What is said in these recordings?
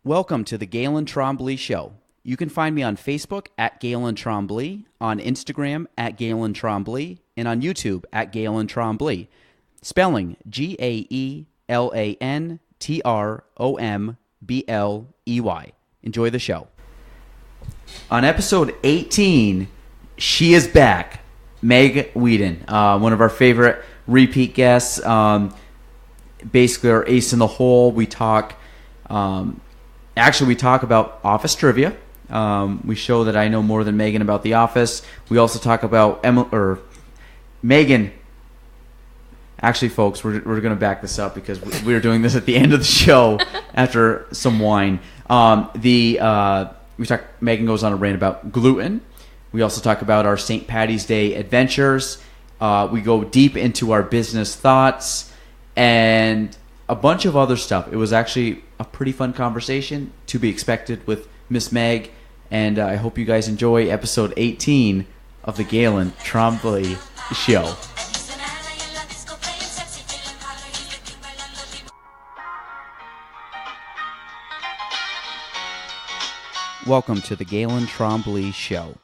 Welcome to the Galen Trombley Show. You can find me on Facebook at Galen Trombley, on Instagram at Galen Trombley, and on YouTube at Galen Trombley. Spelling GaelanTrombley. Enjoy the show. On episode 18, she is back. Meg Weeden, one of our favorite repeat guests. Basically, our ace in the hole. We talk about Office trivia. We show that I know more than Meghan about The Office. We also talk about Meghan. Actually, folks, we're going to back this up because we're doing this at the end of the show after some wine. Meghan goes on a rant about gluten. We also talk about our St. Paddy's Day adventures. We go deep into our business thoughts and a bunch of other stuff. It was actually a pretty fun conversation to be expected with Miss Meg, and I hope you guys enjoy episode 18 of the Galen Trombley Show. Welcome to the Galen Trombley Show.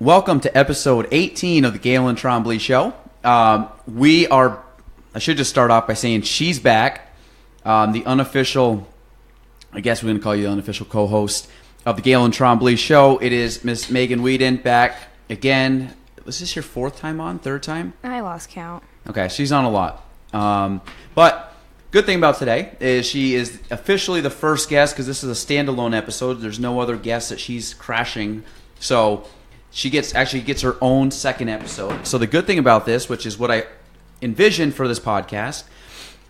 Welcome to episode 18 of the Galen Trombley Show. I should just start off by saying she's back. The unofficial, I guess we're going to call you the unofficial co-host of the Galen Trombley Show. It is Miss Meghan Weeden back again. Was this your fourth time on? Third time? I lost count. Okay, she's on a lot. But good thing about today is she is officially the first guest because this is a standalone episode. There's no other guest that she's crashing. So she gets her own second episode. So the good thing about this, which is what I envisioned for this podcast,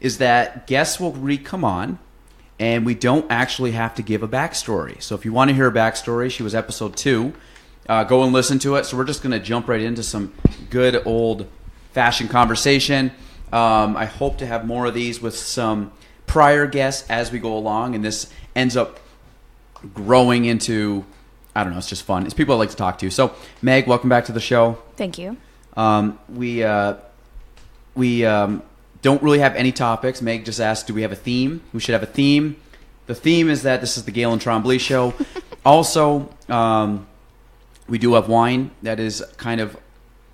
is that guests will come on, and we don't actually have to give a backstory. So if you want to hear a backstory, she was episode 2. Go and listen to it. So we're just going to jump right into some good old-fashioned conversation. I hope to have more of these with some prior guests as we go along, and this ends up growing into, I don't know, it's just fun. It's people I like to talk to. So, Meg, welcome back to the show. Thank you. We don't really have any topics. Meg just asked, do we have a theme? We should have a theme. The theme is that this is the Galen Trombley Show. Also, we do have wine. That is kind of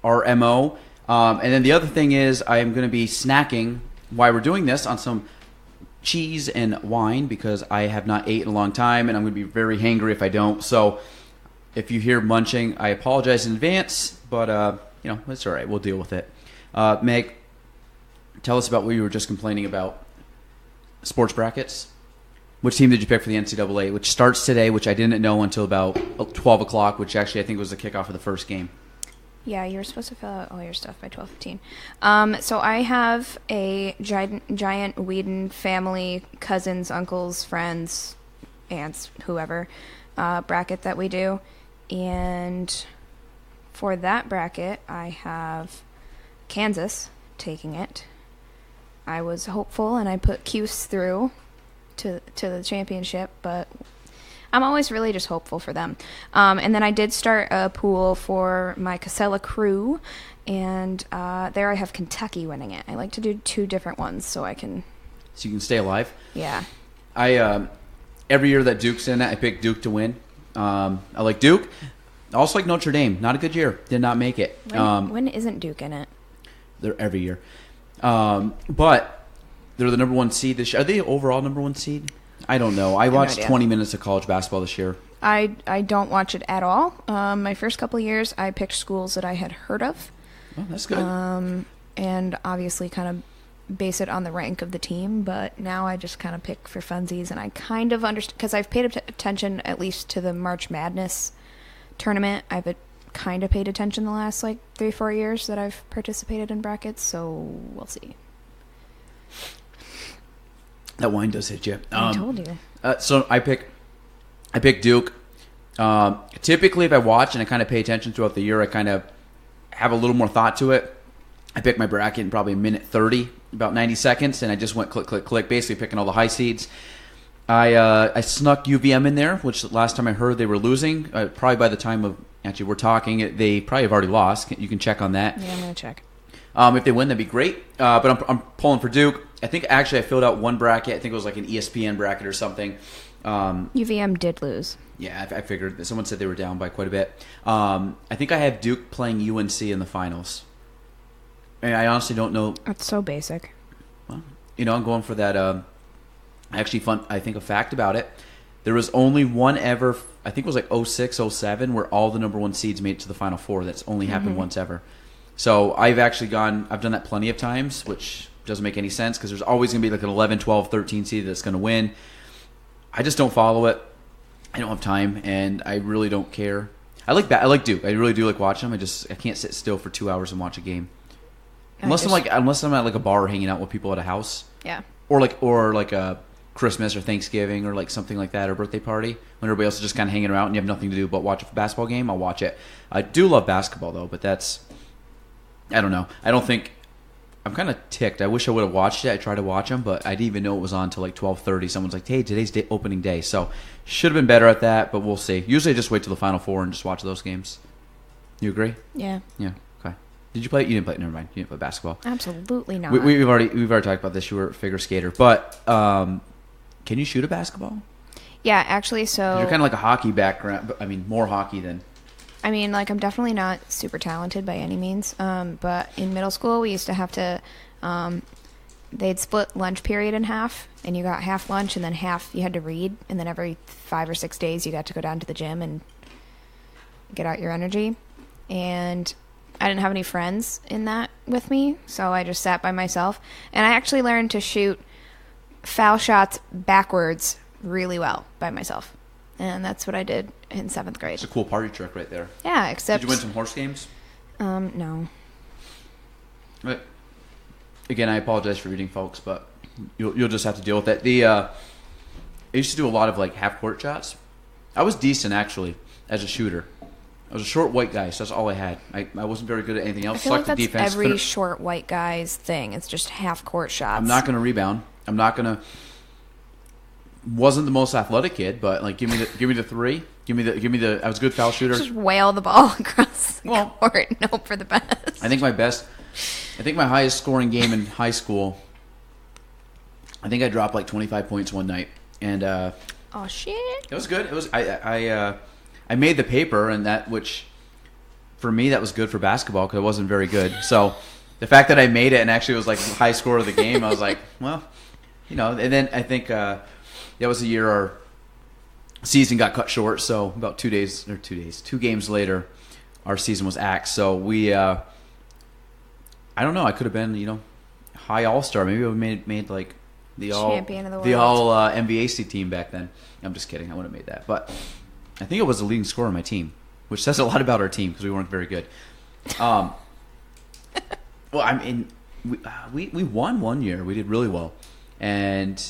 our MO. And then the other thing is I am going to be snacking while we're doing this on some cheese and wine because I have not ate in a long time, and I'm going to be very hangry if I don't. So if you hear munching, I apologize in advance, but it's all right. We'll deal with it. Meg, tell us about what you were just complaining about. Sports brackets. Which team did you pick for the NCAA, which starts today, which I didn't know until about 12 o'clock, which actually I think was the kickoff of the first game. Yeah, you were supposed to fill out all your stuff by 12:15. So I have a giant Weeden family, cousins, uncles, friends, aunts, whoever, bracket that we do. And for that bracket, I have Kansas taking it. I was hopeful, and I put Cuse through to the championship, but I'm always really just hopeful for them. And then I did start a pool for my Casella crew, and there I have Kentucky winning it. I like to do 2 different ones so you can stay alive. Yeah. I every year that Duke's in it, I pick Duke to win. I like Duke. I also like Notre Dame. Not a good year. Did not make it. When isn't Duke in it? They're every year. But they're the number 1 seed this year. Are they the overall number 1 seed? I don't know. I watched 20 minutes of college basketball this year. I don't watch it at all. My first couple of years, I picked schools that I had heard of. Oh, that's good. And obviously kind of base it on the rank of the team. But now I just kind of pick for funsies. And I kind of understand, because I've paid attention at least to the March Madness tournament. I've kind of paid attention the last 3-4 years that I've participated in brackets. So we'll see. That wine does hit you. I told you. So I pick Duke. Typically, if I watch and I kind of pay attention throughout the year, I kind of have a little more thought to it. I picked my bracket in probably a minute 30, about 90 seconds, and I just went click, click, click, basically picking all the high seeds. I snuck UVM in there, which last time I heard they were losing. Probably by the time of actually we're talking, they probably have already lost. You can check on that. Yeah, I'm gonna check. If they win, that'd be great. But I'm pulling for Duke. I think actually I filled out one bracket. I think it was like an ESPN bracket or something. UVM did lose. Yeah, I figured. Someone said they were down by quite a bit. I think I have Duke playing UNC in the finals. And I honestly don't know. That's so basic. Well, I'm going for that. Actually, fun. I think a fact about it. There was only one ever. I think it was like 06, 07, where all the number one seeds made it to the Final Four. That's only happened once ever. So I've done that plenty of times, which doesn't make any sense because there's always going to be like an 11, 12, 13 seed that's going to win. I just don't follow it. I don't have time, and I really don't care. I like Duke. I really do like watching them. I can't sit still for 2 hours and watch a game. Unless I'm at like a bar hanging out with people at a house. Yeah. Or like a Christmas or Thanksgiving or like something like that, or birthday party when everybody else is just kind of hanging around and you have nothing to do but watch a basketball game. I'll watch it. I do love basketball though, but I don't know. I don't think I'm kind of ticked. I wish I would have watched it. I tried to watch them, but I didn't even know it was on until like 12:30. Someone's like, "Hey, today's opening day," so should have been better at that, but we'll see. Usually, I just wait till the Final Four and just watch those games. You agree? Yeah. Yeah. Okay. Did you play? You didn't play. Never mind. You didn't play basketball. Absolutely not. We've already talked about this. You were a figure skater, but can you shoot a basketball? Yeah, actually, so you're kind of like a hockey background, but I mean more hockey than. I mean, like, I'm definitely not super talented by any means, but in middle school, we used to have to, they'd split lunch period in half, and you got half lunch, and then half you had to read, and then every 5 or 6 days, you got to go down to the gym and get out your energy, and I didn't have any friends in that with me, so I just sat by myself, and I actually learned to shoot foul shots backwards really well by myself. And that's what I did in 7th grade. It's a cool party trick right there. Yeah, except... Did you win some horse games? No. But, again, I apologize for reading, folks, but you'll just have to deal with that. I used to do a lot of, like, half-court shots. I was decent, actually, as a shooter. I was a short white guy, so that's all I had. I wasn't very good at anything else. I feel like that's defense. every short white guy's thing. It's just half-court shots. I'm not going to rebound. I'm not going to... Wasn't the most athletic kid, but like give me the three. Give me the. I was a good foul shooter. Just wail the ball across the court and hope for the best. I think my highest scoring game in high school. I think I dropped like 25 points one night, and oh shit! It was good. It was I made the paper, and which for me that was good for basketball because I wasn't very good. So the fact that I made it and actually was like high score of the game, I was like, well, And then I think. That was the year our season got cut short. So about 2 games later, our season was axed. So we, I don't know. I could have been, high all-star. Maybe we made like the champion of the world, the all MVAC team back then. I'm just kidding. I wouldn't have made that, but I think it was the leading scorer on my team, which says a lot about our team because we weren't very good. Well, I mean, we won one year. We did really well, and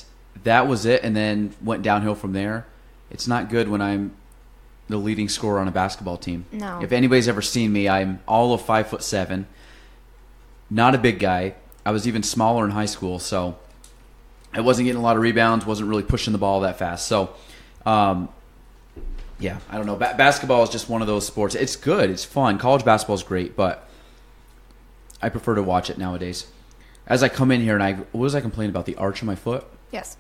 that was it, and then went downhill from there. It's not good when I'm the leading scorer on a basketball team. No. If anybody's ever seen me, I'm all of 5'7", not a big guy. I was even smaller in high school, so I wasn't getting a lot of rebounds, wasn't really pushing the ball that fast. So, yeah, I don't know. Basketball is just one of those sports. It's good. It's fun. College basketball is great, but I prefer to watch it nowadays. As I come in here, and what was I complaining about? The arch of my foot? Yes.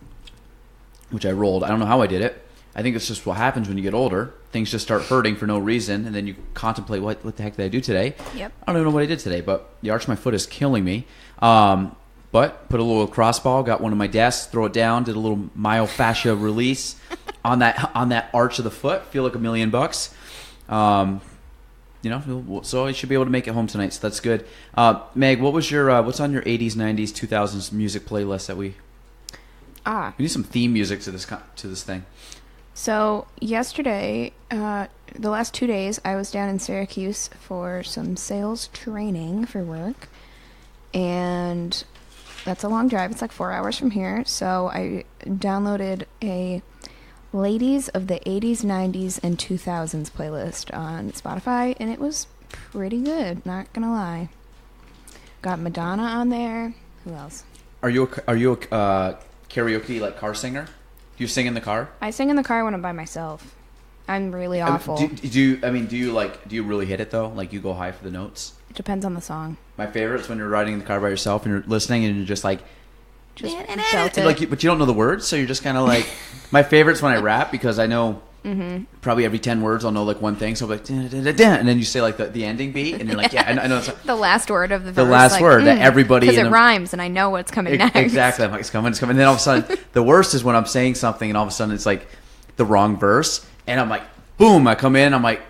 Which I rolled. I don't know how I did it. I think it's just what happens when you get older. Things just start hurting for no reason, and then you contemplate, what the heck did I do today? Yep. I don't even know what I did today, but the arch of my foot is killing me. But put a little crossball, got one of my desks, throw it down, did a little myofascia release on that arch of the foot. Feel like $1 million. So I should be able to make it home tonight. So that's good. Meg, what's on your 80s, 90s, 2000s music playlist that we need some theme music to this thing. So yesterday, the last 2 days, I was down in Syracuse for some sales training for work, and that's a long drive. It's like 4 hours from here. So I downloaded a Ladies of the 80s, 90s, and 2000s playlist on Spotify, and it was pretty good, not gonna lie. Got Madonna on there. Who else? Are you a karaoke like car singer? Do you sing in the car? I sing in the car when I'm by myself. I'm really awful. Do you really hit it though? Like you go high for the notes? It depends on the song. My favorite is when you're riding in the car by yourself and you're listening and you're just like, belt it. like, but you don't know the words, so you're just kind of like. My favorite's when I rap because I know probably every 10 words I'll know like one thing, so I'm like, and then you say like the ending beat, and you're like, yeah, I know it's the last word of the verse. The last word that everybody because it rhymes, and I know what's coming next. Exactly, I'm like, it's coming, and then all of a sudden, the worst is when I'm saying something, and all of a sudden it's like the wrong verse, and I'm like, boom, I come in, I'm like,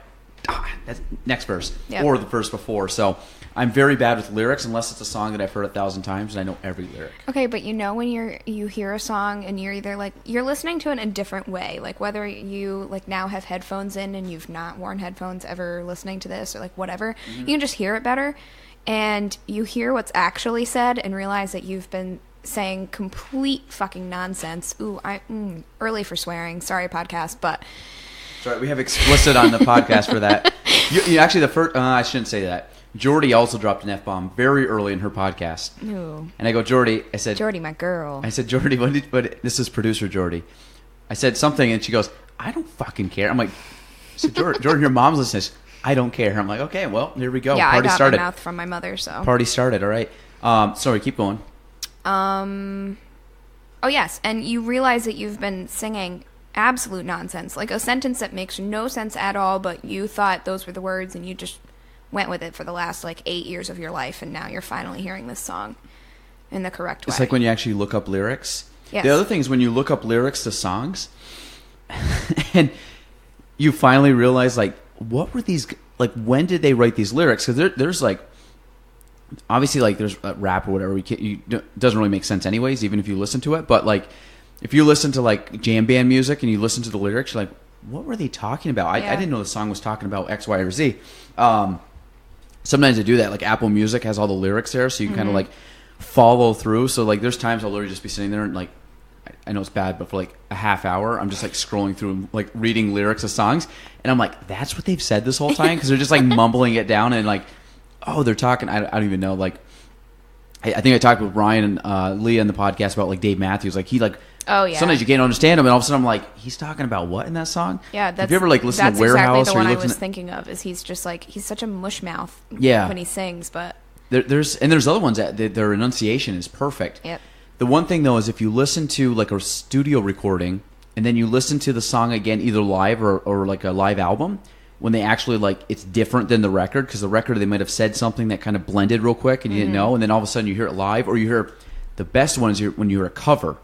that's next verse or the verse before, so. I'm very bad with lyrics unless it's a song that I've heard 1,000 times and I know every lyric. Okay, but you know when you hear a song and you're either like you're listening to it in a different way, like whether you like now have headphones in and you've not worn headphones ever listening to this or like whatever, you can just hear it better, and you hear what's actually said and realize that you've been saying complete fucking nonsense. Ooh, early for swearing. Sorry, podcast, but. Sorry, we have explicit on the podcast for that. You actually the first. I shouldn't say that. Jordy also dropped an F-bomb very early in her podcast. Ooh. And I go, Jordy, I said... Jordy, my girl. I said, Jordy, but this is producer Jordy. I said something, and she goes, I don't fucking care. I'm like, I said, Jordan, your mom's listening. I don't care. I'm like, okay, well, here we go. Yeah, Party I got started. my mouth from my mother, so... Party started, all right. Sorry, keep going. Oh, yes, and you realize that you've been singing absolute nonsense. Like a sentence that makes no sense at all, but you thought those were the words, and you just... went with it for the last like 8 years of your life, and now you're finally hearing this song in the correct way. It's like when you actually look up lyrics. Yes. The other thing is when you look up lyrics to songs and you finally realize like what were these, like when did they write these lyrics, because there's like obviously like there's rap or whatever, it doesn't really make sense anyways even if you listen to it, but like if you listen to like jam band music and you listen to the lyrics, you're like, what were they talking about? I didn't know the song was talking about X, Y, or Z. Sometimes I do that. Like Apple Music has all the lyrics there, so you kind of like follow through. So like there's times I'll literally just be sitting there and like, I know it's bad, but for like a half hour, I'm just like scrolling through and like reading lyrics of songs, and I'm like, that's what they've said this whole time, because they're just like mumbling it down and like, oh, they're talking. I don't even know. Like, I think I talked with Ryan and Leah in the podcast about like Dave Matthews. Like he like. Oh yeah. Sometimes you can't understand him, and all of a sudden I'm like, he's talking about what in that song? Yeah, have you ever like listened to Warehouse? That's exactly the one I was thinking of. Is he's just like he's such a mush mouth. Yeah. When he sings, but there's other ones that their enunciation is perfect. Yep. The one thing though is if you listen to like a studio recording and then you listen to the song again, either live or like a live album, when they actually like it's different than the record, because the record they might have said something that kind of blended real quick and you didn't know, and then all of a sudden you hear it live, or you hear the best one is when you hear a cover.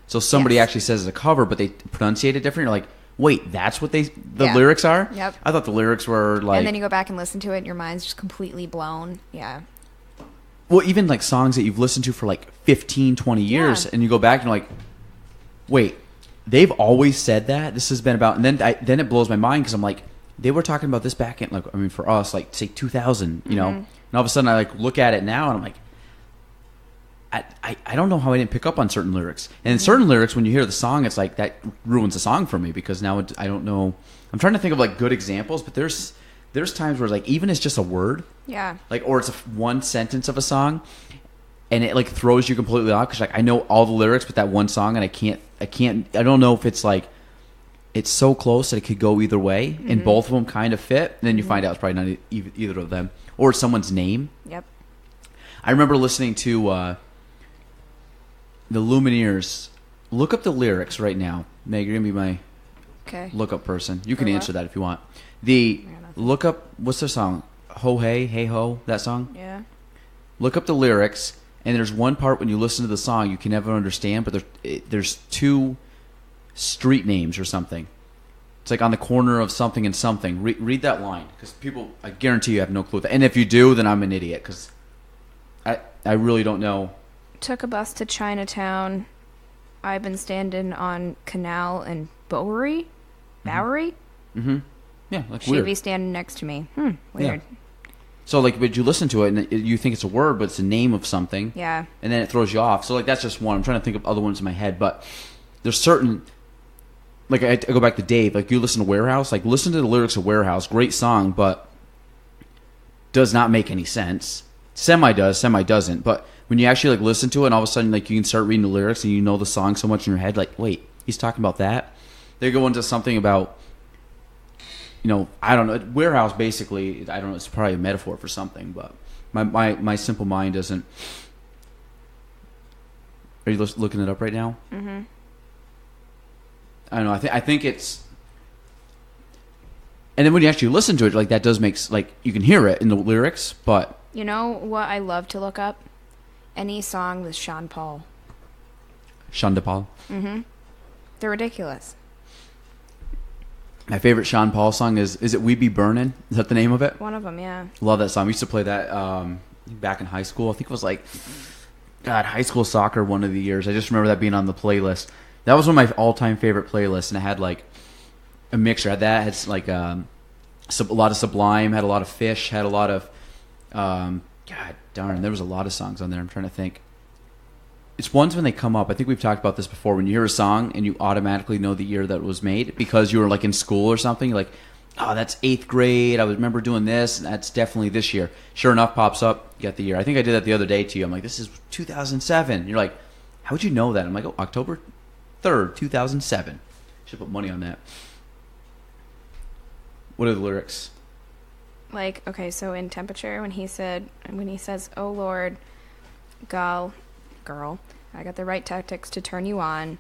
So somebody actually says it's a cover, but they pronunciate it different. You're like, wait, that's what the lyrics are? Yep. I thought the lyrics were like... And then you go back and listen to it, and your mind's just completely blown. Yeah. Well, even like songs that you've listened to for like 15, 20 years, and you go back and you're like, wait, they've always said that? This has been about... And then it blows my mind, because I'm like, they were talking about this back in, like, I mean, for us, like, say 2000, you know? And all of a sudden I like look at it now, and I'm like, I don't know how I didn't pick up on certain lyrics. And in certain lyrics, when you hear the song, it's like that ruins the song for me, because now I don't know. I'm trying to think of like good examples, but there's times where like even it's just a word, like, or it's one sentence of a song, and it like throws you completely off, because like I know all the lyrics but that one song, and I don't know if it's like it's so close that it could go either way, and both of them kind of fit, and then you find out it's probably not either of them, or it's someone's name. Yep. I remember listening to the Lumineers. Look up the lyrics right now. Meg, you're going to be my look-up person. You can answer that if you want. Look up, what's their song? Ho Hey, Hey Ho, that song? Yeah. Look up the lyrics, and there's one part when you listen to the song you can never understand, but there's two street names or something. It's like on the corner of something and something. Read that line, because people, I guarantee you have no clue. And if you do, then I'm an idiot, because I really don't know. Took a bus to Chinatown. I've been standing on Canal and Bowery. Mm-hmm. Yeah, like She'd weird. be standing next to me. Weird. Yeah. So like, but you listen to it and you think it's a word, but it's the name of something. Yeah. And then it throws you off. So like, that's just one. I'm trying to think of other ones in my head, but there's certain. Like I go back to Dave. Like you listen to Warehouse. Like listen to the lyrics of Warehouse. Great song, but does not make any sense. Semi does, semi doesn't. But when you actually like listen to it, and all of a sudden like you can start reading the lyrics and you know the song so much in your head, like wait, he's talking about that. They go into something about, I don't know, warehouse basically. I don't know. It's probably a metaphor for something, but my simple mind doesn't. Are you looking it up right now? Mm-hmm. I don't know. I think it's. And then when you actually listen to it, like that does make you can hear it in the lyrics, but You know what I love to look up? Any song with Sean Paul. Sean Paul. Mm-hmm. They're ridiculous. My favorite Sean Paul song is it "We Be Burnin'"? Is that the name of it? One of them, yeah. Love that song. We used to play that back in high school. I think it was high school soccer one of the years. I just remember that being on the playlist. That was one of my all-time favorite playlists, and it had a mixture. Had a lot of Sublime, had a lot of Fish, had a lot of God darn, there was a lot of songs on there. I'm trying to think. It's ones when they come up. I think we've talked about this before. When you hear a song and you automatically know the year that it was made because you were in school or something, you're like, oh, that's 8th grade. I remember doing this. And that's definitely this year. Sure enough, pops up, you get the year. I think I did that the other day to you. I'm like, this is 2007. You're like, how would you know that? I'm like, oh, October 3rd, 2007. Should put money on that. What are the lyrics? Okay, so in Temperature, when he says, "Oh Lord, girl, I got the right tactics to turn you on,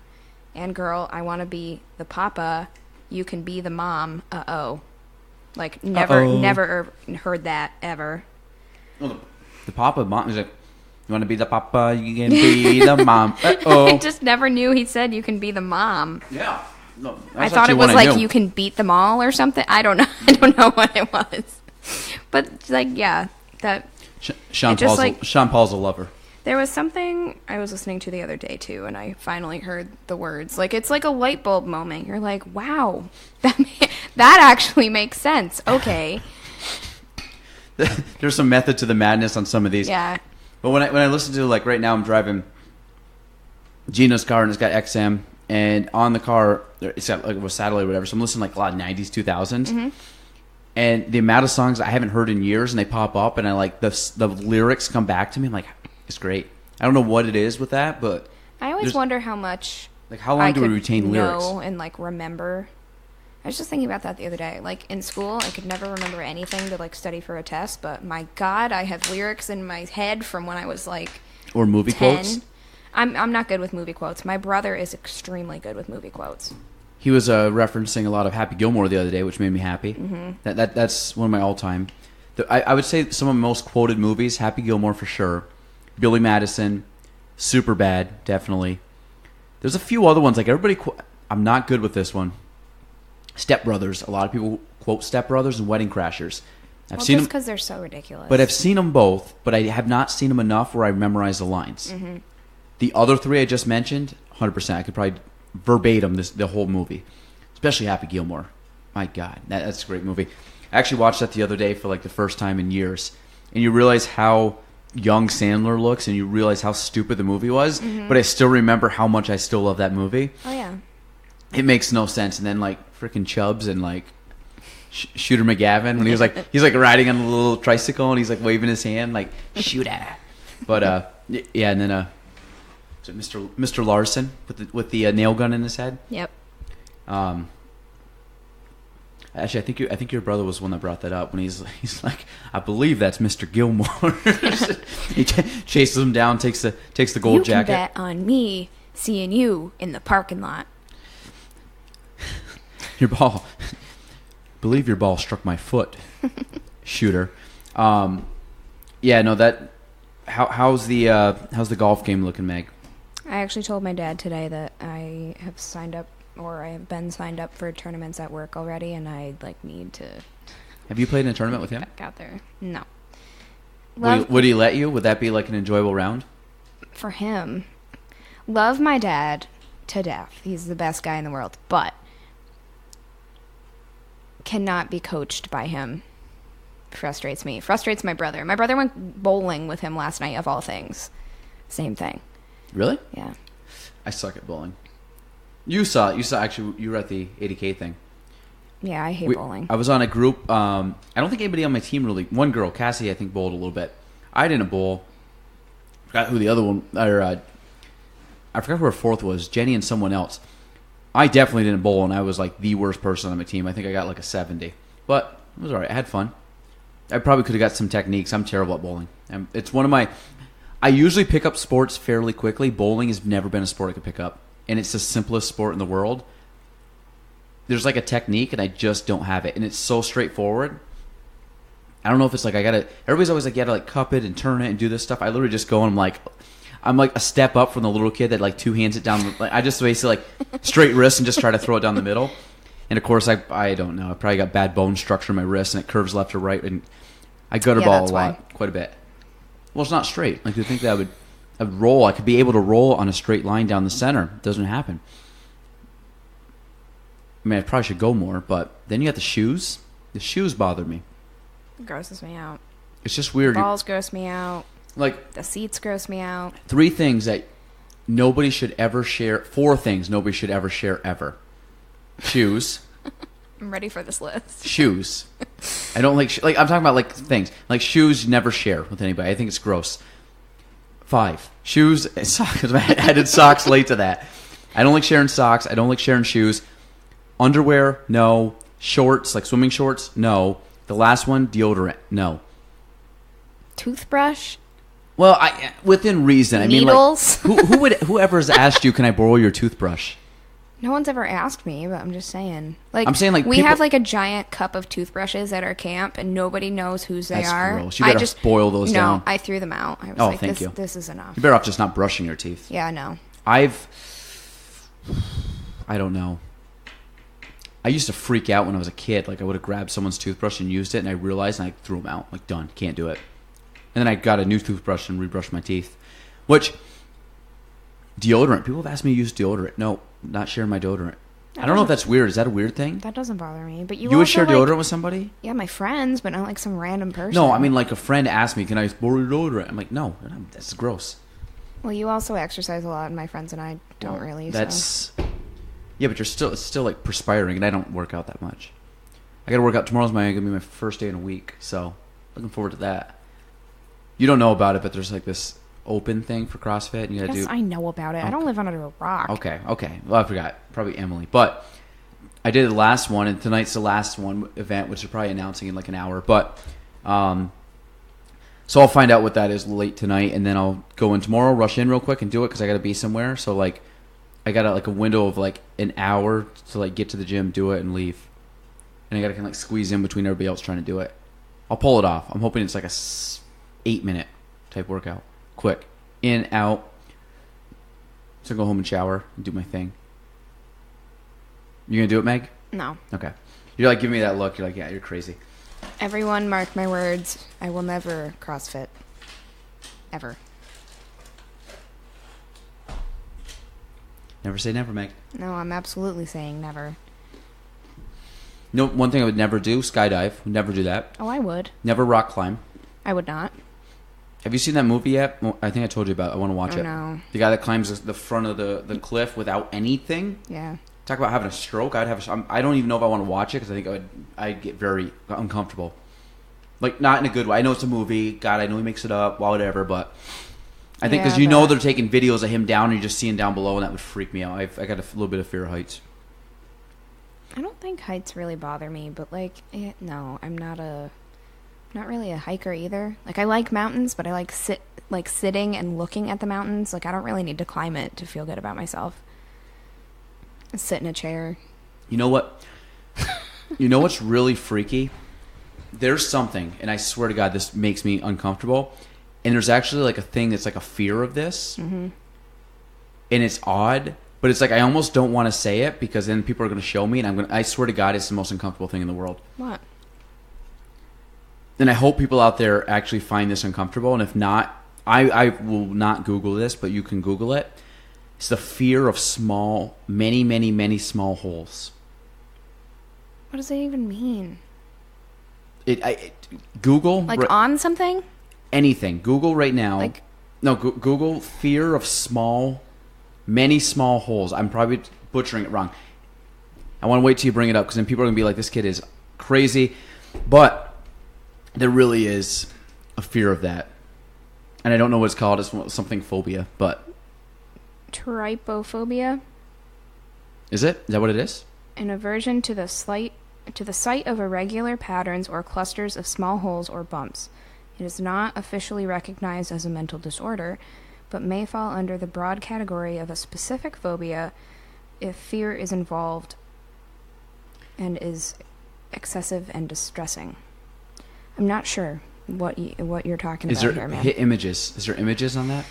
and girl, I want to be the papa, you can be the mom, uh-oh." Never heard that, ever. Well, the papa, mom, is like, you want to be the papa, you can be the mom, uh-oh. I just never knew he said you can be the mom. Yeah. No, I thought it was you can beat them all or something. I don't know. I don't know what it was. But, yeah, that... Sean Paul's a lover. There was something I was listening to the other day, too, and I finally heard the words. It's like a light bulb moment. You're like, wow, that actually makes sense. Okay. There's some method to the madness on some of these. Yeah. But when I listen to, right now I'm driving Gina's car, and it's got XM, and on the car, it's got, a satellite or whatever, so I'm listening a lot of 90s, 2000s. Mm-hmm. And the amount of songs I haven't heard in years, and they pop up, and I the lyrics come back to me. I'm like, it's great. I don't know what it is with that, but I always wonder how much how long do we retain lyrics and remember. I was just thinking about that the other day. In school, I could never remember anything to study for a test, but my God, I have lyrics in my head from when I was or movie 10. Quotes. I'm not good with movie quotes. My brother is extremely good with movie quotes. He was referencing a lot of Happy Gilmore the other day, which made me happy. Mm-hmm. That's one of my all-time. I would say some of my most quoted movies, Happy Gilmore for sure, Billy Madison, Superbad, definitely. There's a few other ones, everybody... I'm not good with this one. Step Brothers. A lot of people quote Step Brothers and Wedding Crashers. I've seen them because they're so ridiculous. But I've seen them both, but I have not seen them enough where I memorize the lines. Mm-hmm. The other three I just mentioned, 100%. I could probably... verbatim the whole movie, especially Happy Gilmore. My God, that's a great movie. I actually watched that the other day for the first time in years, and you realize how young Sandler looks, and you realize how stupid the movie was. Mm-hmm. But I still remember how much I still love that movie. Oh yeah, it makes no sense. And then freaking Chubbs and Shooter McGavin when he's riding on a little tricycle and he's waving his hand Shooter. But yeah, and then is it Mr. Larson with the nail gun in his head? Yep. Actually, I think your brother was the one that brought that up when he's like, I believe that's Mr. Gilmore. He chases him down, takes the gold jacket. You can bet on me seeing you in the parking lot. Your ball, believe your ball struck my foot, Shooter. Yeah, no, that. How's the golf game looking, Meg? I actually told my dad today that I have signed up, or I have been signed up for tournaments at work already, and I need to. Have you played in a tournament with him? Back out there, no. Would he let you? Would that be an enjoyable round? For him, love my dad to death. He's the best guy in the world, but cannot be coached by him. Frustrates me. Frustrates my brother. My brother went bowling with him last night, of all things. Same thing. Really? Yeah. I suck at bowling. You saw actually, you were at the 80K thing. Yeah, I hate bowling. I was on a group. I don't think anybody on my team really. One girl, Cassie, I think bowled a little bit. I didn't bowl. I forgot who the other one, I forgot who her fourth was. Jenny and someone else. I definitely didn't bowl, and I was like the worst person on my team. I think I got like a 70. But it was all right. I had fun. I probably could have got some techniques. I'm terrible at bowling. It's one of my... I usually pick up sports fairly quickly. Bowling has never been a sport I could pick up. And it's the simplest sport in the world. There's like a technique, and I just don't have it. And it's so straightforward. I don't know if it's like I got to... Everybody's always like, you got to like cup it and turn it and do this stuff. I literally just go and I'm like a step up from the little kid that like two hands it down. I just basically like straight wrist and just try to throw it down the middle. And of course, I don't know. I probably got bad bone structure in my wrist, and it curves left or right. And I gutter ball a lot, quite a bit. Well, it's not straight. Like, you think that I would roll. I could be able to roll on a straight line down the center. It doesn't happen. I mean, I probably should go more, but then you got the shoes. The shoes bother me. It grosses me out. It's just weird. Balls gross me out. Like, the seats gross me out. 3 things that nobody should ever share. 4 things nobody should ever share ever. Shoes. I'm ready for this list. Shoes. I don't like... I'm talking about like things. Like shoes you never share with anybody. I think it's gross. 5. Shoes and socks. I added socks late to that. I don't like sharing socks. I don't like sharing shoes. Underwear, no. Shorts, like swimming shorts, no. The last one, deodorant, no. Toothbrush? Well, within reason. Needles? I mean, like, whoever has asked you, can I borrow your toothbrush? No one's ever asked me, but I'm just saying. Like, I'm saying, like, we have like a giant cup of toothbrushes at our camp, and nobody knows whose they are. Gross. You better boil those down. No, I threw them out. I was thank you. This is enough. You're better off just not brushing your teeth. Yeah, no. I don't know. I used to freak out when I was a kid. Like, I would have grabbed someone's toothbrush and used it, and I realized, and I threw them out. Like, done. Can't do it. And then I got a new toothbrush and rebrushed my teeth. Which, deodorant. People have asked me to use deodorant. No, not sharing my deodorant. I don't know if that's weird. Is that a weird thing? That doesn't bother me. But you would share deodorant with somebody? Yeah, my friends, but not like some random person. No, I mean like a friend asked me, can I borrow your deodorant? I'm like, no, that's gross. Well, you also exercise a lot, and my friends and I don't really. That's... Yeah, but it's still like perspiring, and I don't work out that much. I got to work out. Tomorrow's gonna be my first day in a week, so looking forward to that. You don't know about it, but there's like this open thing for CrossFit, and you got to do... I know about it. Okay. I don't live under a rock. Okay. Well, I forgot. Probably Emily. But I did the last one, and tonight's the last one event, which they're probably announcing in like an hour. But so I'll find out what that is late tonight, and then I'll go in tomorrow, rush in real quick and do it because I got to be somewhere. So like I got like a window of like an hour to like get to the gym, do it, and leave. And I got to kind of like squeeze in between everybody else trying to do it. I'll pull it off. I'm hoping it's like a 8-minute type workout. Quick. In, out. So go home and shower and do my thing. You gonna do it, Meg? No. Okay. You're like giving me that look. You're like, yeah, you're crazy. Everyone mark my words. I will never CrossFit. Ever. Never say never, Meg. No, I'm absolutely saying never. No, one thing I would never do, skydive. Would never do that. Oh, I would. Never rock climb. I would not. Have you seen that movie yet? Well, I think I told you about it. I want to watch it. No. The guy that climbs the front of the cliff without anything. Yeah. Talk about having a stroke. I don't even know if I want to watch it because I think I'd get very uncomfortable. Like, not in a good way. I know it's a movie. God, I know he makes it up. Whatever. But I think because know they're taking videos of him down and you're just seeing down below, and that would freak me out. I got a little bit of fear of heights. I don't think heights really bother me, but like, no, I'm not really a hiker either. Like, I like mountains, but I like sitting and looking at the mountains. Like, I don't really need to climb it to feel good about myself. I sit in a chair. You know what? You know what's really freaky? There's something, and I swear to God, this makes me uncomfortable. And there's actually like a thing that's like a fear of this. Mm-hmm. And it's odd, but it's like I almost don't want to say it because then people are going to show me, and I swear to God, it's the most uncomfortable thing in the world. What? And I hope people out there actually find this uncomfortable. And if not, I will not Google this, but you can Google it. It's the fear of many, many, many small holes. What does that even mean? Google. Like on something? Anything. Google right now. Like, no, Google fear of many small holes. I'm probably butchering it wrong. I want to wait till you bring it up because then people are going to be like, this kid is crazy. But there really is a fear of that. And I don't know what it's called. It's something phobia, but... Trypophobia? Is it? Is that what it is? An aversion to the sight of irregular patterns or clusters of small holes or bumps. It is not officially recognized as a mental disorder, but may fall under the broad category of a specific phobia if fear is involved and is excessive and distressing. I'm not sure what you're talking about here, man. Hit images. Is there images on that?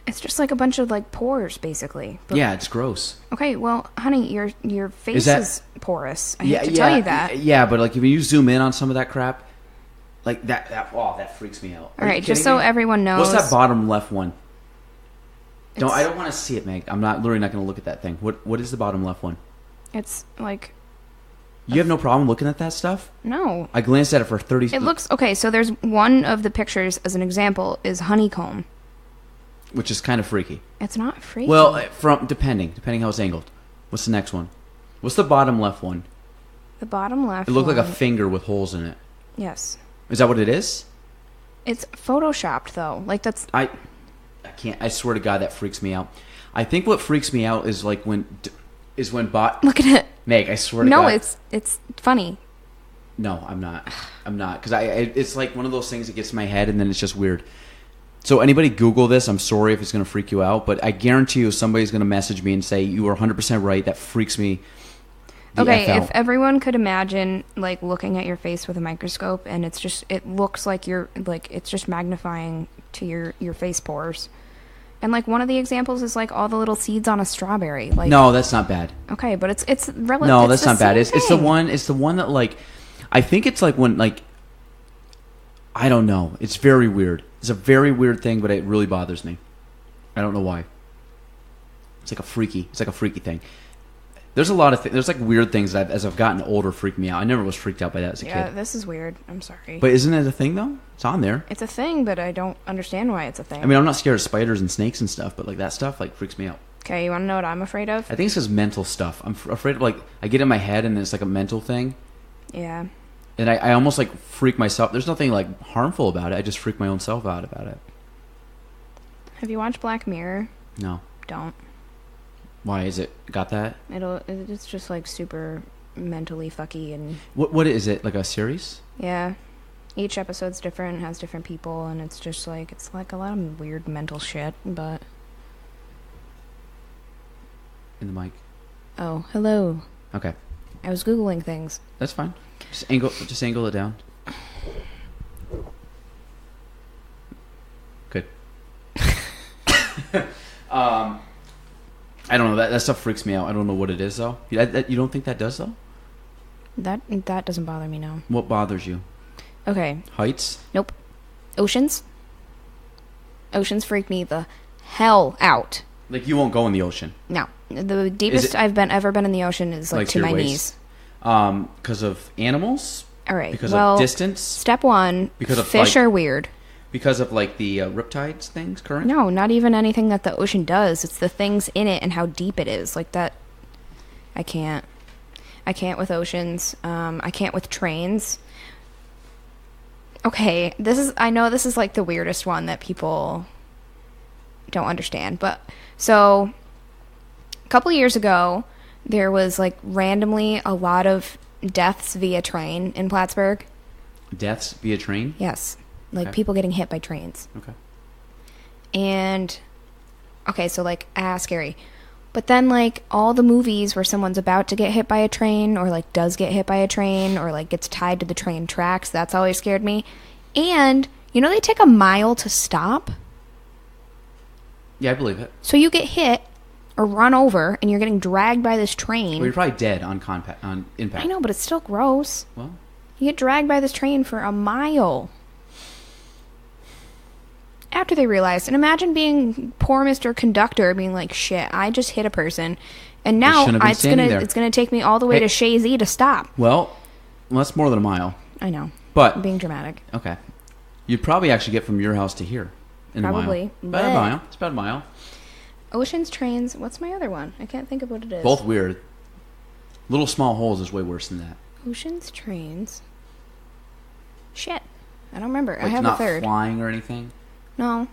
It's just like a bunch of like pores, basically. But, yeah, it's gross. Okay, well, honey, your face is porous. I hate to tell you that. Yeah, but like if you zoom in on some of that crap, like that freaks me out. All right, just so everyone knows. What's that bottom left one? I don't want to see it, Meg. I'm literally not going to look at that thing. What is the bottom left one? It's like. You have no problem looking at that stuff? No. I glanced at it for 30 It looks okay. So there's one of the pictures as an example is honeycomb. Which is kind of freaky. It's not freaky. Well, depending how it's angled. What's the next one? What's the bottom left one? The bottom left. It looked like a finger with holes in it. Yes. Is that what it is? It's photoshopped though. Like that's. I can't. I swear to God, that freaks me out. I think what freaks me out is like when Look at it. Meg, I swear to God. No, it's funny. No, I'm not. Because it's like one of those things that gets in my head and then it's just weird. So anybody Google this, I'm sorry if it's going to freak you out, but I guarantee you somebody's going to message me and say, you are 100% right, that freaks me Okay, if everyone could imagine like looking at your face with a microscope and it looks like it's just magnifying to your face pores. And like one of the examples is like all the little seeds on a strawberry. Like no, that's not bad. Okay, but it's relative. No, that's not bad. It's the one that like I think it's like when like I don't know. It's very weird. It's a very weird thing, but it really bothers me. I don't know why. It's like a freaky thing. There's a lot of there's like weird things that as I've gotten older freak me out. I never was freaked out by that as a kid. Yeah, this is weird. I'm sorry. But isn't it a thing though? It's on there. It's a thing, but I don't understand why it's a thing. I mean, I'm not scared of spiders and snakes and stuff, but like that stuff like freaks me out. Okay, you want to know what I'm afraid of? I think it's just mental stuff. I'm afraid of like I get in my head and it's like a mental thing. Yeah. And I almost like freak myself. There's nothing like harmful about it. I just freak my own self out about it. Have you watched Black Mirror? No. Don't. Why is it got that? It's just like super mentally fucky and. What is it, like a series? Yeah. Each episode's different, has different people, and it's like a lot of weird mental shit, but. In the mic. Oh, hello. Okay. I was Googling things. That's fine. Just angle it down. Good. I don't know. That stuff freaks me out. I don't know what it is though. You don't think that does though? That doesn't bother me, no. What bothers you? Okay. Heights? Nope. Oceans? Oceans freak me the hell out. Like you won't go in the ocean? No. The deepest I've ever been in the ocean is like to my knees. Because of animals? All right. Because of distance? Step one, because of fish are weird. Because of like the riptides things, current? No, not even anything that the ocean does. It's the things in it and how deep it is. Like that, I can't with oceans. I can't with trains. Okay, I know this is like the weirdest one that people don't understand. But so a couple years ago, there was like randomly a lot of deaths via train in Plattsburgh. Deaths via train? Yes. Like okay. People getting hit by trains. Okay. And, okay, so like, scary. But then like all the movies where someone's about to get hit by a train or like does get hit by a train or like gets tied to the train tracks, that's always scared me. And, they take a mile to stop. Yeah, I believe it. So you get hit or run over and you're getting dragged by this train. Well, you're probably dead on impact. I know, but it's still gross. Well. You get dragged by this train for a mile. After they realized, and imagine being poor Mr. Conductor being like, shit, I just hit a person, and now it's gonna take me all the way to Shazy to stop. Well, that's more than a mile. I know, but I'm being dramatic. Okay, you'd probably actually get from your house to here in probably a mile. About a mile. It's about a mile. Oceans, trains. What's my other one? I can't think of what it is. Both weird. Little small holes is way worse than that. Oceans, trains. Shit, I don't remember. Like I have not a third. Flying or anything. No.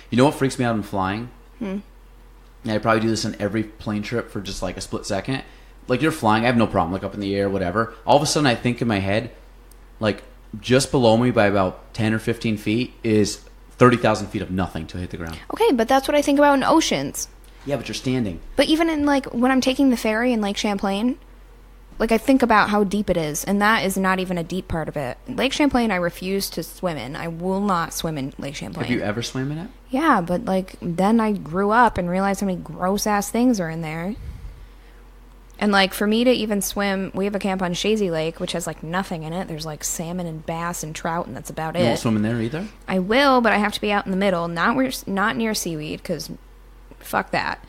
You know what freaks me out in flying? and I probably do this on every plane trip for just like a split second. Like you're flying, I have no problem, like up in the air, whatever. All of a sudden I think in my head, like just below me by about 10 or 15 feet is 30,000 feet of nothing to hit the ground. Okay, but that's what I think about in oceans. Yeah, but you're standing. But even in, like, when I'm taking the ferry in Lake Champlain, like, I think about how deep it is, and that is not even a deep part of it. Lake Champlain, I refuse to swim in. I will not swim in Lake Champlain. Have you ever swam in it? Yeah, but, like, then I grew up and realized how many gross-ass things are in there. And, like, for me to even swim, we have a camp on Shazy Lake, which has, like, nothing in it. There's, like, salmon and bass and trout, and that's about it. You won't swim in there either? I will, but I have to be out in the middle, not near seaweed, because fuck that.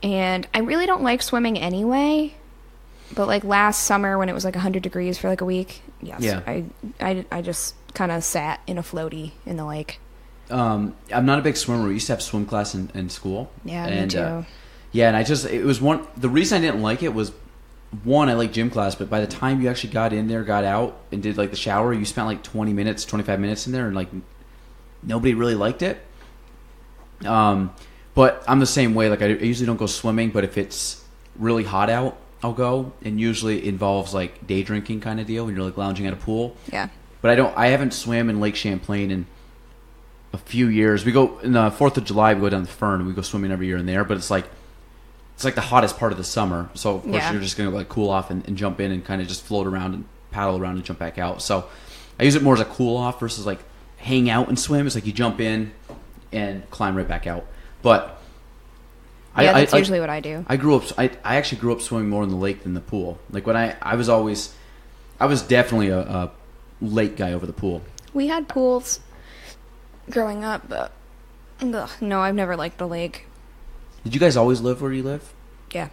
And I really don't like swimming anyway, but, like, last summer when it was, like, 100 degrees for, like, a week, yes, yeah. I just kind of sat in a floaty in the lake. I'm not a big swimmer. We used to have swim class in school. Yeah, me too. Yeah, and the reason I didn't like it was, one, I like gym class, but by the time you actually got in there, got out, and did, like, the shower, you spent, like, 20 minutes, 25 minutes in there, and, like, nobody really liked it. But I'm the same way. Like, I usually don't go swimming, but if it's really hot out, I'll go, and usually it involves, like, day drinking kind of deal when you're, like, lounging at a pool. Yeah. But I haven't swam in Lake Champlain in a few years. We go, in the 4th of July, we go down to Fern, and we go swimming every year in there, but it's like the hottest part of the summer. So, of course, you're just going to, like, cool off and jump in and kind of just float around and paddle around and jump back out. So I use it more as a cool off versus, like, hang out and swim. It's like you jump in and climb right back out. But yeah, that's usually what I do. I actually grew up swimming more in the lake than the pool. Like, when I was definitely a lake guy over the pool. We had pools growing up, but no, I've never liked the lake. Did you guys always live where you live? Yeah.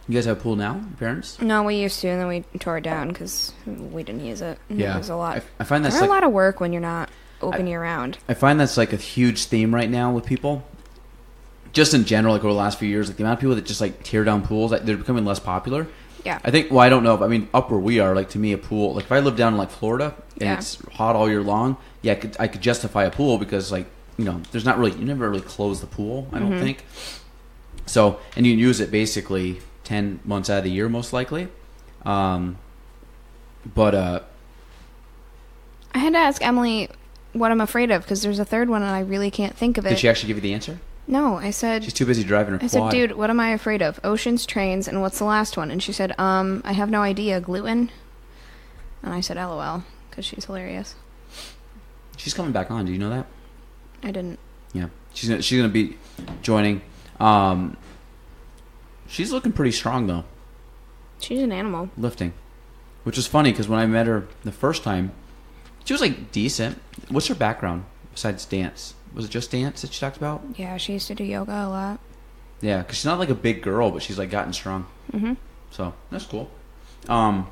You guys have a pool now, your parents? No, we used to, and then we tore it down because we didn't use it. Yeah. It was a lot. I find that's a lot of work when you're not open year-round. I find that's, like, a huge theme right now with people. Just in general, like, over the last few years, like, the amount of people that just, like, tear down pools, like, they're becoming less popular. Yeah. I think, well, I don't know. I mean, up where we are, like, to me, a pool, like, if I lived down in, like, Florida and it's hot all year long, yeah, I could justify a pool because, like, you know, there's not really, you never really close the pool, I don't think. So, and you can use it basically 10 months out of the year, most likely. I had to ask Emily what I'm afraid of because there's a third one and I really can't think of it. Did she actually give you the answer? No, I said... She's too busy driving her quad. I said, dude, what am I afraid of? Oceans, trains, and what's the last one? And she said, I have no idea, gluten. And I said, LOL, because she's hilarious. She's coming back on, do you know that? I didn't. Yeah, she's gonna be joining. She's looking pretty strong, though. She's an animal. Lifting. Which is funny, because when I met her the first time, she was, like, decent. What's her background besides dance? Was it just dance that she talked about? Yeah, she used to do yoga a lot. Yeah, because she's not, like, a big girl, but she's, like, gotten strong. Mm-hmm. So, that's cool. I'm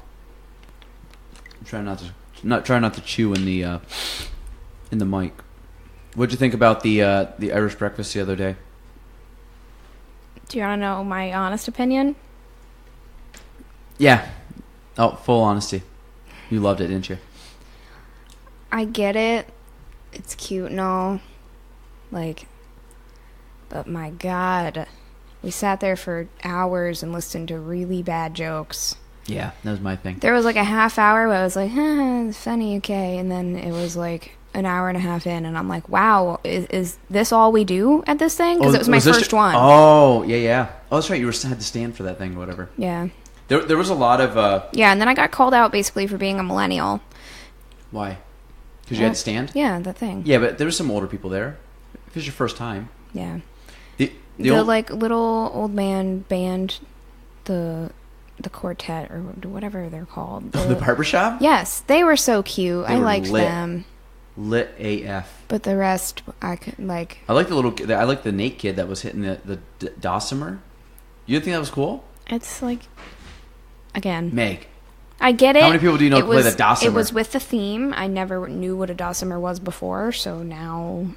trying not to chew in the mic. What'd you think about the Irish breakfast the other day? Do you want to know my honest opinion? Yeah. Oh, full honesty. You loved it, didn't you? I get it. It's cute and all. Like, but my God. We sat there for hours and listened to really bad jokes. Yeah, that was my thing. There was like a half hour where I was like, it's funny, okay. And then it was like an hour and a half in, and I'm like, wow, is this all we do at this thing? Because it was my first one. Oh, yeah. Oh, that's right. You had to stand for that thing or whatever. Yeah. There was a lot of... Yeah, and then I got called out basically for being a millennial. Why? Because you had to stand? Yeah, that thing. Yeah, but there were some older people there. If it was your first time. Yeah. The like, little old man band, the quartet, or whatever they're called. The barbershop? Yes, they were so cute. I liked lit. them. Lit AF. But the rest, I could, like... I like the Nate kid that was hitting the dulcimer. You didn't think that was cool? It's like... Again. Meg. I get it. How many people do you know play the dulcimer? It was with the theme. I never knew what a dulcimer was before, so now...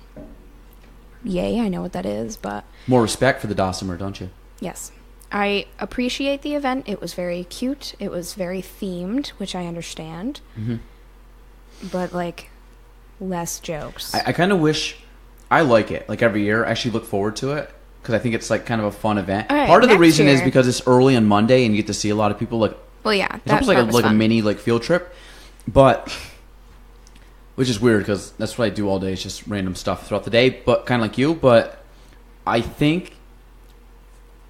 Yay, I know what that is, but... More respect for the dulcimer, don't you? Yes. I appreciate the event. It was very cute. It was very themed, which I understand. Mm-hmm. But, like, less jokes. I kind of wish... I like it. Like, every year, I actually look forward to it. because I think it's like kind of a fun event. All right, Part of the next reason is year. because it's early on Monday and you get to see a lot of people. Like, Well, yeah, it's almost like a mini like field trip, but which is weird because that's what I do all day. It's just random stuff throughout the day, but kind of like you. But I think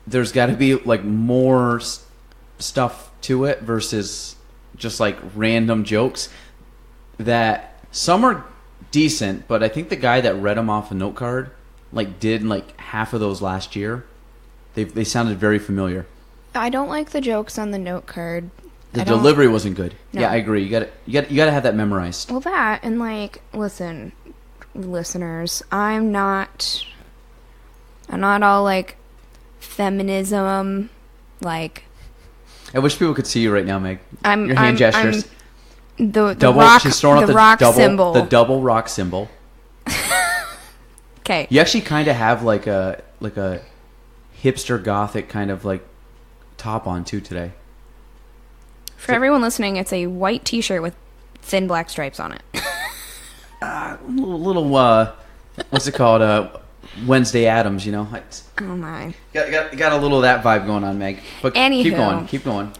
there's got to be like more stuff to it versus just like random jokes. That some are decent, but I think the guy that read them off a note card like did like half of those last year. They sounded very familiar. I don't like the jokes on the note card. The delivery wasn't good. No. Yeah, I agree. You got to have that memorized. Well, that and like, listen, listeners, I'm not all like feminism, like. I wish people could see you right now, Meg. I'm your hand gestures. The double, rock, she's throwing the up rock double, symbol. the double rock symbol. Okay. You actually kind of have like a hipster gothic kind of like top on too today. For everyone listening, it's a white T-shirt with thin black stripes on it. Little what's it called? Wednesday Addams, you know. Oh my! Got a little of that vibe going on, Meg. But Anywho, keep going.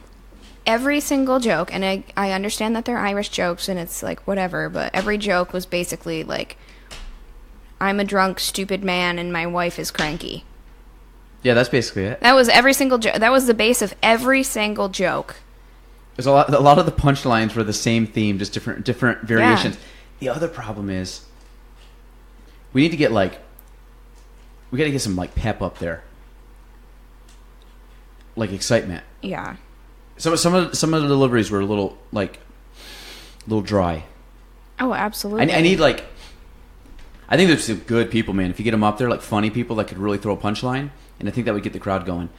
Every single joke, and I understand that they're Irish jokes, and it's like whatever, but every joke was basically like, I'm a drunk, stupid man, and my wife is cranky. Yeah, that's basically it. That was every single joke. That was the base of every single joke. There's a lot of the punchlines were the same theme, just different variations. Yeah. The other problem is we need to get we got to get some like pep up there, like excitement. Yeah. Some of the deliveries were a little dry. Oh, absolutely. I need like, I think there's some good people, man. If you get them up there, like funny people that could really throw a punchline, and I think that would get the crowd going.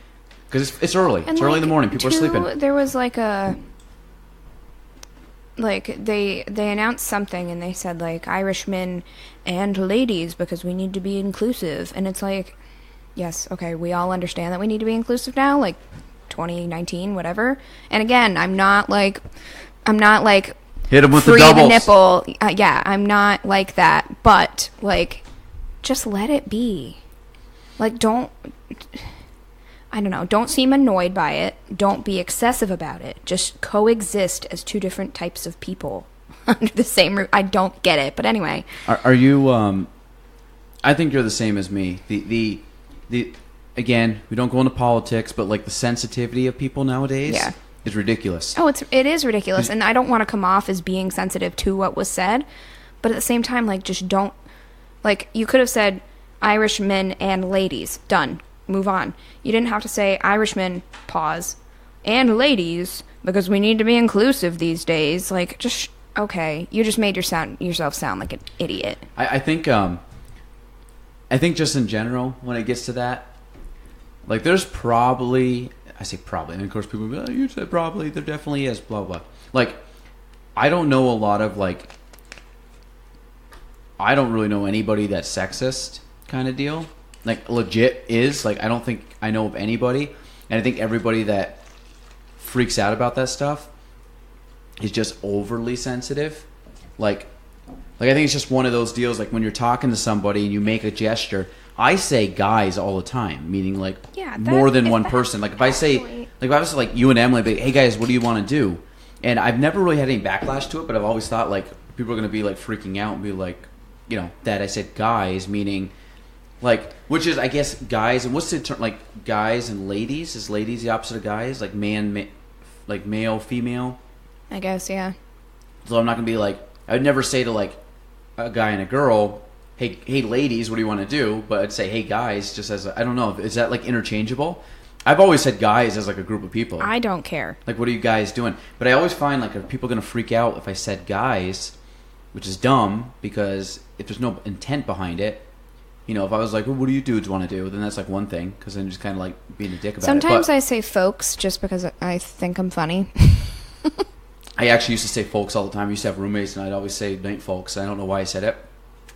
Because it's early. And it's early in the morning. People are sleeping. There was like they announced something and they said like Irishmen and ladies because we need to be inclusive, and it's like, yes, okay, we all understand that we need to be inclusive now, like 2019, whatever. And again, I'm not like hit them with free the doubles. the nipple. Yeah, I'm not like that, but like, just let it be. Like, don't seem annoyed by it. Don't be excessive about it. Just coexist as two different types of people under the same roof. I don't get it, but anyway. Are you? I think you're the same as me. The again, we don't go into politics, but like the sensitivity of people nowadays is ridiculous. Oh, it is ridiculous, and I don't want to come off as being sensitive to what was said, but at the same time, like, just don't. Like, you could have said Irishmen and ladies. Done. Move on. You didn't have to say Irishmen, pause, and ladies, because we need to be inclusive these days. Like, just, okay, you just made yourself sound like an idiot. I think just in general, when it gets to that, like, there's probably, I say probably, and of course people will be like, oh, you said probably, there definitely is, blah, blah. Like, I don't know a lot of, like, I don't really know anybody that's sexist kind of deal. Like, legit is. Like, I don't think I know of anybody. And I think everybody that freaks out about that stuff is just overly sensitive. Like I think it's just one of those deals, like when you're talking to somebody and you make a gesture. I say guys all the time, meaning like more than one person. Like if I say, like if I was like you and Emily, like, hey guys, what do you want to do? And I've never really had any backlash to it, but I've always thought like people are going to be like freaking out and be like, you know, that I said guys, meaning like, which is I guess guys, and what's the term, like guys and ladies? Is ladies the opposite of guys? Like like male, female? I guess, yeah. So I'm not going to be like, I would never say to like a guy and a girl, hey ladies, what do you want to do? But I'd say, hey guys, just as I don't know, is that like interchangeable? I've always said guys as like a group of people. I don't care. Like, what are you guys doing? But I always find like, are people going to freak out if I said guys, which is dumb because if there's no intent behind it, you know, if I was like, well, what do you dudes want to do? Then that's like one thing because then just kind of like being a dick about it. Sometimes I say folks just because I think I'm funny. I actually used to say folks all the time. I used to have roommates and I'd always say night folks. I don't know why I said it,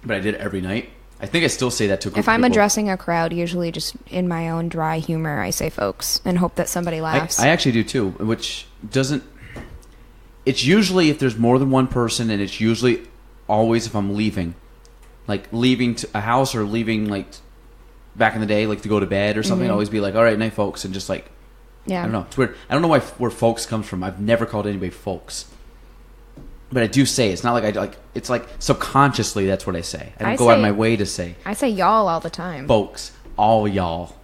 but I did it every night. I think I still say that to a group If of I'm people. addressing a crowd, usually just in my own dry humor, I say folks and hope that somebody laughs. I actually do too, which doesn't... It's usually if there's more than one person, and it's usually always if I'm leaving. Like leaving to a house or leaving like back in the day, like to go to bed or something, I'd always be like, all right, night, folks, and just like, Yeah. I don't know. It's weird. I don't know where folks comes from. I've never called anybody folks. But I do say it's not like I like. It's like subconsciously that's what I say. I don't go out of my way to say. I say y'all all the time. Folks, all y'all.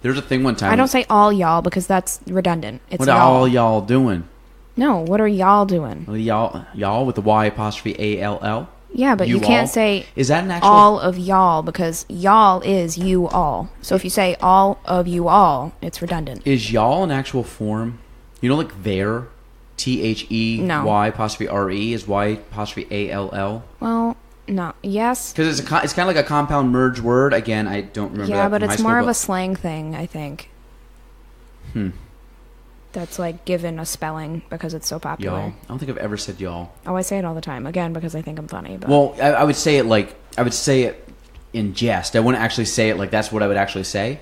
There's a thing one time. I don't say all y'all because that's redundant. It's what y'all. are all y'all doing? No, what are y'all doing? Well, y'all with the Y''ALL. Yeah, but you can't say is that an actual all of y'all because y'all is you all. So if you say all of you all, it's redundant. Is y'all an actual form? You know, like there, THEY''RE is Y''ALL. Well, no. Yes. Because it's kind of like a compound merge word. Again, I don't remember. Yeah, that but from it's high more school, of a slang thing, I think. That's like given a spelling because it's so popular. Y'all. I don't think I've ever said y'all. Oh, I say it all the time. Again, because I think I'm funny. But. Well, I would say it in jest. I wouldn't actually say it like that's what I would actually say.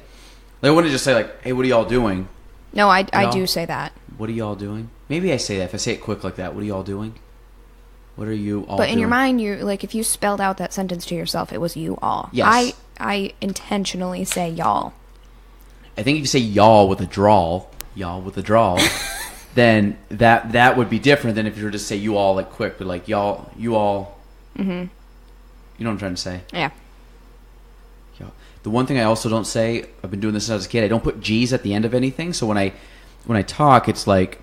Like, I wouldn't just say like, "Hey, what are y'all doing?" No, I do say that. What are y'all doing? Maybe I say that if I say it quick like that. What are y'all doing? What are you all doing? But in your mind, you like if you spelled out that sentence to yourself, it was you all. Yes. I intentionally say y'all. I think if you say y'all with a drawl, then that would be different than if you were to say you all like quick, but like y'all, you all. Mm-hmm. You know what I'm trying to say? Yeah. The one thing I also don't say, I've been doing this as a kid, I don't put G's at the end of anything. So when I talk, it's like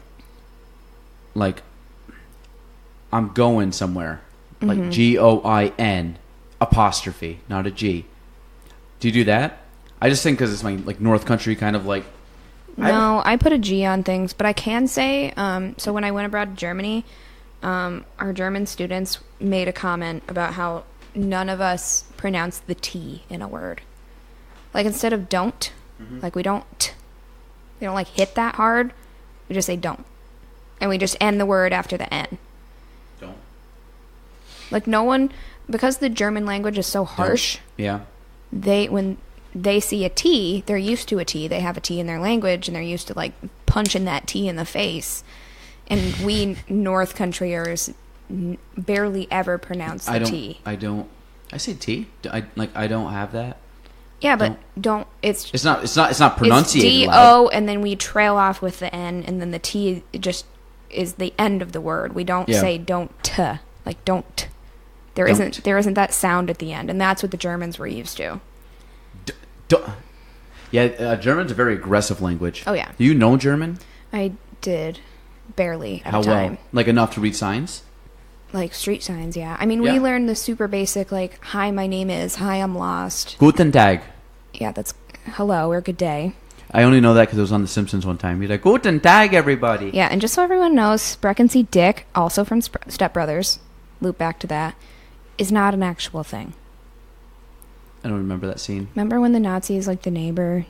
I'm going somewhere. Like GOIN apostrophe, not a G. Do you do that? I just think because it's my like North Country kind of like. No, I put a G on things, but I can say, so when I went abroad to Germany, our German students made a comment about how none of us pronounce the T in a word. Like instead of don't, like we don't like hit that hard, we just say don't. And we just end the word after the N. Don't. Like no one, because the German language is so harsh. Yeah. When they see a T, they're used to a T. They have a T in their language, and they're used to like punching that T in the face. And we North Countryers barely ever pronounce the T. I don't. I say T. I don't have that. Yeah, but don't. It's not pronunciated. It's D-O, and then we trail off with the N, and then the T just is the end of the word. We don't say don't t, like don't. There isn't that sound at the end, and that's what the Germans were used to. Yeah, German's a very aggressive language. Oh, yeah. Do you know German? I did. Barely at How a time. well? Like enough to read signs? Like street signs, yeah. I mean, we learned the super basic, like, hi, my name is, hi, I'm lost. Guten Tag. Yeah, that's hello or good day. I only know that because it was on The Simpsons one time. He's like, Guten Tag, everybody. Yeah, and just so everyone knows, Sprechen Dick, also from Step Brothers, loop back to that, is not an actual thing. I don't remember that scene. Remember when the Nazis like the neighbor,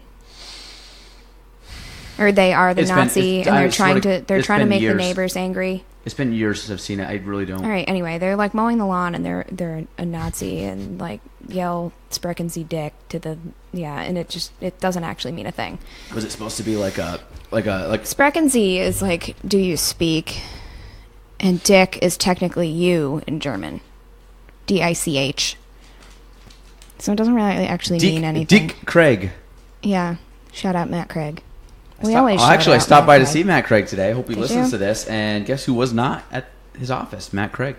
or they are the Nazi, and they're trying to make the neighbors angry. It's been years since I've seen it. I really don't. All right. Anyway, they're like mowing the lawn, and they're a Nazi, and like yell "Sprechen Sie Dick" to the and it doesn't actually mean a thing. Was it supposed to be like Sprechen Sie is like do you speak, and Dick is technically you in German, DICH. So it doesn't really actually mean anything. Dick Craig. Yeah. Shout out Matt Craig. I stopped by to see Matt Craig today. I hope he listens to this. And guess who was not at his office? Matt Craig.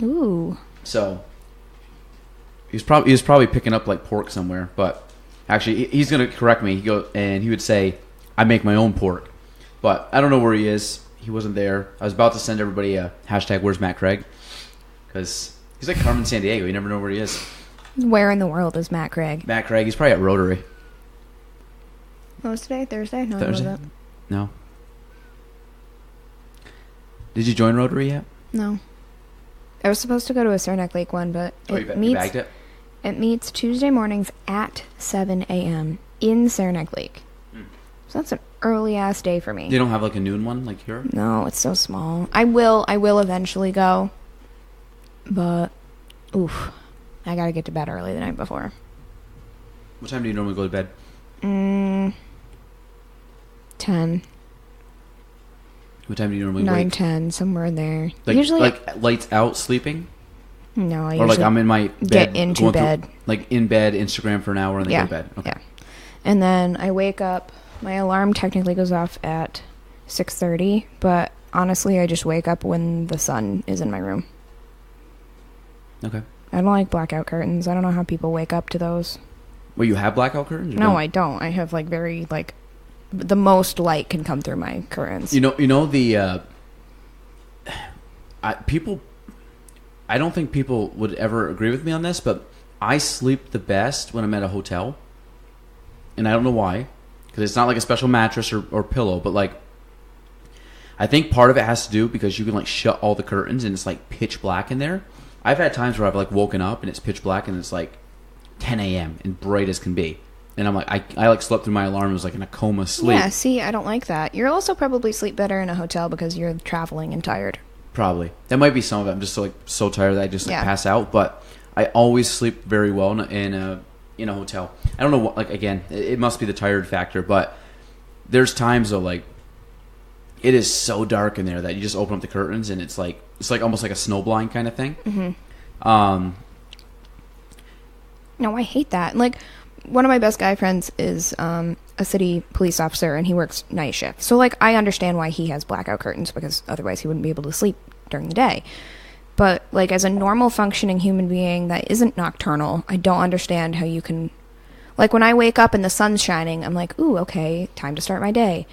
Ooh. So he was probably picking up like pork somewhere. But actually, he's going to correct me. He would say, "I make my own pork." But I don't know where he is. He wasn't there. I was about to send everybody a hashtag Where's Matt Craig, because he's like Carmen Sandiego. You never know where he is. Where in the world is Matt Craig? Matt Craig. He's probably at Rotary. What was today? Thursday? No, Thursday? No. Did you join Rotary yet? No. I was supposed to go to a Cernak Lake one, but you bagged it? It meets Tuesday mornings at 7 a.m. in Cernak Lake. So that's an early-ass day for me. They don't have like a noon one like here? No, it's so small. I will eventually go. But, oof. I gotta get to bed early the night before. What time do you normally go to bed? 10. What time do you normally 9, wake? 10, somewhere in there. Like, Usually, like lights out sleeping? No, I or like usually I'm in my bed, get into going through- bed. like in bed, Instagram for an hour, and then Yeah, go to bed. Okay. yeah. And then I wake up. My alarm technically goes off at 6:30, but honestly, I just wake up when the sun is in my room. Okay. I don't like blackout curtains. I don't know how people wake up to those. Well, you have blackout curtains? Or No, I don't. I have like very like the most light can come through my curtains. You know the people. I don't think people would ever agree with me on this, but I sleep the best when I'm at a hotel, and I don't know why, because it's not like a special mattress or pillow, but like I think part of it has to do because you can like shut all the curtains and it's like pitch black in there. I've had times where I've like woken up and it's pitch black and it's like 10 a.m. and bright as can be. And I'm like, I like slept through my alarm. It was like in a coma sleep. Yeah, see, I don't like that. You'll also probably sleep better in a hotel because you're traveling and tired. Probably. That might be some of it. I'm just so tired that I just like pass out. But I always sleep very well in a hotel. I don't know what, like, again, it must be the tired factor. But there's times though, like, it is so dark in there that you just open up the curtains and it's like almost like a snow blind kind of thing. Mm-hmm. No, I hate that. Like, one of my best guy friends is a city police officer, and he works night shift. So, like, I understand why he has blackout curtains, because otherwise he wouldn't be able to sleep during the day. But, like, as a normal functioning human being that isn't nocturnal, I don't understand how you can... Like, when I wake up and the sun's shining, I'm like, ooh, okay, time to start my day.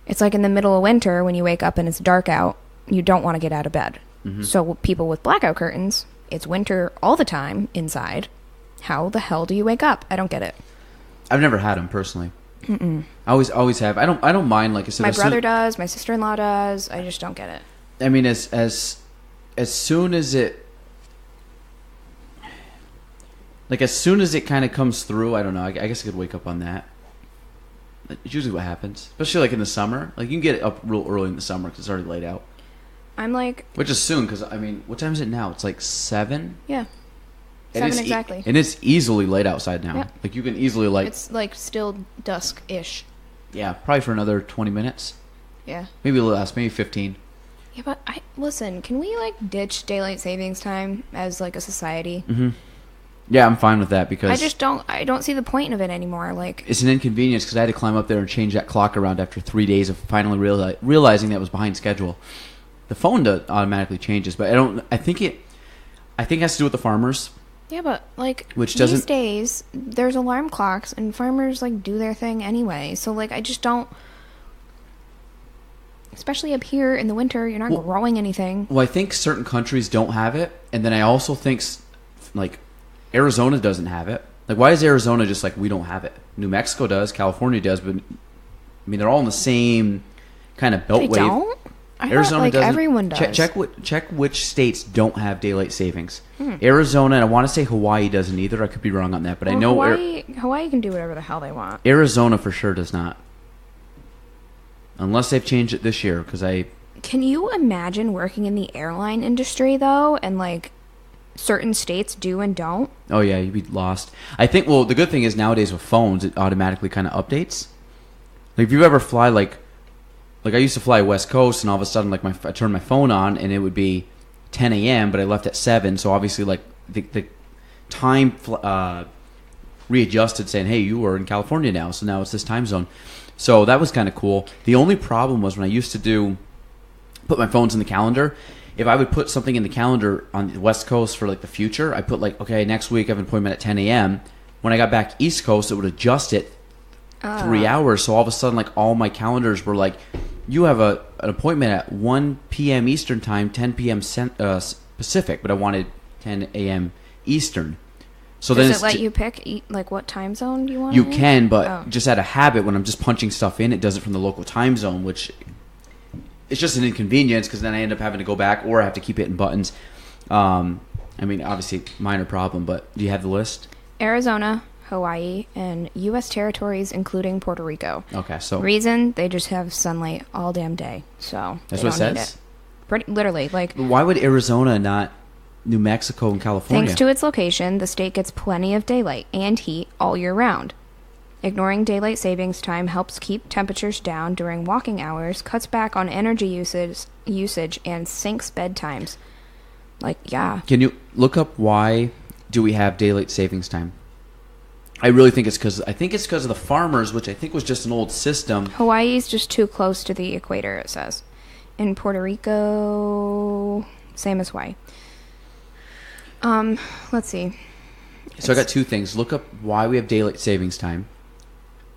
It's like in the middle of winter when you wake up and it's dark out, you don't want to get out of bed. Mm-hmm. So people with blackout curtains, it's winter all the time inside. How the hell do you wake up? I don't get it. I've never had them personally. Mm-mm. I always have. I don't mind. Like I said, my brother does. My sister-in-law does. I just don't get it. I mean, as soon as it, like as soon as it kind of comes through, I don't know. I guess I could wake up on that. It's usually what happens, especially like in the summer. Like you can get up real early in the summer because it's already laid out. I'm like, which is soon because I mean, what time is it now? It's like 7. Yeah. 7 exactly. And it's easily late outside now. Yeah. Like you can easily like... It's like still dusk-ish. Yeah, probably for another 20 minutes. Yeah. Maybe a little less, maybe 15. Yeah, but listen, can we like ditch daylight savings time as like a society? Mm-hmm. Yeah, I'm fine with that because... I don't see the point of it anymore. Like, it's an inconvenience because I had to climb up there and change that clock around after 3 days of finally realizing that it was behind schedule. The phone automatically changes, but I think it has to do with the farmers. Yeah, but like these days, there's alarm clocks, and farmers like do their thing anyway. So like, I just don't. Especially up here in the winter, you're not growing anything. Well, I think certain countries don't have it, and then I also think like Arizona doesn't have it. Like, why is Arizona just like we don't have it? New Mexico does, California does, but I mean they're all in the same kind of beltway. They don't. Arizona like doesn't. Everyone does. Check which states don't have daylight savings. Arizona, and I want to say Hawaii doesn't either. I could be wrong on that, but I know Hawaii can do whatever the hell they want. Arizona for sure does not, unless they've changed it this year. Can you imagine working in the airline industry though, and like certain states do and don't? Oh yeah, you'd be lost. I think. Well, the good thing is nowadays with phones, it automatically kind of updates. Like if you ever fly like I used to fly West Coast, and all of a sudden, like I turned my phone on, and it would be 10 a.m., but I left at 7, so obviously, like the time readjusted, saying, "Hey, you are in California now, so now it's this time zone." So that was kind of cool. The only problem was when I used to put my phones in the calendar. If I would put something in the calendar on the West Coast for like the future, I put like, okay, next week I have an appointment at 10 a.m. When I got back East Coast, it would adjust it 3 hours. So all of a sudden, like all my calendars were like, you have an appointment at 1 p.m. Eastern time, 10 p.m. Pacific, but I wanted 10 a.m. Eastern. So Does then it let you pick like what time zone you want? You can, but just out of habit, when I'm just punching stuff in, it does it from the local time zone, which it's just an inconvenience because then I end up having to go back or I have to keep hitting buttons. I mean, obviously, minor problem, but do you have the list? Arizona, Hawaii, and U.S. territories, including Puerto Rico. Okay, so... Reason, they just have sunlight all damn day, so that's they what don't it need says? it. Literally, like... Why would Arizona not New Mexico and California? Thanks to its location, the state gets plenty of daylight and heat all year round. Ignoring daylight savings time helps keep temperatures down during walking hours, cuts back on energy usage, and sinks bedtimes. Like, yeah. Can you look up why do we have daylight savings time? I really think it's because of the farmers, which I think was just an old system. Hawaii's just too close to the equator, it says. In Puerto Rico, same as Hawaii. Let's see. So I got two things. Look up why we have daylight savings time.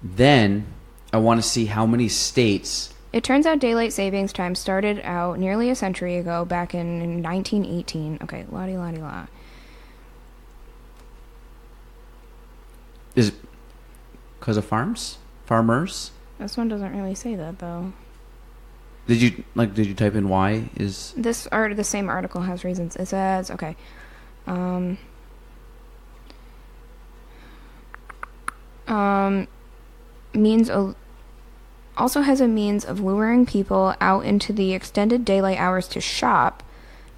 Then I want to see how many states. It turns out daylight savings time started out nearly a century ago, back in 1918. Okay, la-di-la-di-la. Is it because of farmers? This one doesn't really say that, though. Did you type in why is The same article has reasons. It says, okay. Also has a means of luring people out into the extended daylight hours to shop,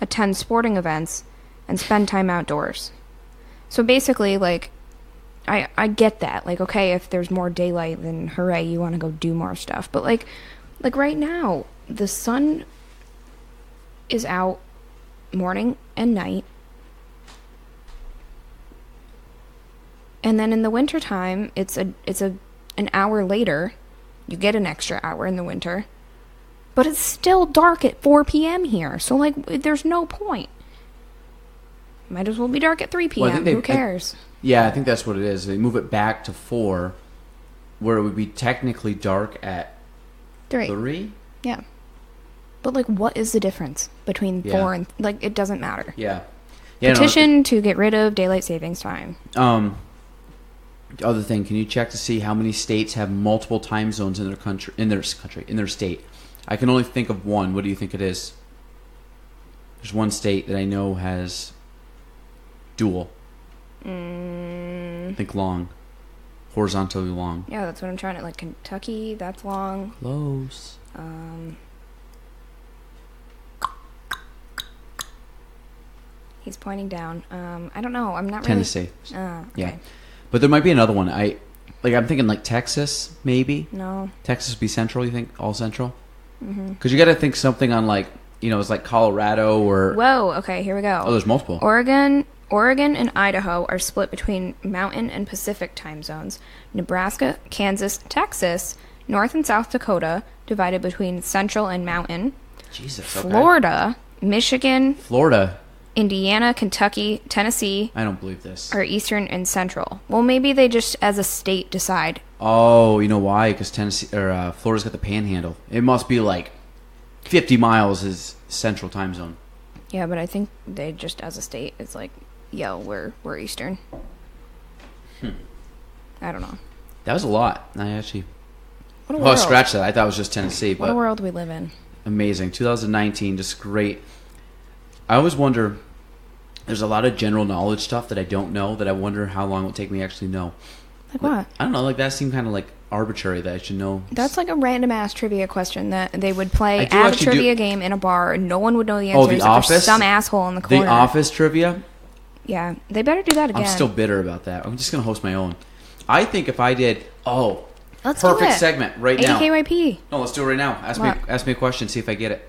attend sporting events, and spend time outdoors. So basically, like, I get that. Like, okay, if there's more daylight, then hooray, you want to go do more stuff. But like right now, the sun is out morning and night. And then in the wintertime, it's an hour later. You get an extra hour in the winter. But it's still dark at 4 p.m. here. So, like, there's no point. Might as well be dark at 3 p.m. Well, Who cares? I think that's what it is. They move it back to 4, where it would be technically dark at 3? Yeah. But, like, what is the difference between 4 and... Like, it doesn't matter. Yeah. Petition to get rid of daylight savings time. Other thing, can you check to see how many states have multiple time zones in their state? I can only think of one. What do you think it is? There's one state that I know has dual. Think long. Horizontally long. Yeah, that's what I'm trying to... Like, Kentucky, that's long. Close. He's pointing down. I don't know. I'm not Tennessee. really... Okay. Yeah. But there might be another one. I'm thinking like Texas, maybe. No. Texas would be central, you think? All central? Because you got to think something on like, it's like Colorado or... Whoa, okay, here we go. Oh, there's multiple. Oregon and Idaho are split between Mountain and Pacific time zones. Nebraska, Kansas, Texas, North and South Dakota divided between Central and Mountain. Jesus, okay. Florida, Michigan, Florida, Indiana, Kentucky, Tennessee. I don't believe this. Are Eastern and Central. Well, maybe they just, as a state, decide. Oh, you know why? Because Florida's got the panhandle. It must be like 50 miles is Central time zone. Yeah, but I think they just, as a state, it's like, yo, we're Eastern. I don't know. That was a lot. I actually... What a world. Scratch that. I thought it was just Tennessee. What a world we live in. Amazing. 2019, just great. I always wonder... There's a lot of general knowledge stuff that I don't know that I wonder how long it will take me to actually know. Like what? I don't know. Like that seemed kind of like arbitrary that I should know. That's like a random ass trivia question that they would play at a trivia game in a bar and no one would know the answer. Oh, The Office? Some asshole in the corner. The Office trivia? Yeah. They better do that again. I'm still bitter about that. I'm just going to host my own. I think if I did... Let's perfect do it. segment right now. AKYP. No, let's do it right now. Ask me a question, see if I get it.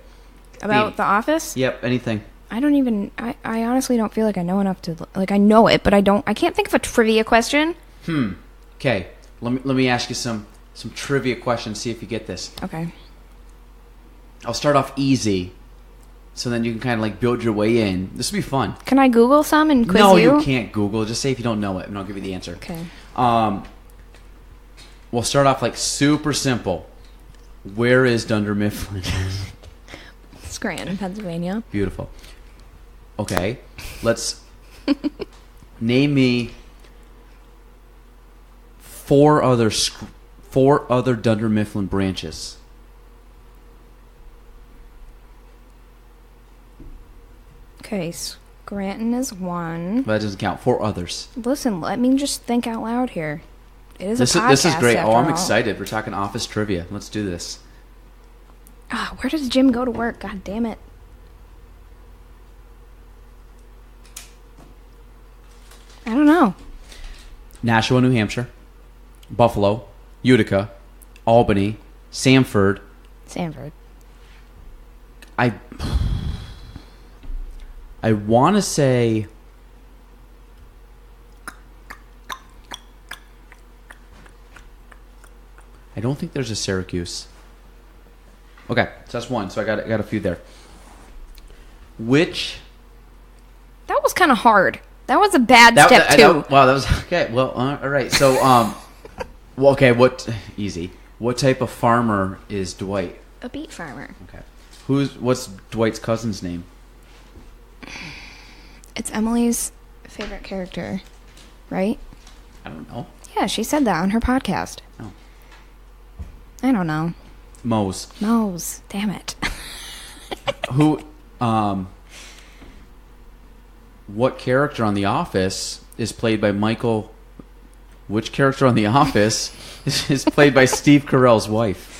About The Office? Yep, anything. I don't even... I honestly don't feel like I know enough to... Like, I know it, but I can't think of a trivia question. Okay. Let me ask you some trivia questions, see if you get this. Okay. I'll start off easy, so then you can kind of like build your way in. This will be fun. Can I Google some and quiz you? No, you? You can't Google. Just say if you don't know it, and I'll give you the answer. Okay. We'll start off like super simple. Where is Dunder Mifflin? Scranton, Pennsylvania. Beautiful. Okay, let's name me four other Dunder Mifflin branches. Okay, Scranton is one. But that doesn't count. 4 others. Listen, let me just think out loud here. It is a podcast. This is great. After I'm all. excited. We're talking office trivia. Let's do this. Where does Jim go to work? God damn it. I don't know. Nashua, New Hampshire. Buffalo. Utica. Albany. Sanford. I want to say... I don't think there's a Syracuse. Okay, so that's one. So I got a few there. Which... That was kind of hard. That was a bad step, too. Wow, that was... Okay, well, all right. So, well, okay, easy. What type of farmer is Dwight? A beet farmer. Okay. What's Dwight's cousin's name? It's Emily's favorite character, right? I don't know. Yeah, she said that on her podcast. Oh. I don't know. Mose. Damn it. What character on The Office is played by Michael... Which character on The Office is played by Steve Carell's wife?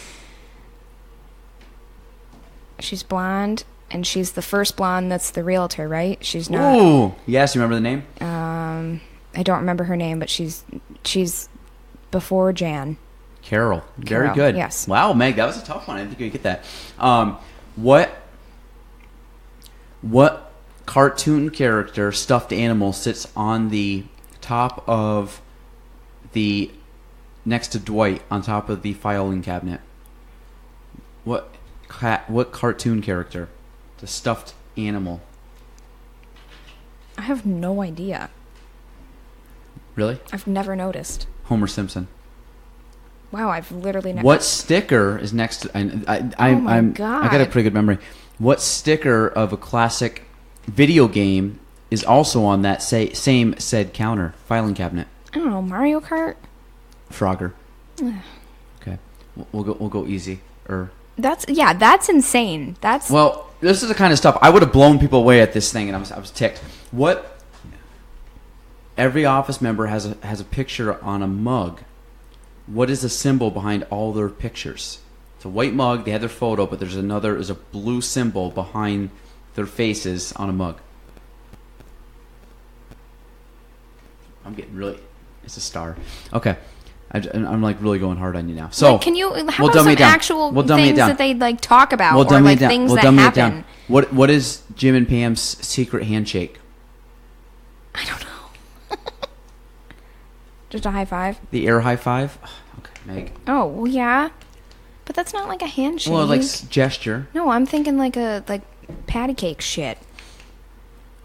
She's blonde, and she's the first blonde that's the realtor, right? She's not... Ooh! Yes, you remember the name? I don't remember her name, but she's before Jan. Carol. Very good. Yes. Wow, Meg, that was a tough one. I didn't think you'd get that. What cartoon character stuffed animal sits on the top of the next to Dwight on top of the filing cabinet? What cartoon character? The stuffed animal. I have no idea. Really? I've never noticed. Homer Simpson. Wow, I've literally never... What sticker is next to... Oh my God. I got a pretty good memory. What sticker of a classic video game is also on that same said counter, filing cabinet? I don't know, Mario Kart? Frogger. Okay. We'll go easy. That's insane. Well, this is the kind of stuff I would have blown people away at this thing, and I was ticked. What? Every office member has a picture on a mug. What is the symbol behind all their pictures? It's a white mug. They had their photo, but there's a blue symbol behind their faces on a mug. I'm getting really... It's a star. Okay. I'm like really going hard on you now. So can you... How about some actual things that they like talk about, or like things that happen? What is Jim and Pam's secret handshake? I don't know. Just a high five? The air high five? Okay, Meg. Oh, well, yeah. But that's not like a handshake. Well, like gesture. No, I'm thinking like patty cake shit.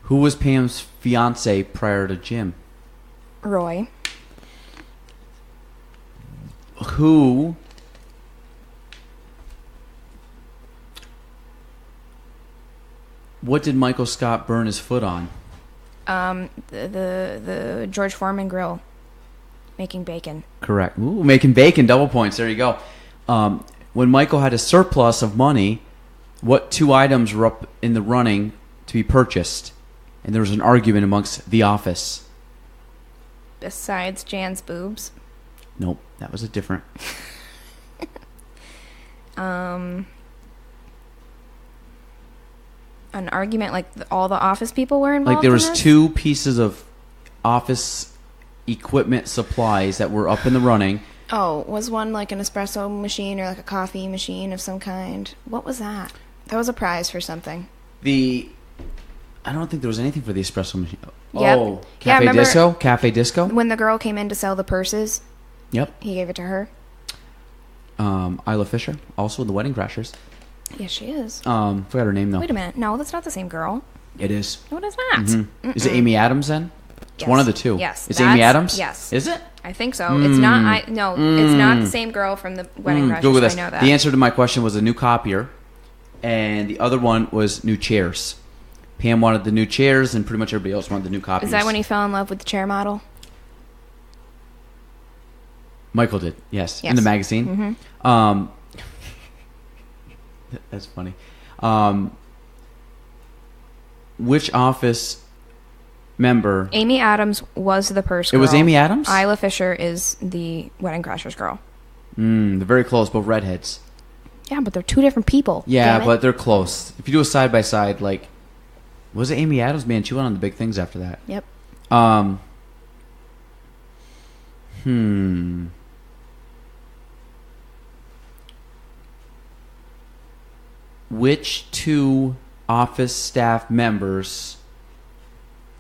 Who was Pam's fiance prior to Jim? Roy. Who... What did Michael Scott burn his foot on? The George Foreman grill. Making bacon. Correct. Ooh, making bacon, double points. There you go. When Michael had a surplus of money, what two items were up in the running to be purchased? And there was an argument amongst the office. Besides Jan's boobs? Nope, that was a different... An argument like all the office people were involved. Like there was in this? two pieces of office equipment supplies that were up in the running. Oh, was one like an espresso machine or like a coffee machine of some kind? What was that? That was a prize for something. I don't think there was anything for the espresso machine. Yep. Oh, Cafe Disco? When the girl came in to sell the purses. Yep. He gave it to her. Isla Fisher, also in The Wedding Crashers. Yes, she is. Forgot her name though. Wait a minute. No, that's not the same girl. It is. What is that? Mm-hmm. Is it Amy Adams then? It's one of the two. Yes. It's Amy Adams? Yes. Is it? I think so. It's not. It's not the same girl from The Wedding Crashers. Google this. I know that. The answer to my question was a new copier, and the other one was new chairs. Pam wanted the new chairs, and pretty much everybody else wanted the new copiers. Is that when he fell in love with the chair model? Michael did, yes. In the magazine. Mm-hmm. That's funny. Which office member? Amy Adams was the purse girl. It was Amy Adams? Isla Fisher is the Wedding Crashers girl. They're very close, both redheads. Yeah, but they're two different people. Yeah, but they're close. If you do a side-by-side, like... Was it Amy Adams? Man, she went on the big things after that. Yep. Which two office staff members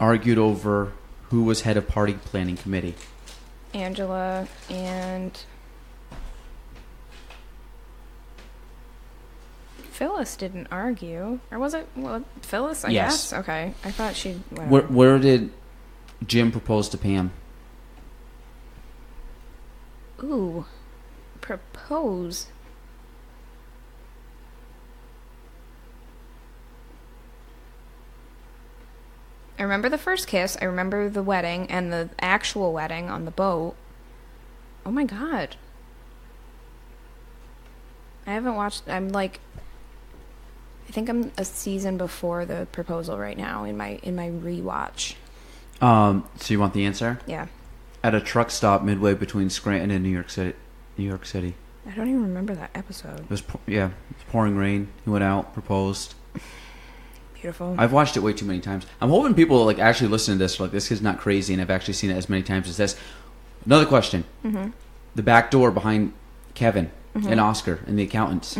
argued over who was head of party planning committee. Angela and Phyllis didn't argue. Or was it Phyllis, I Yes. guess? Okay. I thought she... whatever. Where did Jim propose to Pam? Ooh. Propose. I remember the first kiss. I remember the wedding and the actual wedding on the boat. Oh my god. I haven't watched... I think I'm a season before the proposal right now in my rewatch. So you want the answer? Yeah. At a truck stop midway between Scranton and New York City. I don't even remember that episode. It was pouring rain. He went out, proposed. Beautiful. I've watched it way too many times. I'm hoping people like actually listen to this. Like, this kid's not crazy, and I've actually seen it as many times as this. Another question: the back door behind Kevin and Oscar and the accountants.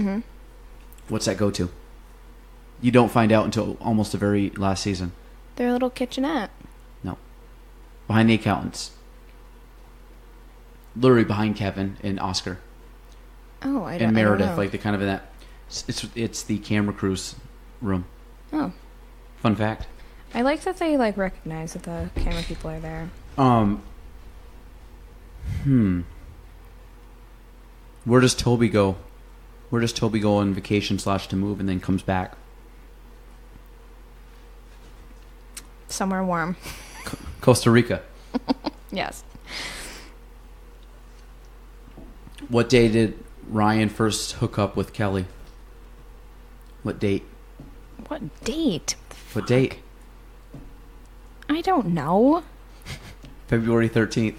What's that go to? You don't find out until almost the very last season. Their little kitchenette. No, behind the accountants. Literally behind Kevin and Oscar. Oh, I don't. And Meredith, I don't know. like the kind of in that. It's the camera crew's room. Oh. Fun fact. I like that they recognize that the camera people are there. Where does Toby go? Where does Toby go on vacation / to move and then comes back? Somewhere warm. Costa Rica. Yes. What day did Ryan first hook up with Kelly? What date? What date? What date? I don't know. February 13th.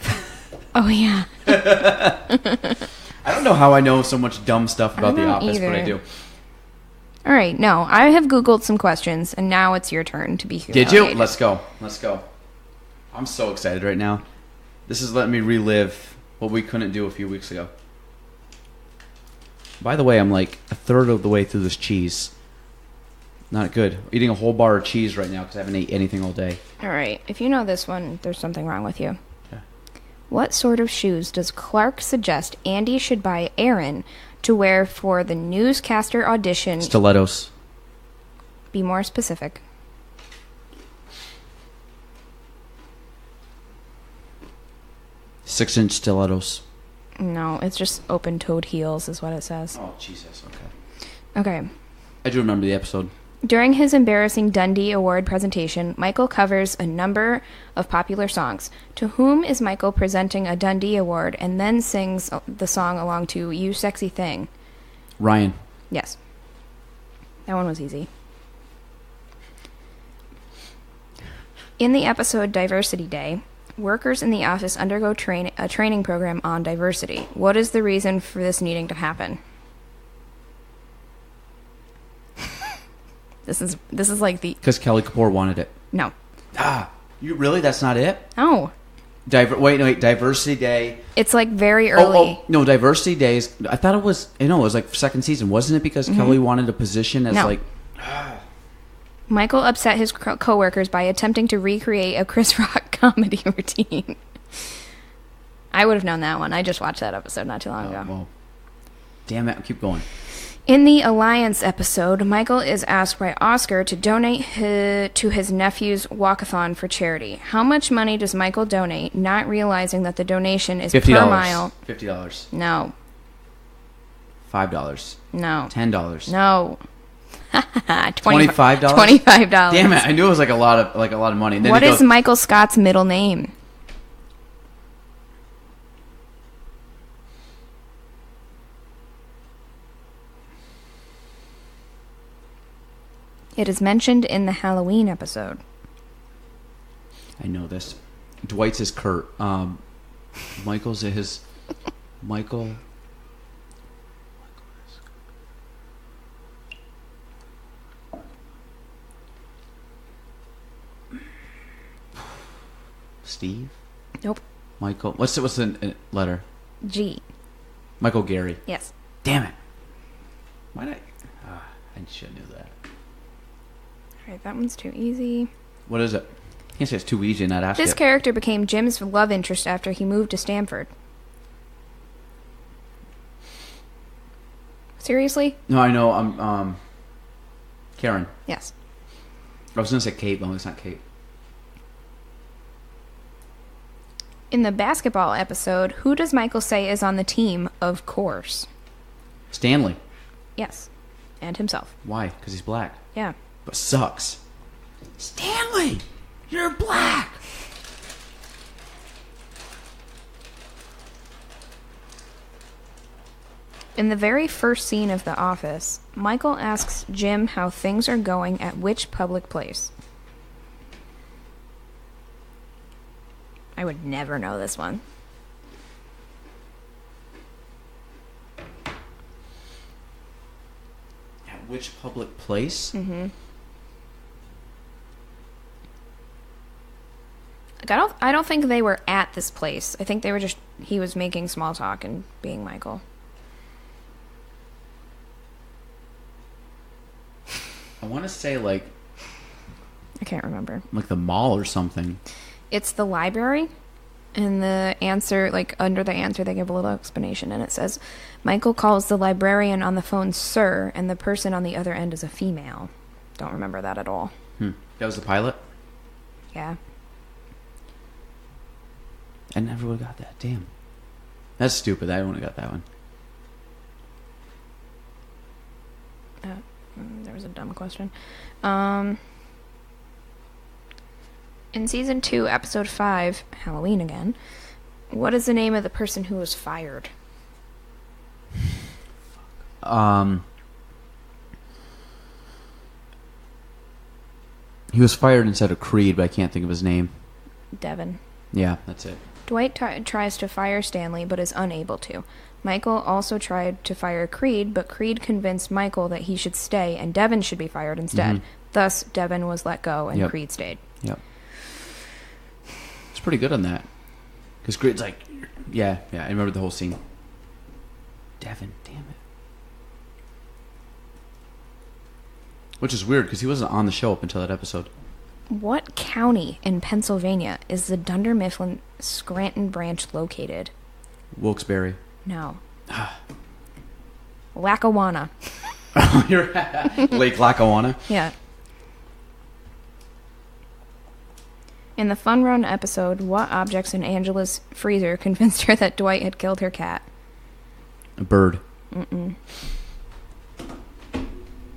Oh, yeah. I don't know how I know so much dumb stuff about The Office, but I do. All right, no, I have Googled some questions, and now it's your turn to be humiliated. Did you? Let's go. I'm so excited right now. This is letting me relive what we couldn't do a few weeks ago. By the way, I'm like a third of the way through this cheese. Not good. Eating a whole bar of cheese right now because I haven't ate anything all day. All right, if you know this one, there's something wrong with you. Yeah. What sort of shoes does Clark suggest Andy should buy Aaron to wear for the newscaster audition? Stilettos. Be more specific. Six-inch stilettos. No, it's just open-toed heels is what it says. Oh, Jesus. Okay. Okay. I do remember the episode. During his embarrassing Dundie Award presentation, Michael covers a number of popular songs. To whom is Michael presenting a Dundie Award and then sings the song along to You Sexy Thing? Ryan. Yes. That one was easy. In the episode Diversity Day, workers in the office undergo a training program on diversity. What is the reason for this needing to happen? This is like the... Because Kelly Kapoor wanted it. No. You really? That's not it? No. Wait. Diversity Day. It's like very early. Oh, no, Diversity Days. I thought it was... it was like second season. Wasn't it because Kelly wanted a position as No. Michael upset his co-workers by attempting to recreate a Chris Rock comedy routine. I would have known that one. I just watched that episode not too long ago. Well, damn it. Keep going. In the Alliance episode, Michael is asked by Oscar to donate to his nephew's walkathon for charity. How much money does Michael donate, not realizing that the donation is $50. per mile? $50. No. $5. No. $10. No. $25? $25. Damn it! I knew it was like a lot of money. And then What he is goes, Michael Scott's middle name? It is mentioned in the Halloween episode. I know this. Dwight's is Kurt. Michael's is Michael. Steve? Nope. Michael. What's the letter? G. Michael Gary. Yes. Damn it. Why did I should have knew that. All right, that one's too easy. What is it? Can't say it's too easy not ask This it. character became Jim's love interest after he moved to Stamford. Seriously? No, I know. I'm Karen. Yes. I was gonna say Kate, but it's not Kate. In the basketball episode, who does Michael say is on the team? Of course. Stanley. Yes. And himself. Why? Because he's black. Yeah. But sucks. Stanley, you're black. In the very first scene of The Office, Michael asks Jim how things are going at which public place. I would never know this one. At which public place? Mm-hmm. Like, I don't think they were at this place. I think they were just, he was making small talk and being Michael. I want to say like I can't remember. Like the mall or something. It's the library, and the answer, like under the answer, they give a little explanation, and it says, Michael calls the librarian on the phone sir, and the person on the other end is a female. Don't remember that at all. That was the pilot? Yeah. I never would have got that. Damn. That's stupid. I wouldn't have got that one. There was a dumb question. In season 2, episode 5, Halloween again, what is the name of the person who was fired? He was fired instead of Creed, but I can't think of his name. Devin. Yeah, that's it. Dwight tries to fire Stanley, but is unable to. Michael also tried to fire Creed, but Creed convinced Michael that he should stay and Devin should be fired instead. Mm-hmm. Thus, Devin was let go and Yep. Creed stayed. Yep. It's pretty good on that. Because Creed's like, yeah, I remember the whole scene. Devin, damn it. Which is weird, because he wasn't on the show up until that episode. What county in Pennsylvania is the Dunder Mifflin Scranton branch located? Wilkes-Barre. No. Lackawanna. You're Lake Lackawanna? Yeah. In the Fun Run episode, what objects in Angela's freezer convinced her that Dwight had killed her cat? A bird. Do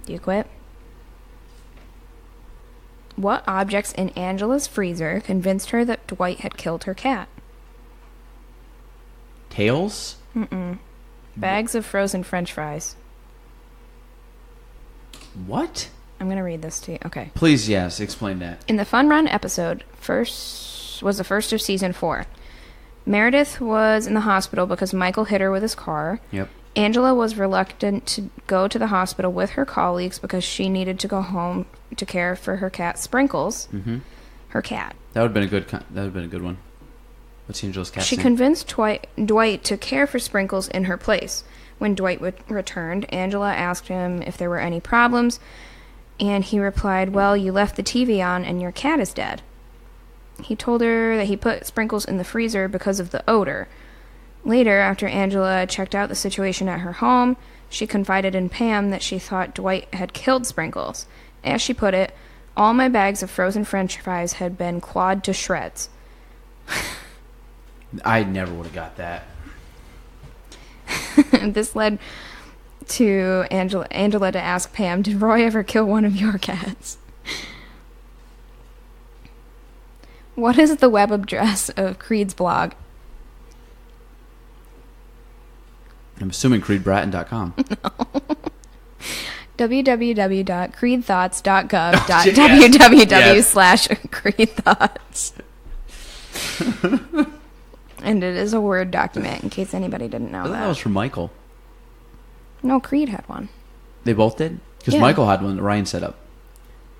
you quit? What objects in Angela's freezer convinced her that Dwight had killed her cat? Tails? Bags of frozen French fries. What? I'm going to read this to you. Okay. Please, yes, explain that. In the Fun Run episode, was the first of season 4. Meredith was in the hospital because Michael hit her with his car. Yep. Angela was reluctant to go to the hospital with her colleagues because she needed to go home to care for her cat Sprinkles. Mm-hmm. Her cat. That would have been a good one. What's Angela's cat's She name? convinced Dwight to care for Sprinkles in her place. When Dwight returned, Angela asked him if there were any problems, and he replied, well, you left the TV on and your cat is dead. He told her that he put Sprinkles in the freezer because of the odor. Later, after Angela checked out the situation at her home, she confided in Pam that she thought Dwight had killed Sprinkles. As she put it, all my bags of frozen French fries had been clawed to shreds. I never would have got that. This led to Angela to ask Pam, did Roy ever kill one of your cats? What is the web address of Creed's blog? I'm assuming CreedBratton.com. www.creedthoughts.gov.www/creedthoughts. And it is a Word document, in case anybody didn't know I thought that. that was from Michael. No, Creed had one. They both did? Because Yeah. Michael had one that Ryan set up.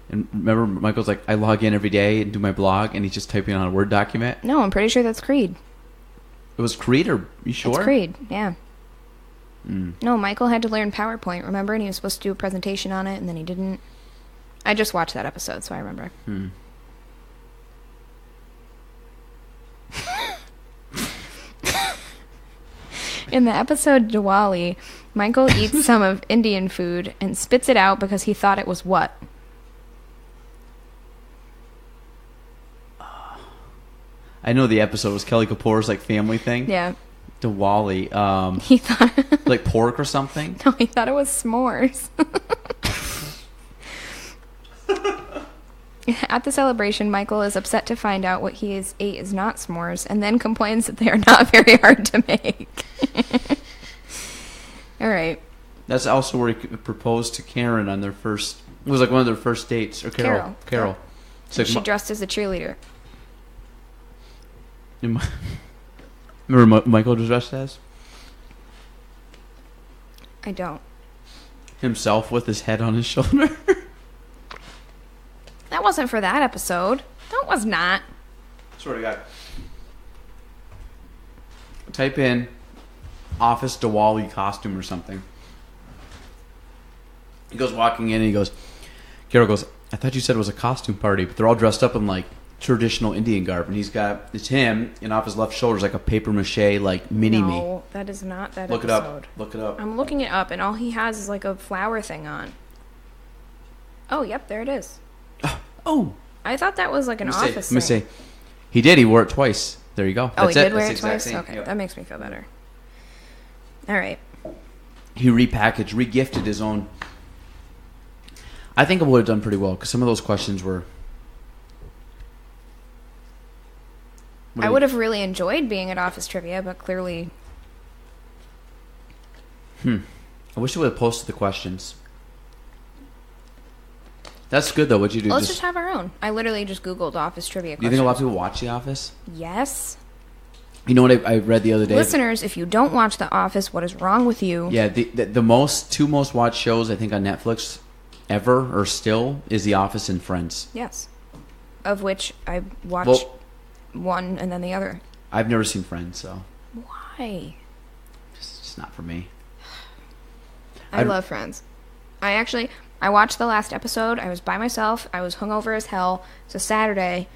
And remember, Michael's like, I log in every day and do my blog, and he's just typing on a Word document. No, I'm pretty sure that's Creed. It was Creed, or you sure? It's Creed, yeah. No, Michael had to learn PowerPoint, remember? And he was supposed to do a presentation on it, and then he didn't. I just watched that episode, so I remember. In the episode Diwali, Michael eats some of Indian food and spits it out because he thought it was what? I know the episode was Kelly Kapoor's like family thing. Yeah. Diwali. He thought like pork or something? No, he thought it was s'mores. At the celebration, Michael is upset to find out what he has ate is not s'mores, and then complains that they are not very hard to make. All right. That's also where he proposed to Karen on their first. It was like one of their first dates, or Carol. Yeah. So she dressed as a cheerleader. Remember Michael was dressed as? I don't. Himself with his head on his shoulder. That wasn't for that episode. That was not. Swear to God. Type in office Diwali costume or something. He goes walking in and he goes, Carol goes, I thought you said it was a costume party, but they're all dressed up in like traditional Indian garb, and it's him, and off his left shoulder is like a paper mache like mini me. No, that is not that Look episode. Look it up. I'm looking it up, and all he has is like a flower thing on. Oh, yep, there it is. Oh. I thought that was like an office thing. Let me see. He did. He wore it twice. There you go. Oh, That's he did it. wear That's it the twice? exact Okay, same. Yep. that makes me feel better. All right. He repackaged, regifted his own. I think I would have done pretty well, because some of those questions were... I would have really enjoyed being at Office Trivia, but clearly... I wish you would have posted the questions. That's good, though. What'd you do? Let's just have our own. I literally just Googled Office Trivia questions. Do you think a lot of people watch The Office? Yes. You know what I read the other day? Listeners, if you don't watch The Office, what is wrong with you? Yeah, the two most watched shows, I think, on Netflix ever, or still, is The Office and Friends. Yes. Of which I watched one and then the other. I've never seen Friends, so... Why? It's just not for me. I love Friends. I watched the last episode. I was by myself. I was hungover as hell. It's a Saturday,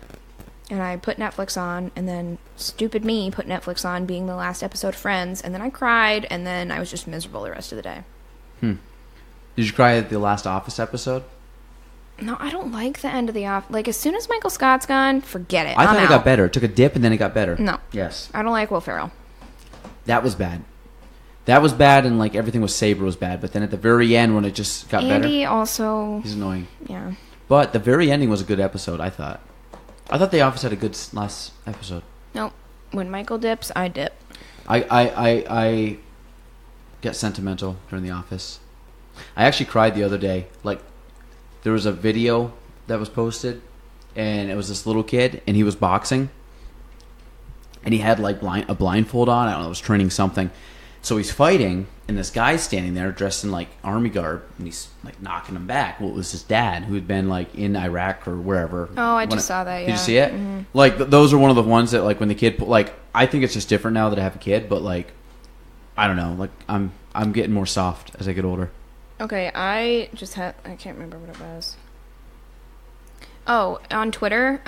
and I put Netflix on, and then stupid me put Netflix on, being the last episode of Friends, and then I cried, and then I was just miserable the rest of the day. Did you cry at the last Office episode? No, I don't like the end of the Office. Like, as soon as Michael Scott's gone, forget it. I I'm thought it out. got better. It took a dip, and then it got better. No. Yes. I don't like Will Ferrell. That was bad. That was bad, and like everything with Saber was bad. But then at the very end, when it just got better, Andy also... he's annoying. Yeah. But the very ending was a good episode, I thought. I thought The Office had a good last episode. Nope. When Michael dips, I dip. I get sentimental during The Office. I actually cried the other day. Like, there was a video that was posted, and it was this little kid, and he was boxing, and he had like a blindfold on. I don't know, it was training something. So he's fighting, and this guy's standing there dressed in like army garb, and he's like knocking him back. Well, it was his dad, who had been like in Iraq or wherever. Oh, I just saw that. Yeah. Did you see it? Mm-hmm. Like those are one of the ones that like when the kid like, I think it's just different now that I have a kid, but like, I don't know, like I'm getting more soft as I get older. Okay, I can't remember what it was. Oh, on Twitter,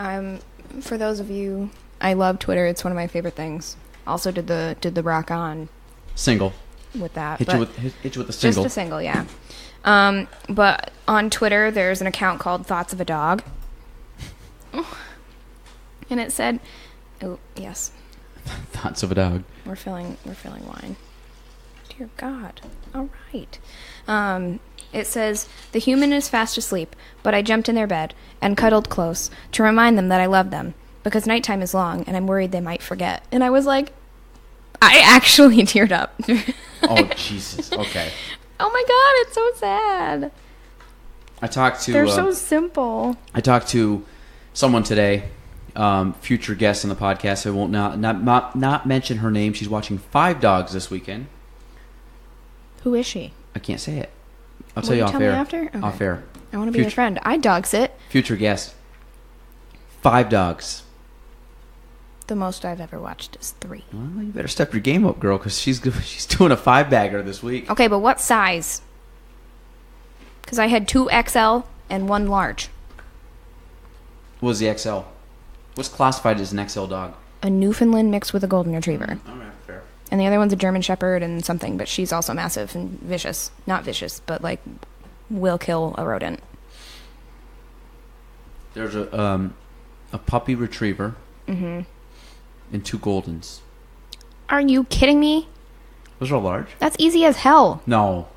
for those of you, I love Twitter. It's one of my favorite things. Also did the rock on single with that. Hit you with a single. Just a single, yeah. But on Twitter, there's an account called Thoughts of a Dog. And it said, oh, yes. Thoughts of a dog. We're filling wine. Dear God. All right. It says, the human is fast asleep, but I jumped in their bed and cuddled close to remind them that I love them, because nighttime is long and I'm worried they might forget. And I was like, I actually teared up. Oh, Jesus. Okay. Oh my God, it's so sad. They're so simple. I talked to someone today, future guest on the podcast. I won't not mention her name. She's watching 5 Dogs this weekend. Who is she? I can't say it. I'll Will tell you you off tell me air. after? Okay. Off air. I want to be your friend. I dog sit. Future guest. 5 Dogs. The most I've ever watched is 3. Well, you better step your game up, girl, because she's doing a 5-bagger this week. Okay, but what size? Because I had 2 XL and 1 large. What was the XL? What's classified as an XL dog? A Newfoundland mixed with a golden retriever. All right, fair. And the other one's a German Shepherd and something, but she's also massive and vicious. Not vicious, but like will kill a rodent. There's a puppy retriever Mm-hmm. and 2 Goldens. Are you kidding me? Those are large? That's easy as hell. No.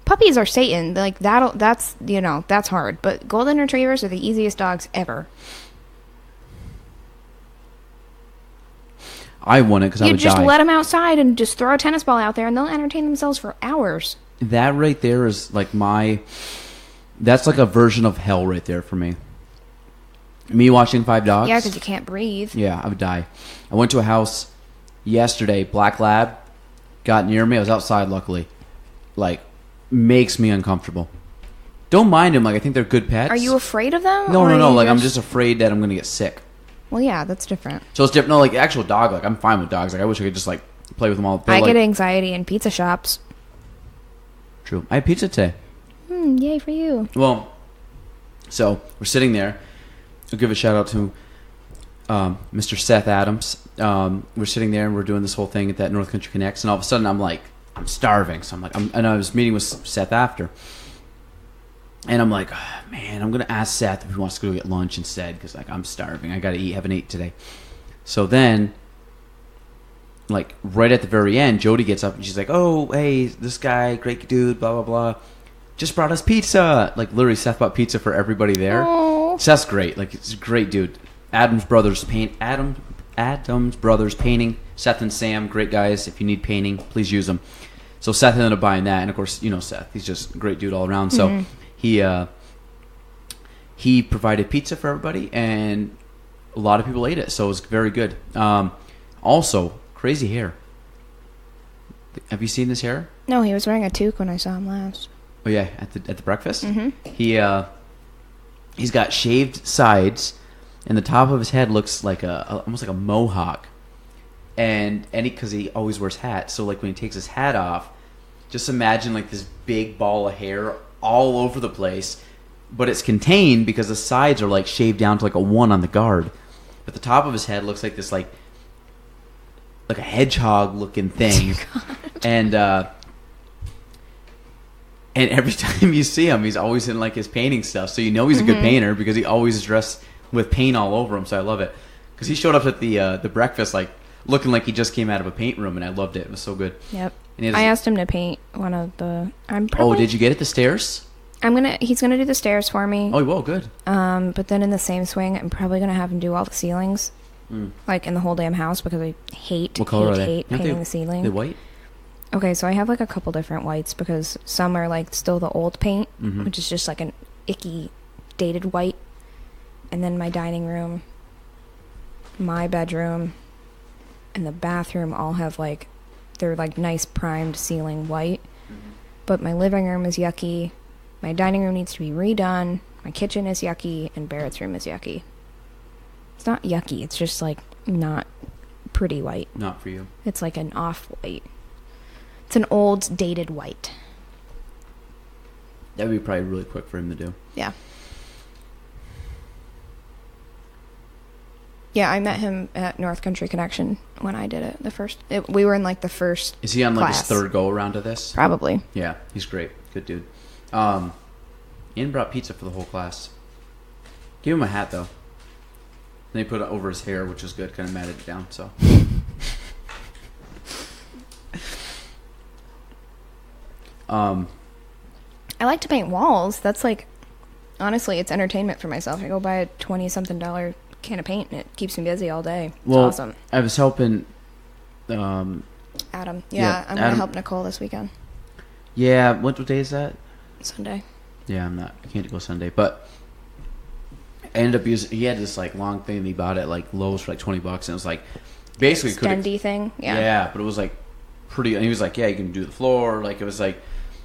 Puppies are Satan. Like that's that's hard. But golden retrievers are the easiest dogs ever. I won it because I would die. You just let them outside and just throw a tennis ball out there, and they'll entertain themselves for hours. That right there is like that's like a version of hell right there for me. Me watching 5 dogs. Yeah, because you can't breathe. Yeah, I would die. I went to a house yesterday, black lab, got near me. I was outside, luckily. Like, makes me uncomfortable. Don't mind them. Like, I think they're good pets. Are you afraid of them? No. Like, I'm just afraid that I'm going to get sick. Well, yeah, that's different. So it's different. No, like, actual dog, like, I'm fine with dogs. Like, I wish I could just, like, play with them all. I get anxiety in pizza shops. True. I had pizza today. Yay for you. Well, so we're sitting there. I'll give a shout out to Mr. Seth Adams. We're sitting there and we're doing this whole thing at that North Country Connects, and all of a sudden I'm like, I'm starving. So I'm like, and I was meeting with Seth after, and I'm like, oh, man, I'm gonna ask Seth if he wants to go get lunch instead because like I'm starving. I gotta eat. Haven't eaten today. So then, like right at the very end, Jody gets up and she's like, oh, hey, this guy, great dude, blah blah blah, just brought us pizza. Like literally, Seth bought pizza for everybody there. Aww. Seth's great. Like he's a great dude. Adam's brothers painting. Seth and Sam, great guys. If you need painting, please use them. So Seth ended up buying that, and of course, you know Seth. He's just a great dude all around. So he provided pizza for everybody, and a lot of people ate it. So it was very good. Also, crazy hair. Have you seen this hair? No, he was wearing a toque when I saw him last. Oh yeah, at the breakfast. Mm-hmm. He's got shaved sides, and the top of his head looks like almost like a mohawk. And because he always wears hats, so like when he takes his hat off, just imagine like this big ball of hair all over the place, but it's contained because the sides are like shaved down to like a 1 on the guard, but the top of his head looks like this like a hedgehog looking thing. Oh, and every time you see him, he's always in like his painting stuff, so you know he's a good painter because he always is dressed with paint all over him. So I love it because he showed up at the breakfast like looking like he just came out of a paint room, and I loved it. It was so good. Yep. I asked him to paint one of the. Oh, did you get it? The stairs? He's gonna do the stairs for me. Oh, well, good. But then in the same swing, I'm probably gonna have him do all the ceilings, like in the whole damn house because I hate painting the ceiling. They white? Okay, so I have like a couple different whites because some are like still the old paint, which is just like an icky, dated white, and then my dining room, my bedroom, and the bathroom all have like, they're like nice primed ceiling white, but my living room is yucky, my dining room needs to be redone, my kitchen is yucky, and Barrett's room is yucky. It's not yucky, it's just like not pretty white. Not for you. It's like an off-white. It's an old, dated white. That would be probably really quick for him to do. Yeah. Yeah, I met him at North Country Connection when I did it. We were in like the first Is he on like class. his 3rd go around to this? Probably. Yeah, he's great. Good dude. Ian brought pizza for the whole class. Give him a hat though. And he put it over his hair, which was good. Kind of matted it down. So. I like to paint walls. That's like, honestly, it's entertainment for myself. I go buy a $20-something can of paint and it keeps me busy all day. It's awesome. I was helping Adam. Yeah, I'm gonna help Nicole this weekend. Yeah, what day is that? Sunday. Yeah, I can't go Sunday, but I ended up using. He had this like long thing that he bought at like Lowe's for like $20, and it was like basically Stendy thing. Yeah. Yeah, but it was like pretty. And he was like, "Yeah, you can do the floor." Like it was like.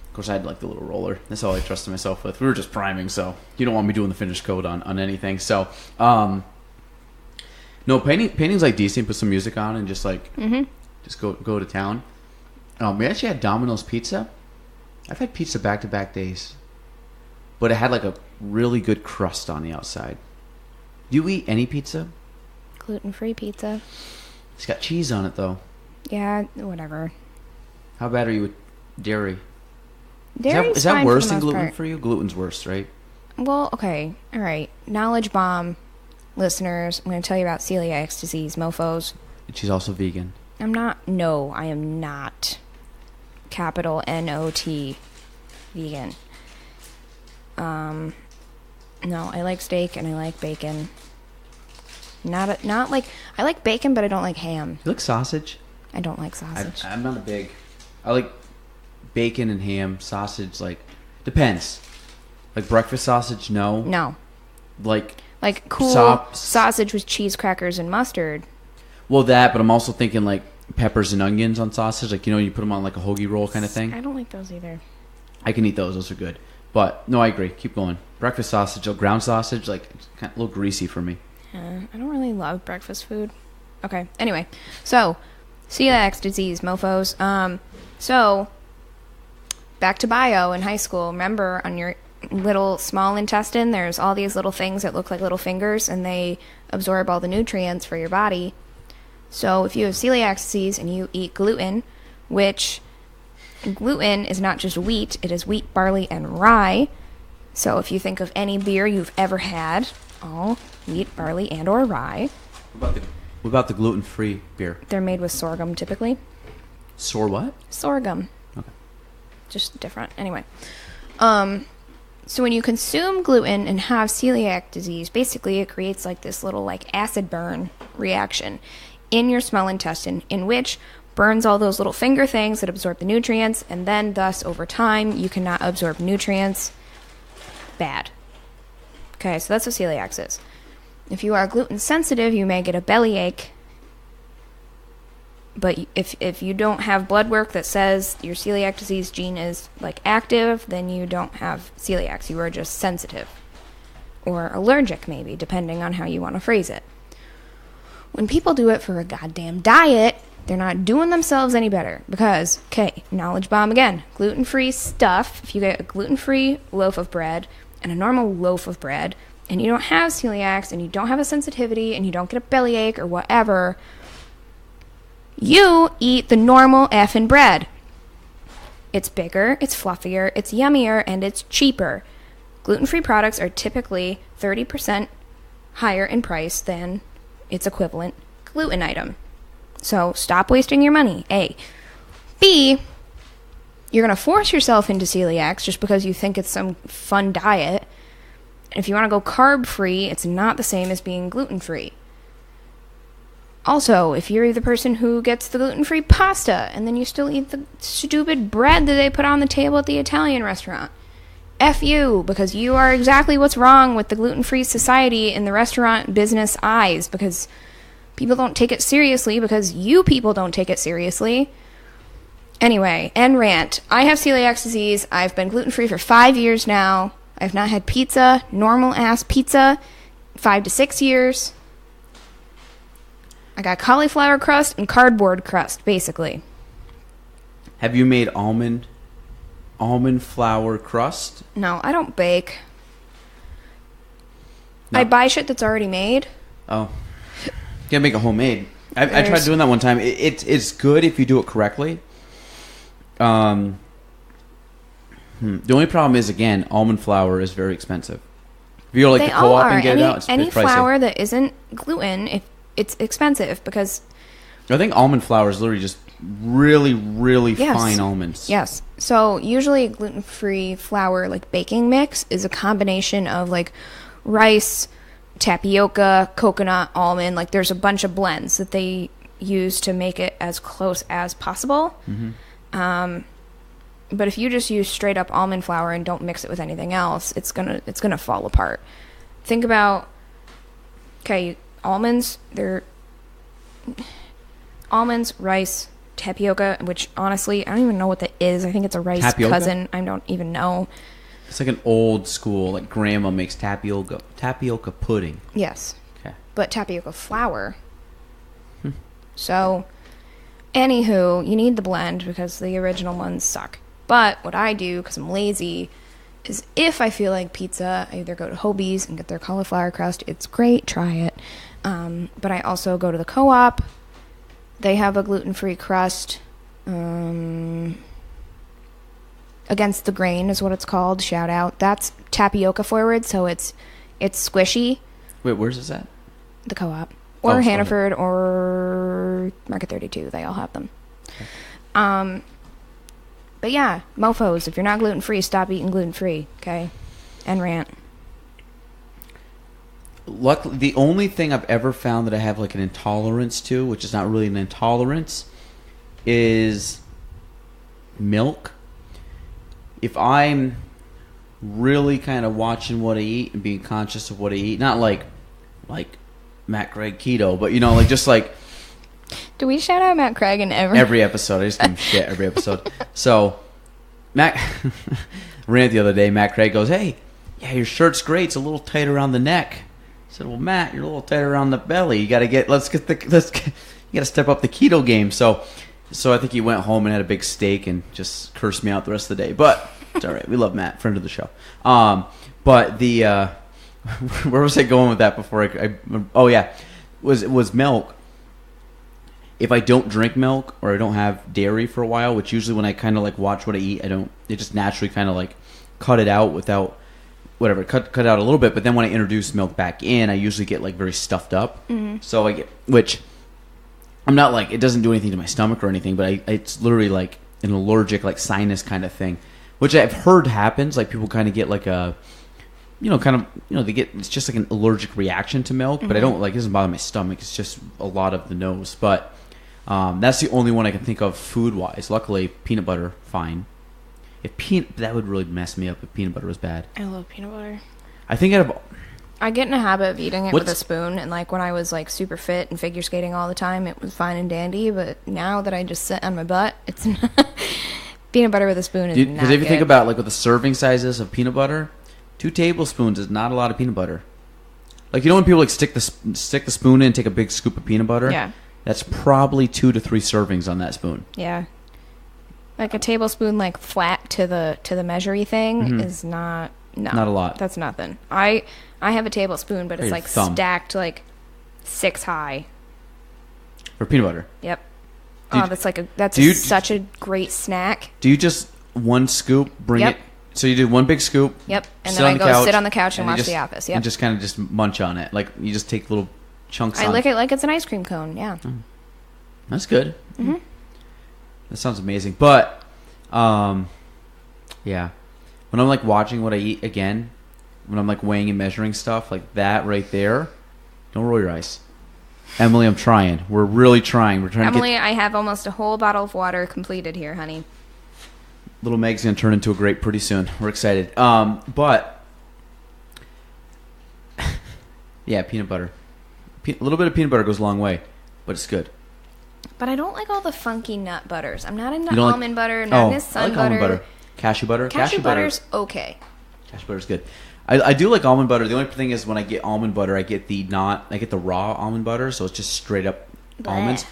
Of course, I had like the little roller. That's all I trusted myself with. We were just priming, so you don't want me doing the finish coat on anything. So, no, painting's like decent. Put some music on and just like just go to town. We actually had Domino's pizza. I've had pizza back-to-back days, but it had like a really good crust on the outside. Do you eat any pizza? Gluten-free pizza. It's got cheese on it though. Yeah, whatever. How bad are you with dairy? Dairy's Is that fine for worse the than most gluten part. for you? Gluten's worse, right? Well, okay. All right. Knowledge bomb, listeners. I'm going to tell you about celiac disease, mofos. And she's also vegan. No, I am not. Capital N-O-T. Vegan. No, I like steak and I like bacon. Not like, I like bacon, but I don't like ham. You like sausage? I don't like sausage. I'm not a big. I like bacon and ham. Sausage, like, depends. Like breakfast sausage, no. No. Like cool sops. sausage with cheese, crackers, and mustard. Well, that, but I'm also thinking like peppers and onions on sausage. Like, you know, you put them on like a hoagie roll kind of thing. I don't like those either. I can eat those. Those are good. But, no, I agree. Keep going. Breakfast sausage, ground sausage, like, it's kind of a little greasy for me. I don't really love breakfast food. Okay, anyway. So, celiac disease, mofos. So, back to bio in high school. Remember, on your little small intestine, there's all these little things that look like little fingers, and they absorb all the nutrients for your body. So, if you have celiac disease and you eat gluten, which... gluten is not just wheat, it is wheat, barley, and rye. So if you think of any beer you've ever had, all wheat, barley, and or rye. What about the gluten-free beer? They're made with sorghum typically. What? Sorghum. Okay. Just different. Anyway. So when you consume gluten and have celiac disease, basically it creates like this little like acid burn reaction in your small intestine, in which burns all those little finger things that absorb the nutrients, and then thus over time you cannot absorb nutrients. Bad. Okay, so that's what celiac is. If you are gluten sensitive, you may get a bellyache. But if you don't have blood work that says your celiac disease gene is like active, then you don't have celiac. You are just sensitive. Or allergic maybe, depending on how you want to phrase it. When people do it for a goddamn diet, they're not doing themselves any better because, okay, knowledge bomb again, gluten-free stuff, if you get a gluten-free loaf of bread and a normal loaf of bread, and you don't have celiac, and you don't have a sensitivity, and you don't get a bellyache or whatever, you eat the normal effing bread. It's bigger, it's fluffier, it's yummier, and it's cheaper. Gluten-free products are typically 30% higher in price than its equivalent gluten item. So stop wasting your money, A. B, you're going to force yourself into celiac just because you think it's some fun diet. And if you want to go carb-free, it's not the same as being gluten-free. Also, if you're the person who gets the gluten-free pasta and then you still eat the stupid bread that they put on the table at the Italian restaurant, F you, because you are exactly what's wrong with the gluten-free society in the restaurant business eyes, because people don't take it seriously because you people don't take it seriously. Anyway, end rant. I have celiac disease. I've been gluten-free for 5 years now. I've not had pizza, normal-ass pizza, 5 to 6 years. I got cauliflower crust and cardboard crust, basically. Have you made almond flour crust? No, I don't bake. No. I buy shit that's already made. Oh. You gotta make it homemade. I tried doing that one time. It's good if you do it correctly. The only problem is, again, almond flour is very expensive. If you go like They the co-op all are. and get it out, it's any pricey. flour that isn't gluten, it's expensive because... I think almond flour is literally just really, really Yes. fine almonds. Yes. So usually a gluten-free flour like baking mix is a combination of like rice, tapioca, coconut, almond. Like there's a bunch of blends that they use to make it as close as possible. Mm-hmm. But if you just use straight up almond flour and don't mix it with anything else, it's gonna fall apart. Think about, okay, almonds, rice, tapioca, which honestly, I don't even know what that is. I think it's a rice Tapioca? cousin. I don't even know. It's like an old school, like grandma makes tapioca pudding. Yes. Okay. But tapioca flour. So, anywho, you need the blend because the original ones suck. But what I do, because I'm lazy, is if I feel like pizza, I either go to Hobie's and get their cauliflower crust. It's great. Try it. But I also go to the co-op They have a gluten-free crust. Against the Grain is what it's called. Shout out. That's tapioca forward, so it's squishy. Wait, where's this at? The Co-op. Or Hannaford or Market 32. They all have them. Okay. But yeah, mofos, if you're not gluten-free, stop eating gluten-free, okay? And rant. Luckily, the only thing I've ever found that I have like an intolerance to, which is not really an intolerance, is milk. If I'm really kind of watching what I eat and being conscious of what I eat, not like Matt Craig keto, but like just like. Do we shout out Matt Craig in every episode? I just give him shit every episode. So, Matt rant the other day. Matt Craig goes, "Hey, yeah, your shirt's great. It's a little tight around the neck." I said, "Well, Matt, you're a little tight around the belly. You got to you got to step up the keto game." So I think he went home and had a big steak and just cursed me out the rest of the day. But it's all right. We love Matt, friend of the show. But the where was I going with that before? Was milk. If I don't drink milk or I don't have dairy for a while, which usually when I kind of like watch what I eat, it just naturally kind of like cut it out without whatever, cut it out a little bit. But then when I introduce milk back in, I usually get like very stuffed up. Mm-hmm. So which I'm not like, it doesn't do anything to my stomach or anything, but it's literally like an allergic, like sinus kind of thing, which I've heard happens. Like people kind of get like a, they get, it's just like an allergic reaction to milk, but I don't it doesn't bother my stomach. It's just a lot of the nose, but that's the only one I can think of food-wise. Luckily, peanut butter, fine. That would really mess me up if peanut butter was bad. I love peanut butter. I think I get in a habit of eating it with a spoon, and like when I was like super fit and figure skating all the time, it was fine and dandy. But now that I just sit on my butt, it's not peanut butter with a spoon is not good. Because if you think about like what the serving sizes of peanut butter, 2 tablespoons is not a lot of peanut butter. Like when people like stick the spoon in and take a big scoop of peanut butter. Yeah. That's probably 2 to 3 servings on that spoon. Yeah. Like a tablespoon, like flat to the measury thing is not a lot. That's nothing. I have a tablespoon, but it's like stacked like 6 high. For peanut butter. Yep. That's such a great snack. Do you just one scoop bring it? So you do one big scoop. Yep. And then I go sit on the couch and watch The Office. Yep. And just kind of just munch on it. Like you just take little chunks. I lick it like it's an ice cream cone. Yeah. That's good. Mm-hmm. That sounds amazing. But, yeah, when I'm like watching what I eat again, when I'm like weighing and measuring stuff like that right there, don't roll your eyes. Emily, I'm trying. We're really trying. We're trying. Emily, I have almost a whole bottle of water completed here, honey. Little Meg's gonna turn into a grape pretty soon. We're excited. But yeah, peanut butter. A little bit of peanut butter goes a long way, but it's good. But I don't like all the funky nut butters. I'm not into almond butter, not into sun butter. Almond butter. Cashew butter. Cashew butter's okay. Cashew butter's good. I do like almond butter. The only thing is when I get almond butter, I get the raw almond butter, so it's just straight up almonds.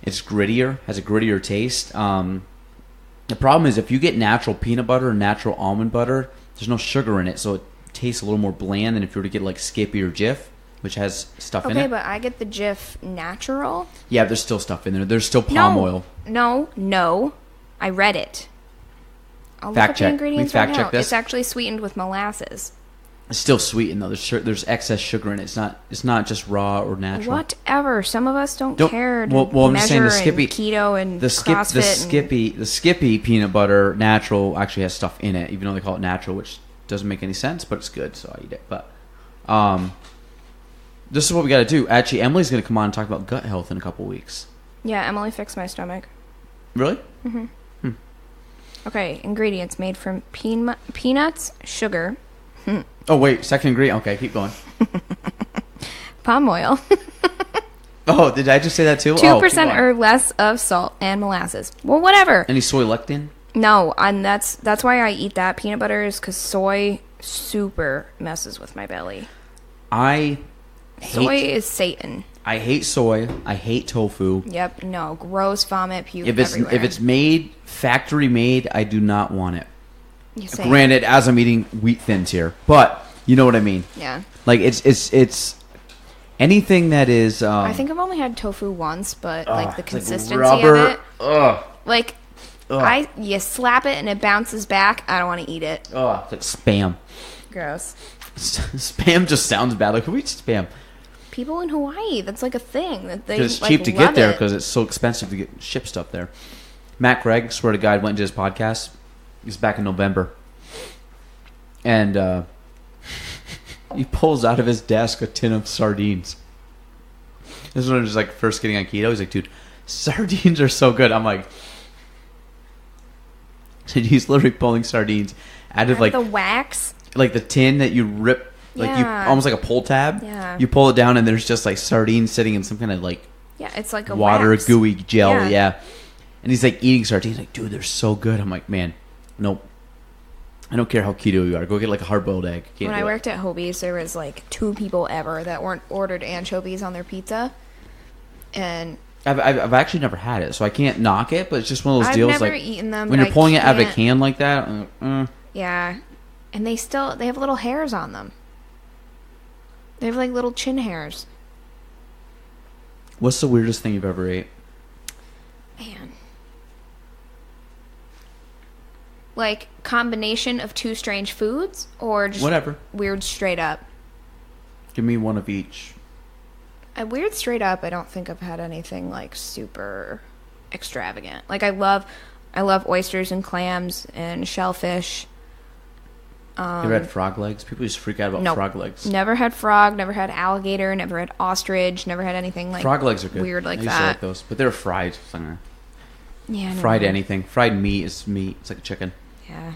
It's grittier, has a grittier taste. The problem is if you get natural peanut butter and natural almond butter, there's no sugar in it, so it tastes a little more bland than if you were to get like Skippy or Jif, which has stuff in it. Okay, but I get the Jif natural. Yeah, there's still stuff in there. There's still palm oil. No. I read it. I'll fact look check. At the ingredients fact check this. It's actually sweetened with molasses. It's still sweetened though. There's excess sugar in it. It's not just raw or natural. Whatever. Some of us don't care. Well, I'm just saying the Skippy, keto and CrossFit the Skippy peanut butter natural actually has stuff in it, even though they call it natural, which doesn't make any sense, but it's good, so I eat it. But this is what we got to do. Actually, Emily's going to come on and talk about gut health in a couple weeks. Yeah, Emily fixed my stomach. Really? Mm-hmm. Okay, ingredients made from peanuts, sugar. Oh, wait, second ingredient. Okay, keep going. Palm oil. Oh, did I just say that too? 2% or less of salt and molasses. Well, whatever. Any soy lectin? No, and that's why I eat that peanut butter is because soy super messes with my belly. Soy is Satan. I hate soy. I hate tofu. Yep, no, gross, vomit, puke everywhere. If it's made factory made, I do not want it. Granted, as I'm eating wheat thins here, but you know what I mean. Yeah. Like it's Anything that is... I think I've only had tofu once, but like the consistency rubber. of it. Ugh. Like, you slap it and it bounces back. I don't want to eat it. Ugh. It's like Spam. Gross. Spam just sounds bad. Like, who eats Spam? People in Hawaii, that's like a thing. That they Because it's like, cheap to love get there it. because it's so expensive to get ship stuff there. Matt Gregg, swear to God, went into his podcast. He's back in November. And he pulls out of his desk a tin of sardines. This is when I was like first getting on keto. He's like, dude, sardines are so good. I'm like, so he's literally pulling sardines out of like the wax. Like the tin that you rip, like you almost like a pull tab. Yeah. You pull it down and there's just like sardines sitting in some kind of like It's like a water wax. gooey gel. Yeah. And he's like eating sardines. Like, dude, they're so good. I'm like, man, nope. I don't care how keto you are. Go get like a hard-boiled egg. When I worked at Hobie's, there was like 2 people ever that weren't ordered anchovies on their pizza, and I've actually never had it, so I can't knock it. But it's just one of those deals. I've never like eaten them. when but you're pulling it out of a can't- can like that. Yeah, and they have little hairs on them. They have like little chin hairs. What's the weirdest thing you've ever ate? Man. Like combination of 2 strange foods or just Whatever. weird straight up? Give me one of each. A weird straight up, I don't think I've had anything like super extravagant. Like I love oysters and clams and shellfish. You ever had frog legs? People just freak out about Nope. frog legs. Never had frog, never had alligator, never had ostrich, never had anything like Frog legs are good. weird like I used to that. like those, but they're fried. Yeah, Fried no. anything. Fried meat is meat. It's like a chicken. Yeah.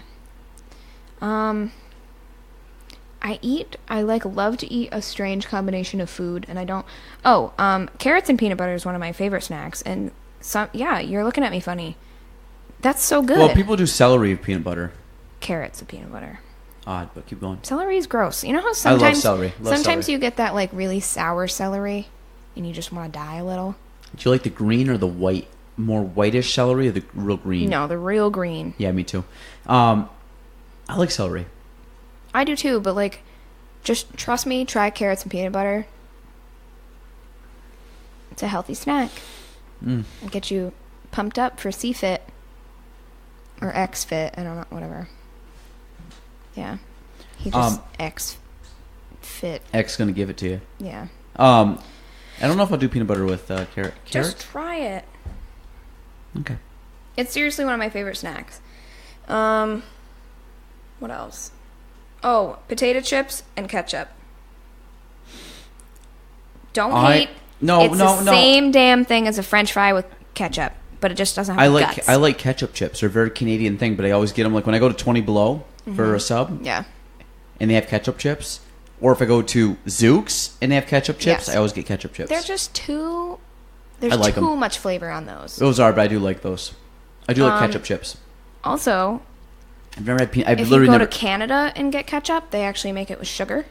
I love to eat a strange combination of food, and I don't. Carrots and peanut butter is one of my favorite snacks, and you're looking at me funny. That's so good. Well, people do celery with peanut butter. Carrots and peanut butter. Odd, but keep going. Celery is gross. You know how I sometimes love celery. sometimes you get that like really sour celery, and you just want to die a little. Do you like the green or the white, more whitish celery, or the real green? No, the real green. Yeah, me too. I like celery. I do too, but like, just trust me. Try carrots and peanut butter. It's a healthy snack. It'll get you pumped up for C-Fit or X-Fit. I don't know, whatever. Yeah, he just X-Fit. X gonna give it to you. Yeah. I don't know if I'll do peanut butter with carrots. Just try it. Okay. It's seriously one of my favorite snacks. What else? Oh, potato chips and ketchup. Don't hate. It's the same damn thing as a French fry with ketchup, but it just doesn't have guts. I like ketchup chips. They're a very Canadian thing, but I always get them like when I go to 20 Below for a sub. Yeah. And they have ketchup chips. Or if I go to Zook's and they have ketchup chips, Yes. I always get ketchup chips. They're just too... There's I like too 'em. much flavor on those. Those are, but I do like those. I do like ketchup chips. Also, I've never had peanut. I've if you literally go never. to Canada and get ketchup, they actually make it with sugar.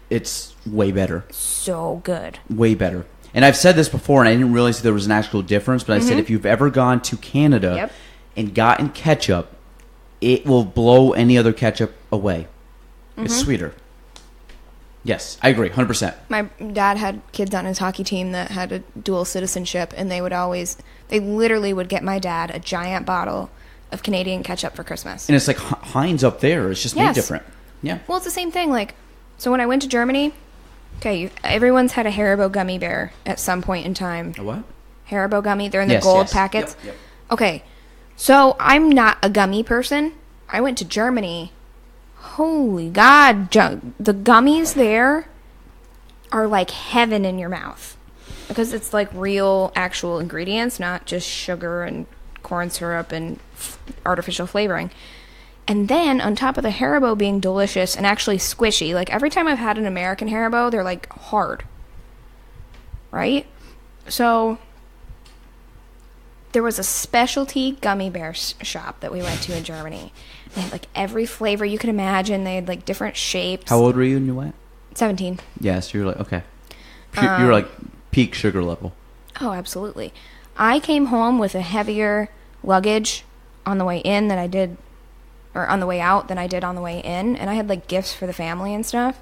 It's way better. So good. Way better. And I've said this before, and I didn't realize there was an actual difference. But I said if you've ever gone to Canada and gotten ketchup, it will blow any other ketchup away. It's sweeter. Yes, I agree, 100%. My dad had kids on his hockey team that had a dual citizenship, and they literally would get my dad a giant bottle of Canadian ketchup for Christmas. And it's like Heinz up there. It's just made different. Yeah. Well, it's the same thing. Like, so when I went to Germany, everyone's had a Haribo gummy bear at some point in time. A what? Haribo gummy. They're in the gold packets. Yep. Okay, so I'm not a gummy person. I went to Germany. Holy God, the gummies there are like heaven in your mouth. Because it's like real, actual ingredients, not just sugar and corn syrup and artificial flavoring. And then, on top of the Haribo being delicious and actually squishy, like every time I've had an American Haribo, they're like hard. Right? So, there was a specialty gummy bear shop that we went to in Germany. They had like every flavor you could imagine. They had like different shapes. How old were you when you went? 17. Yeah, so you're like, okay. You're like peak sugar level. Oh, absolutely. I came home with a heavier luggage on the way in than I did, or on the way out than I did on the way in. And I had like gifts for the family and stuff.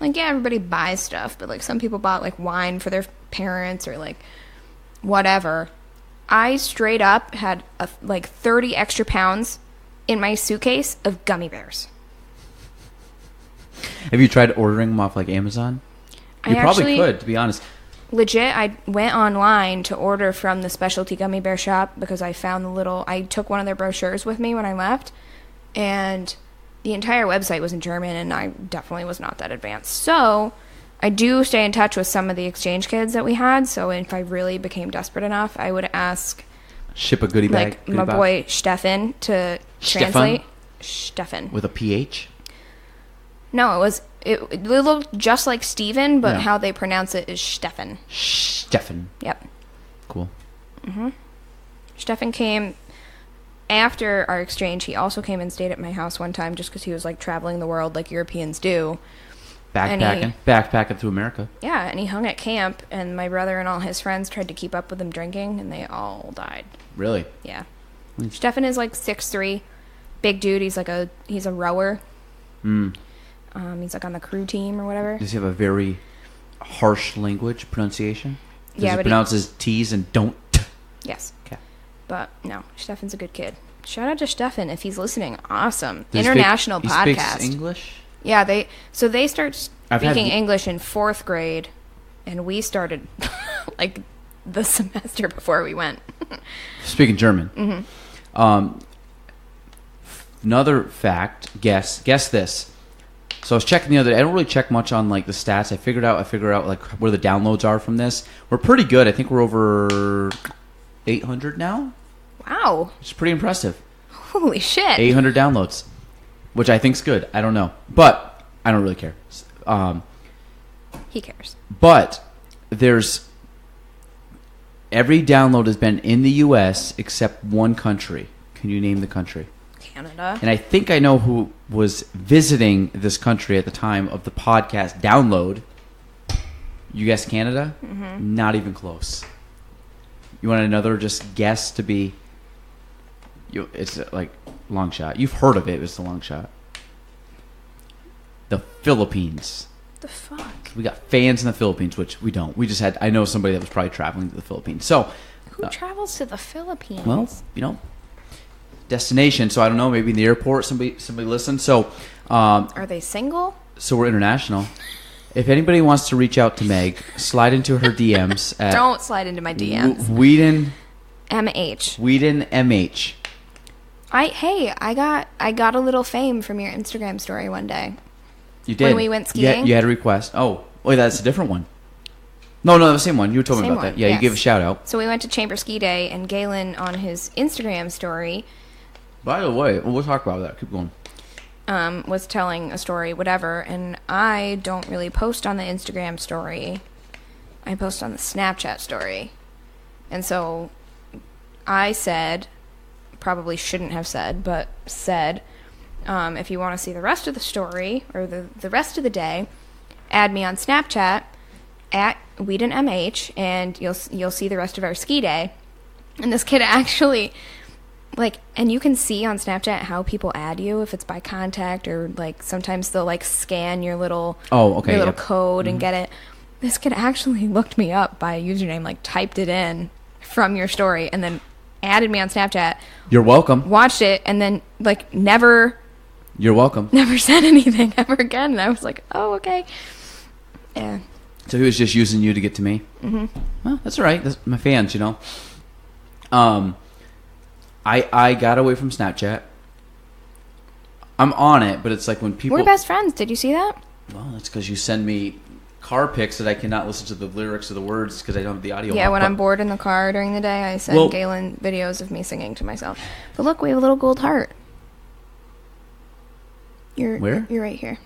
Like, yeah, everybody buys stuff, but, like, some people bought, like, wine for their parents or, like, whatever. I straight up had, like, 30 extra pounds in my suitcase of gummy bears. Have you tried ordering them off, like, Amazon? You probably could, to be honest. Legit, I went online to order from the specialty gummy bear shop because I found I took one of their brochures with me when I left, and the entire website was in German, and I definitely was not that advanced. So I do stay in touch with some of the exchange kids that we had, so if I really became desperate enough, I would ask... Ship a goodie bag? Like, my boy Stefan to translate. Stefan. With a PH? No, it looked just like Steven, but how they pronounce it is Stefan. Stefan. Yep. Cool. Stefan came... After our exchange, he also came and stayed at my house one time just because he was, like, traveling the world like Europeans do. Backpacking through America. Yeah, and he hung at camp, and my brother and all his friends tried to keep up with him drinking, and they all died. Really? Yeah. Stefan is, like, 6'3", big dude. He's a rower. He's, like, on the crew team or whatever. Does he have a very harsh language pronunciation? Yeah, he pronounces T's and don't? Yes. Okay. But, no, Stefan's a good kid. Shout out to Stefan if he's listening. Awesome. International podcast. He speaks English? Yeah, they start speaking English in 4th grade, and we started, like, the semester before we went. Speaking German. Another fact, guess this. So I was checking the other day. I don't really check much on, like, the stats. I figured out like where the downloads are from this. We're pretty good. I think we're over 800 now. Wow. It's pretty impressive. Holy shit. 800 downloads, which I think's good. I don't know, but I don't really care. He cares. But every download has been in the U.S. except one country. Can you name the country? Canada. And I think I know who was visiting this country at the time of the podcast download. You guessed Canada? Mm-hmm. Not even close. You want another just guess to be... It's like long shot. You've heard of it. It's a long shot. The Philippines. The fuck? We got fans in the Philippines, which we don't. We just had... I know somebody that was probably traveling to the Philippines. So... Who travels to the Philippines? Well, destination. So I don't know. Maybe in the airport, somebody listens. So... Are they single? So we're international. If anybody wants to reach out to Meg, slide into her DMs. Don't slide into my DMs. Weeden MH. Weeden MH. I got a little fame from your Instagram story one day. You did. When we went skiing. You had a request. Oh, wait, that's a different one. No, the same one. You told me about that. Yeah, yes. You gave a shout out. So we went to Chamber Ski Day, and Galen on his Instagram story. By the way, we'll talk about that. Keep going. Was telling a story, whatever, and I don't really post on the Instagram story. I post on the Snapchat story. And so I said, probably shouldn't have said, but said, if you want to see the rest of the story, or the rest of the day, add me on Snapchat at WeedenMH, and you'll see the rest of our ski day. And this kid actually... Like, and you can see on Snapchat how people add you, if it's by contact, or, like, sometimes they'll, like, scan your little code and get it. This kid actually looked me up by a username, like, typed it in from your story, and then added me on Snapchat. You're welcome. Watched it, and then, like, never... You're welcome. Never said anything ever again, and I was like, oh, okay. Yeah. So he was just using you to get to me? Mm-hmm. Well, that's all right. That's my fans, you know. I got away from Snapchat. I'm on it, but it's like when people... We're best friends. Did you see that? Well, that's because you send me car pics that I cannot listen to the lyrics or the words because I don't have the audio. Yeah, when I'm bored in the car during the day, I send Galen videos of me singing to myself. But look, we have a little gold heart. Where? You're right here.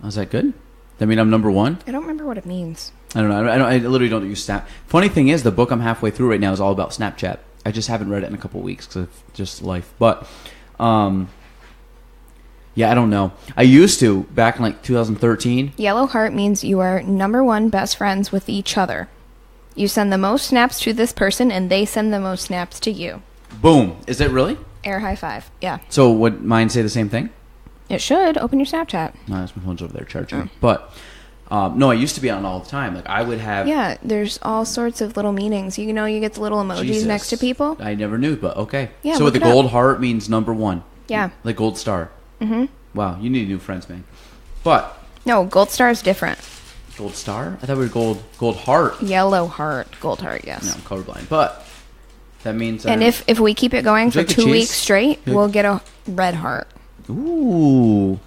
Oh, is that good? That mean I'm number one? I don't remember what it means. I don't know. I literally don't use Snap. Funny thing is, the book I'm halfway through right now is all about Snapchat. I just haven't read it in a couple of weeks because of just life. But, yeah, I don't know. I used to back in like 2013. Yellow heart means you are number one best friends with each other. You send the most snaps to this person, and they send the most snaps to you. Boom. Is it really? Air high five. Yeah. So would mine say the same thing? It should. Open your Snapchat. No, that's my phone's over there charging. But, no, I used to be on all the time. Like, I would have... Yeah, there's all sorts of little meanings. You know, you get the little emojis Jesus. next to people. I never knew, but okay. Yeah, so look the it up. gold heart means number one. Yeah. Like gold star. Mm-hmm. Wow, you need new friends, man. But... No, gold star is different. Gold star? I thought we were gold heart. Yellow heart. Gold heart, yes. No, I'm colorblind. But that means... And if we keep it going for like the 2 cheese? weeks straight, we'll get a red heart. Ooh.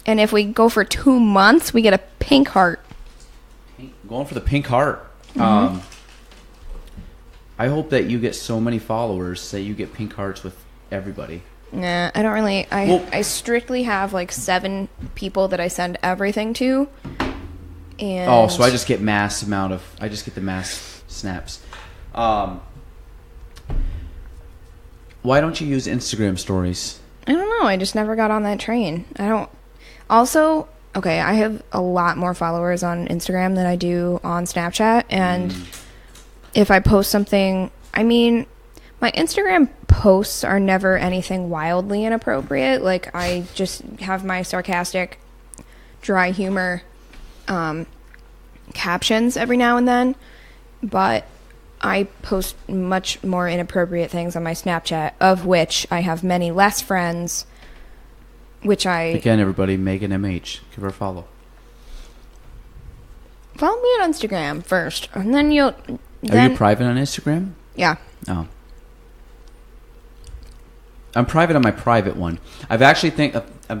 And if we go for 2 months, we get a pink heart. Going for the pink heart. Mm-hmm. I hope that you get so many followers that you get pink hearts with everybody. Nah, I don't really. I strictly have like 7 people that I send everything to. And So I just get I just get the mass snaps. Why don't you use Instagram stories? I don't know. I just never got on that train. I don't. Also, okay, I have a lot more followers on Instagram than I do on Snapchat. And if I post something, I mean, my Instagram posts are never anything wildly inappropriate. Like, I just have my sarcastic, dry humor captions every now and then. But I post much more inappropriate things on my Snapchat, of which I have many less friends, which Again, everybody, Meghan MH. Give her a follow. Follow me on Instagram first, and then Are you private on Instagram? Yeah. Oh. I'm private on my private one. I'm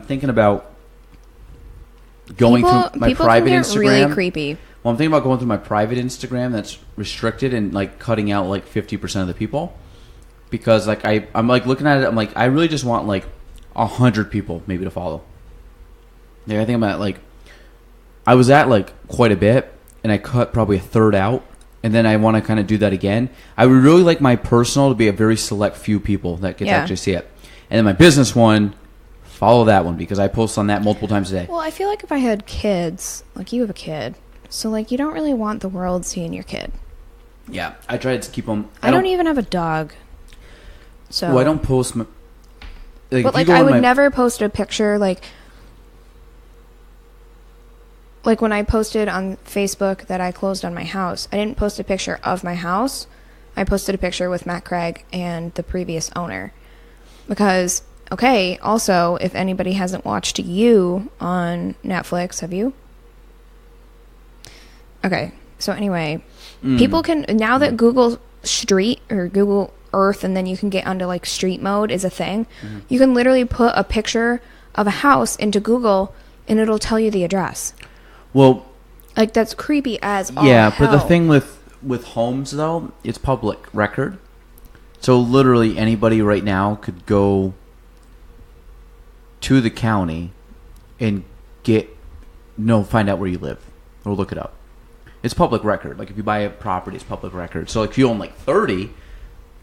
thinking about going through my private can get Instagram. Really creepy. Well, I'm thinking about going through my private Instagram that's restricted and like cutting out like 50% of the people, because like I'm like looking at it. I'm like, I really just want like 100 people maybe to follow. Yeah, I think I'm at like, I was at like quite a bit, and I cut probably a third out, and then I want to kind of do that again. I would really like my personal to be a very select few people that get to actually see it, and then my business one, follow that one because I post on that multiple times a day. Well, I feel like if I had kids, like you have a kid, so like you don't really want the world seeing your kid. Yeah, I try to keep them. I don't even have a dog, so. Well, I don't post. But like I would never post a picture like when I posted on Facebook that I closed on my house, I didn't post a picture of my house. I posted a picture with Matt Craig and the previous owner. Because, okay, also, if anybody hasn't watched You on Netflix, have you? Okay, so anyway, people can, now that Google Street or Google Earth, and then you can get onto like street mode is a thing, you can literally put a picture of a house into Google and it'll tell you the address. Well, like that's creepy as all yeah, hell. but the thing with homes though, it's public record, so literally anybody right now could go to the county and find out where you live or look it up. It's public record. Like if you buy a property, it's public record. So like if you own like 30,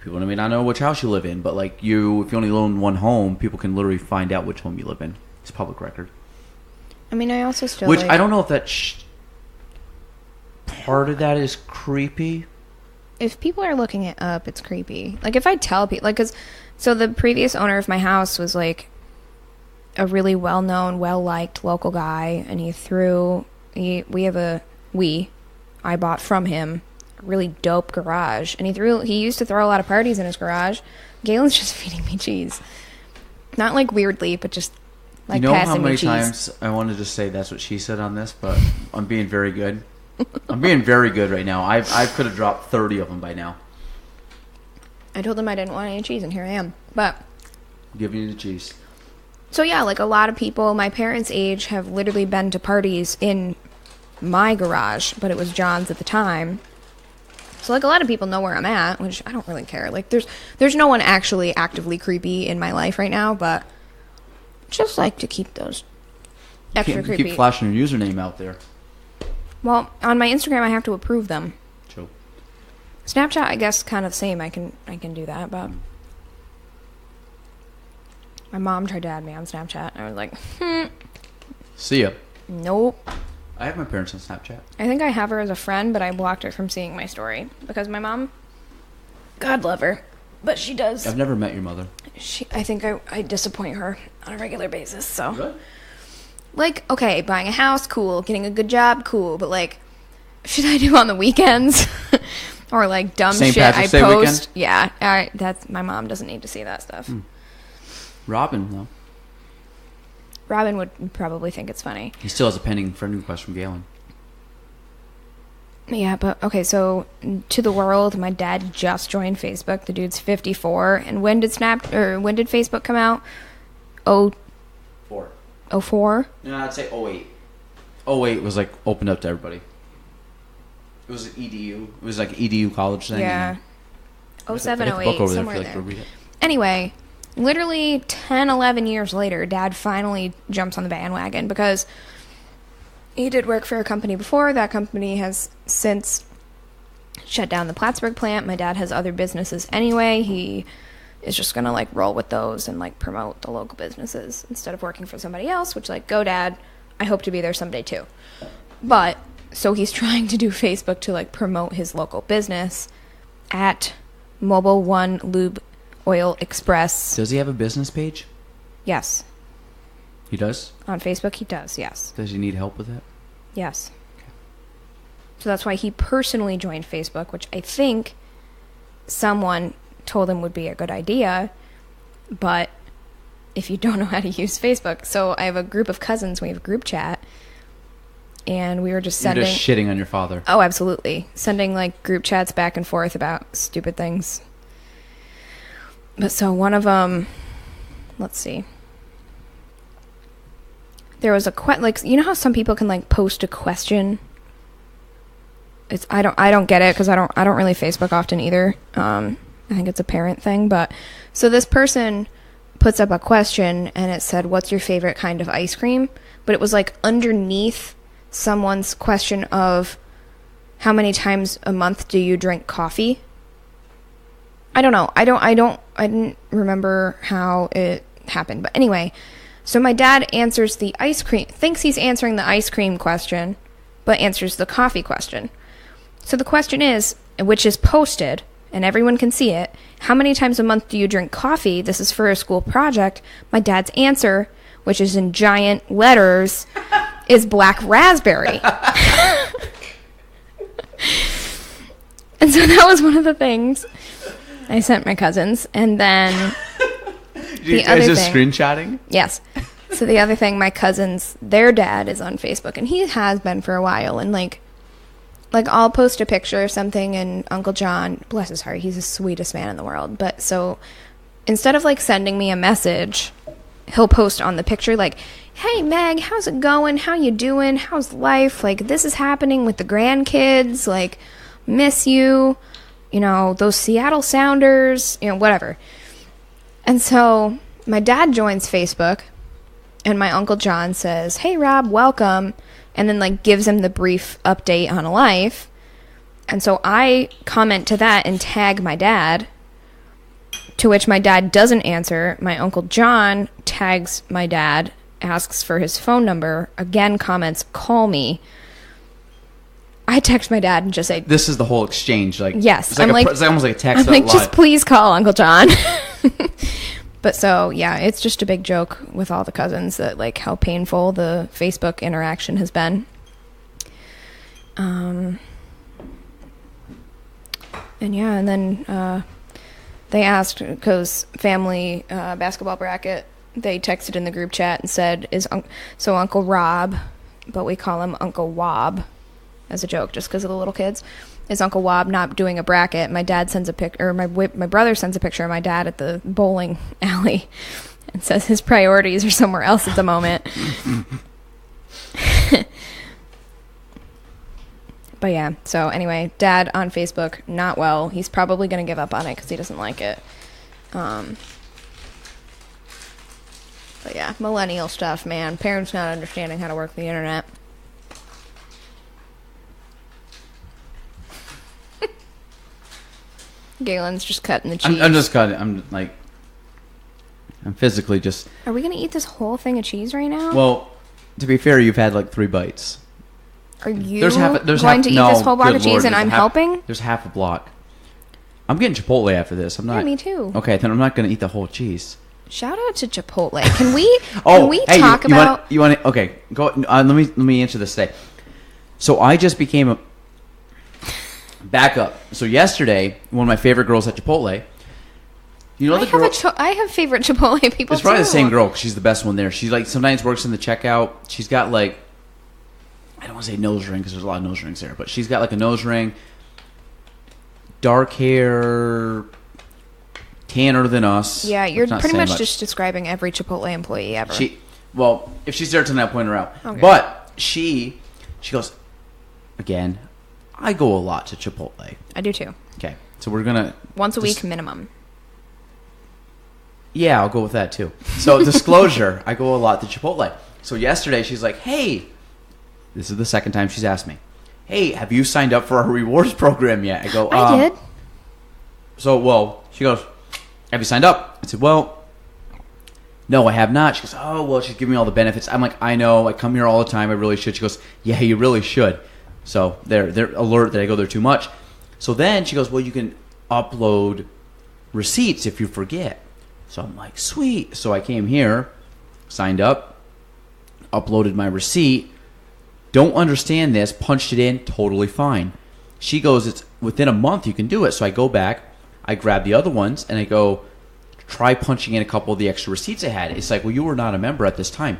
people may not know which house you live in, but like if you only own one home, people can literally find out which home you live in. It's public record. I mean, I also still Which I don't know if that part of that is creepy. If people are looking it up, it's creepy. Like if I tell people, like, so the previous owner of my house was like a really well-known, well-liked local guy, and I bought from him a really dope garage, and he used to throw a lot of parties in his garage. Galen's just feeding me cheese. Not like weirdly, but just like passing me cheese. You know how many times I wanted to say that's what she said on this, but I'm being very good. I'm being very good right now. I could have dropped 30 of them by now. I told him I didn't want any cheese, and here I am. But giving you the cheese. So yeah, like a lot of people my parents' age have literally been to parties in my garage, but it was John's at the time. So like a lot of people know where I'm at, which I don't really care. Like there's no one actually actively creepy in my life right now, but just like to keep those extra creepy. Keep flashing your username out there. Well, on my Instagram I have to approve them. True. Snapchat, I guess, kind of the same. I can do that, but my mom tried to add me on Snapchat. I was like, See ya. Nope. I have my parents on Snapchat. I think I have her as a friend, but I blocked her from seeing my story because my mom, God love her, but she does. I've never met your mother. I think I disappoint her on a regular basis. So, Really? like, okay, buying a house, cool. Getting a good job, cool. But like, shit I do on the weekends, or like dumb St. shit Patrick's I Day post. weekend? Yeah, that's my mom doesn't need to see that stuff. Robin, though. Robin would probably think it's funny. He still has a pending friend request from Galen. Yeah, but okay, so to the world, my dad just joined Facebook. The dude's 54. And when did Facebook come out? 04? No, I'd say 08. 08 was like opened up to everybody. It was an EDU. It was like an EDU college thing. Yeah. And 07, I got the 08, book over there if somewhere you like there. to read it. Anyway, literally 10, 11 years later, Dad finally jumps on the bandwagon because he did work for a company before. That company has since shut down the Plattsburgh plant. My dad has other businesses anyway. He is just going to, like, roll with those and, like, promote the local businesses instead of working for somebody else, which, like, go, Dad. I hope to be there someday, too. But, so he's trying to do Facebook to, like, promote his local business at Mobile One Lube Oil Express. Does he have a business page? Yes. He does? On Facebook, he does, yes. Does he need help with that? Yes. Okay. So that's why he personally joined Facebook, which I think someone told him would be a good idea. But if you don't know how to use Facebook, so I have a group of cousins, we have a group chat, and we were just sending... You're just shitting on your father. Oh, absolutely. Sending, like, group chats back and forth about stupid things. But so one of them... Let's see. There was a like, you know how some people can, like, post a question? I don't get it because I don't really Facebook often either. I think it's a parent thing, but so this person puts up a question and it said, "What's your favorite kind of ice cream?" But it was like underneath someone's question of how many times a month do you drink coffee? I don't know. I didn't remember how it happened, but anyway. So my dad answers thinks he's answering the ice cream question, but answers the coffee question. So the question is, which is posted, and everyone can see it, how many times a month do you drink coffee? This is for a school project. My dad's answer, which is in giant letters, is black raspberry. And so that was one of the things I sent my cousins, and then... You guys just screenshotting? Yes. So the other thing, my cousins, their dad is on Facebook, and he has been for a while. And like I'll post a picture or something, and Uncle John, bless his heart, he's the sweetest man in the world. But so instead of like sending me a message, he'll post on the picture like, "Hey Meg, how's it going? How you doing? How's life? Like this is happening with the grandkids. Like miss you. You know those Seattle Sounders. You know whatever." And so my dad joins Facebook, and my Uncle John says, "Hey, Rob, welcome," and then, like, gives him the brief update on life. And so I comment to that and tag my dad, to which my dad doesn't answer. My Uncle John tags my dad, asks for his phone number, again comments, "Call me." I text my dad and just say... This is the whole exchange. Like, yes. It's, like it's almost like a text I'm like, out just loud. please call Uncle John. But so, yeah, it's just a big joke with all the cousins that, like, how painful the Facebook interaction has been. And yeah, and then they asked, because family basketball bracket, they texted in the group chat and said, so Uncle Rob, but we call him Uncle Wob as a joke just because of the little kids, is Uncle Wob not doing a bracket? My dad sends a picture, or my brother sends a picture of my dad at the bowling alley and says his priorities are somewhere else at the moment. But yeah, so anyway, Dad on Facebook, not well. He's probably going to give up on it because he doesn't like it. But yeah, millennial stuff, man. Parents not understanding how to work the internet. Galen's just cutting the cheese. I'm just cutting. I'm physically just... Are we going to eat this whole thing of cheese right now? Well, to be fair, you've had like 3 bites. Are you there's going to eat this whole block of cheese and I'm helping? There's half a block. I'm getting Chipotle after this. I'm not. Yeah, me too. Okay, then I'm not going to eat the whole cheese. Shout out to Chipotle. Can we talk about? You want to? Okay, go. Let me answer this today. So I just became a back up. So yesterday, one of my favorite girls at Chipotle. You know the girl. I have favorite Chipotle people. It's probably too. the same girl. 'Cause she's the best one there. She like sometimes works in the checkout. She's got like, I don't want to say nose ring because there's a lot of nose rings there, but she's got like a nose ring, dark hair, tanner than us. Yeah, you're pretty much just describing every Chipotle employee ever. Well, if she's there tonight, I'll point her out. Okay. But she goes, again, I go a lot to Chipotle. I do too. Okay, so we're gonna once a week minimum. Yeah, I'll go with that too. So disclosure, I go a lot to Chipotle. So yesterday she's like, hey, this is the second time she's asked me, hey, have you signed up for our rewards program yet? I go, I did. So, well, she goes, have you signed up? I said, well, no, I have not. She goes, oh, well, she's giving me all the benefits. I'm like, I know, I come here all the time. I really should. She goes, yeah, you really should. So they're alert that I go there too much. So then she goes, well, you can upload receipts if you forget. So I'm like, sweet. So I came here, signed up, uploaded my receipt. Don't understand this. Punched it in. Totally fine. She goes, it's within a month you can do it. So I go back. I grab the other ones and I go, try punching in a couple of the extra receipts I had. It's like, well, you were not a member at this time.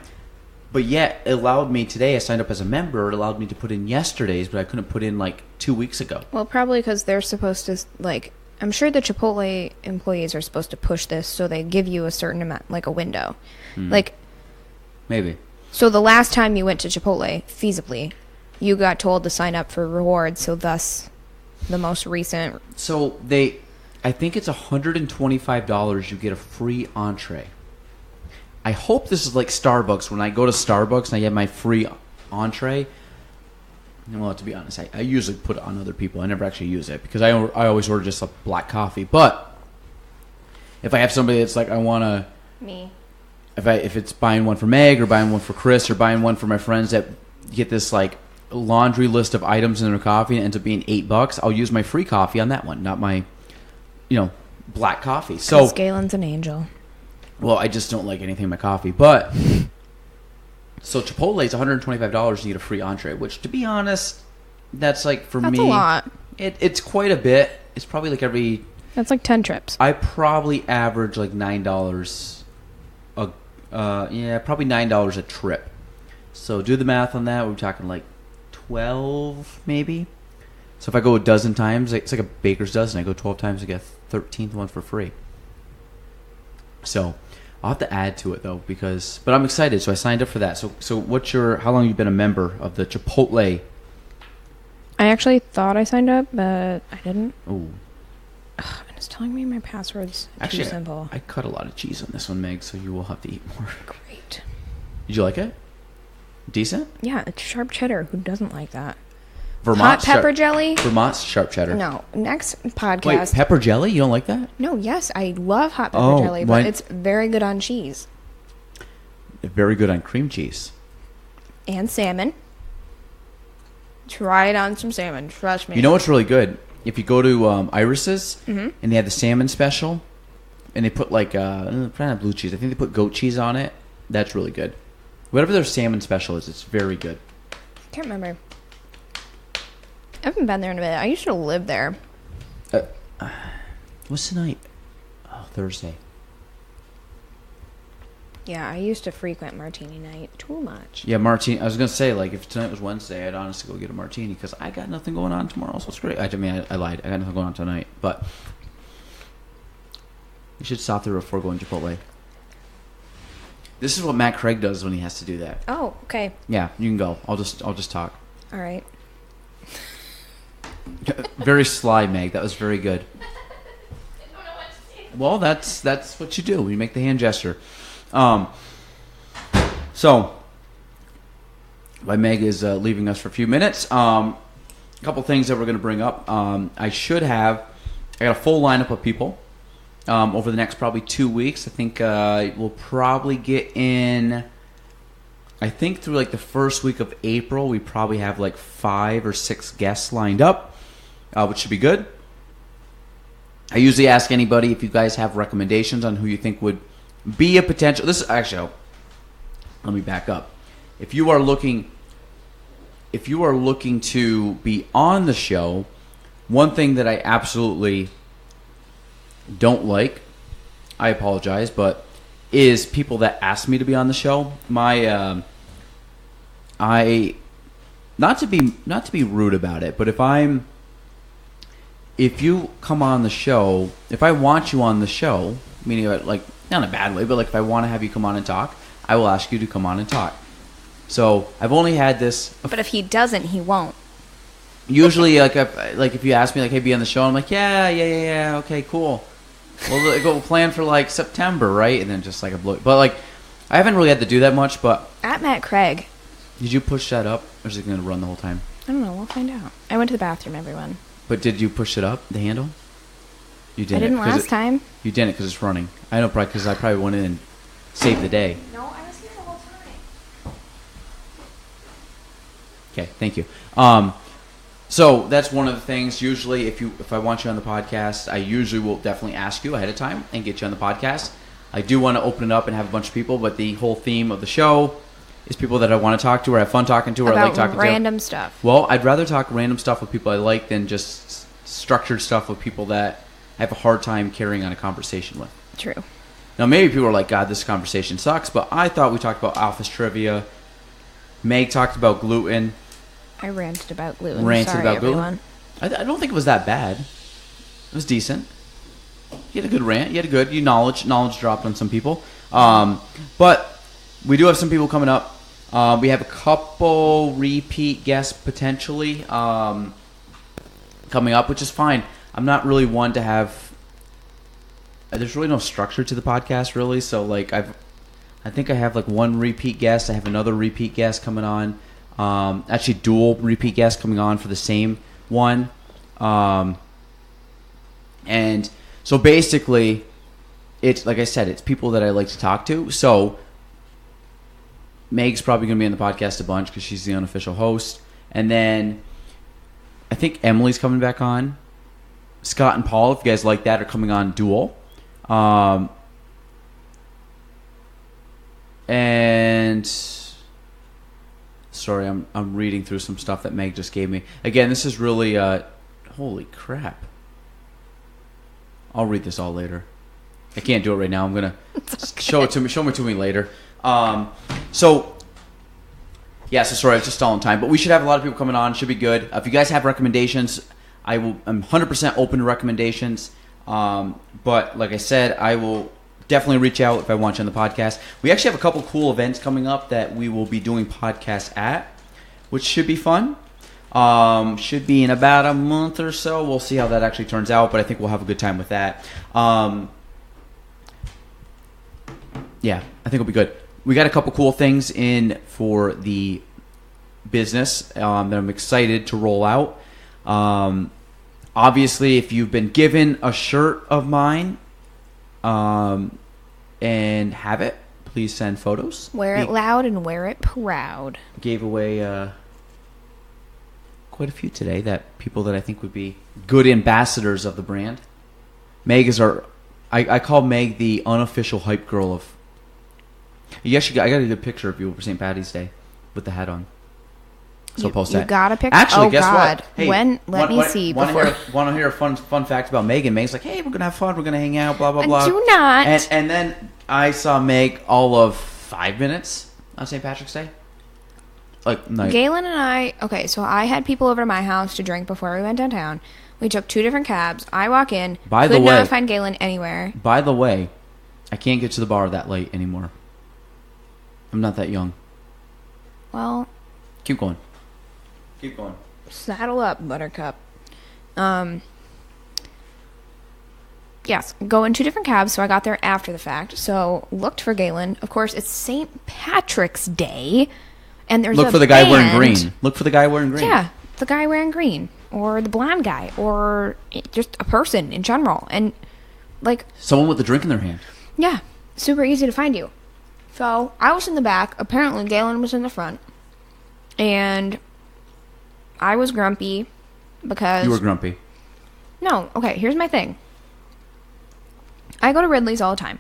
But yet it allowed me today. I signed up as a member. It allowed me to put in yesterday's, but I couldn't put in like 2 weeks ago. Well, probably because they're supposed to like. I'm sure the Chipotle employees are supposed to push this so they give you a certain amount, like a window. Like, maybe. So the last time you went to Chipotle, feasibly, you got told to sign up for rewards, so thus the most recent. So I think it's $125 you get a free entree. I hope this is like Starbucks. When I go to Starbucks and I get my free entree, well, to be honest, I usually put it on other people. I never actually use it because I always order just a black coffee. But if I have somebody that's like, I want to... Me. If it's buying one for Meg or buying one for Chris or buying one for my friends that get this like laundry list of items in their coffee and it ends up being $8, I'll use my free coffee on that one, not my, black coffee. So Galen's an angel. Well, I just don't like anything in my coffee. But so Chipotle is $125 to get a free entree, which, to be honest, that's like for me. That's a lot. It's quite a bit. It's probably like every. That's like 10 trips. I probably average like $9. Probably $9 a trip. So do the math on that. We're talking like 12 maybe. So if I go a dozen times, it's like a baker's dozen. I go 12 times, I get a 13th one for free. So I'll have to add to it though, but I'm excited. So I signed up for that. So how long have you been a member of the Chipotle? I actually thought I signed up, but I didn't. Oh. And it's telling me my password's too simple. I cut a lot of cheese on this one, Meg, so you will have to eat more. Great. Did you like it? Decent? Yeah, it's sharp cheddar. Who doesn't like that? Vermont hot pepper jelly? Vermont's sharp cheddar. No. Next podcast. Wait, pepper jelly? You don't like that? No, yes. I love hot pepper jelly, but it's very good on cheese. Very good on cream cheese. And salmon. Try it on some salmon. Trust me. You know what's really good? If you go to Iris's and they have the salmon special and they put like, probably not blue cheese. I think they put goat cheese on it. That's really good. Whatever their salmon special is, it's very good. Can't remember. I haven't been there in a bit. I used to live there. What's tonight? Oh, Thursday. Yeah, I used to frequent martini night too much. Yeah, martini. I was going to say, like, if tonight was Wednesday, I'd honestly go get a martini because I got nothing going on tomorrow, so it's great. I lied. I got nothing going on tonight, but you should stop there before going to Chipotle. This is what Matt Craig does when he has to do that. Oh, okay. Yeah, you can go. I'll just talk. All right. Very sly, Meg. That was very good. I don't know what to say. Well, that's what you do. You make the hand gesture. So, while Meg is leaving us for a few minutes, a couple things that we're going to bring up. I got a full lineup of people over the next probably 2 weeks. I think we'll probably get in. I think through like the first week of April, we probably have like 5 or 6 guests lined up, which should be good. I usually ask anybody if you guys have recommendations on who you think would be a potential. This is actually, let me back up. If you are looking to be on the show, one thing that I absolutely don't like, I apologize, but is people that ask me to be on the show. Not to be rude about it, but if you come on the show, if I want you on the show, meaning like not in a bad way, but like if I want to have you come on and talk, I will ask you to come on and talk. So I've only had this. But if he doesn't, he won't. Usually, like if you ask me, like, hey, be on the show, I'm like, yeah, okay, cool. We'll plan for like September, right? And then just like but like I haven't really had to do that much. But at Matt Craig, did you push that up, or is it going to run the whole time? I don't know. We'll find out. I went to the bathroom, everyone. But did you push it up, the handle? You didn't. I didn't last time. You didn't because it's running. I know, probably because I probably went in and saved the day. No, I was here the whole time. Okay, thank you. So that's one of the things. Usually, if I want you on the podcast, I usually will definitely ask you ahead of time and get you on the podcast. I do want to open it up and have a bunch of people, but the whole theme of the show is people that I want to talk to or have fun talking to or I like talking to. Random stuff. Well, I'd rather talk random stuff with people I like than just structured stuff with people that I have a hard time carrying on a conversation with. True. Now, maybe people are like, God, this conversation sucks, but I thought we talked about office trivia. Meg talked about gluten. I ranted about gluten. Sorry, everyone. I don't think it was that bad. It was decent. You had a good rant. You knowledge dropped on some people. But we do have some people coming up. We have a couple repeat guests potentially coming up, which is fine. I'm not really one to have. There's really no structure to the podcast, really. So like I think I have like one repeat guest. I have another repeat guest coming on. Actually, dual repeat guests coming on for the same one. And so basically, it's like I said, it's people that I like to talk to. So Meg's probably going to be on the podcast a bunch because she's the unofficial host. And then I think Emily's coming back on. Scott and Paul, if you guys like that, are coming on dual. And sorry, I'm reading through some stuff that Meg just gave me. Again, this is really holy crap. I'll read this all later. I can't do it right now. I'm gonna show it to me later. So sorry, I was just stalling time, but we should have a lot of people coming on. Should be good. If you guys have recommendations, I'm 100% open to recommendations. But like I said, I will definitely reach out if I want you on the podcast. We actually have a couple cool events coming up that we will be doing podcasts at, which should be fun. Should be in about a month or so. We'll see how that actually turns out, but I think we'll have a good time with that. Yeah, I think it'll be good. We got a couple cool things in for the business that I'm excited to roll out. Obviously, if you've been given a shirt of mine and have it, please send photos. Wear it loud and wear it proud. Gave away quite a few today that people that I think would be good ambassadors of the brand. Meg is I call Meg the unofficial hype girl of. I got a good picture of you for St. Paddy's Day with the hat on. So I'll post that. You got a picture? Actually, guess God. what? Hey, let me see. Want to hear a fun fact about Megan? Meg's like, hey, we're going to have fun. We're going to hang out, blah, blah, blah. Do not. And then I saw Meg all of 5 minutes on St. Patrick's Day. Galen and I, so I had people over to my house to drink before we went downtown. We took 2 different cabs. I walk in, could not find Galen anywhere. By the way, I can't get to the bar that late anymore. I'm not that young. Well. Keep going. Saddle up, Buttercup. Yes, go in 2 different cabs, so I got there after the fact. So looked for Galen. Of course, it's St. Patrick's Day, and there's Look for the guy wearing green. Look for the guy wearing green. Yeah, the guy wearing green, or the blonde guy, or just a person in general, and someone with a drink in their hand. Yeah, super easy to find you. So I was in the back. Apparently, Galen was in the front, and I was grumpy because... You were grumpy. No, okay, here's my thing. I go to Ridley's all the time.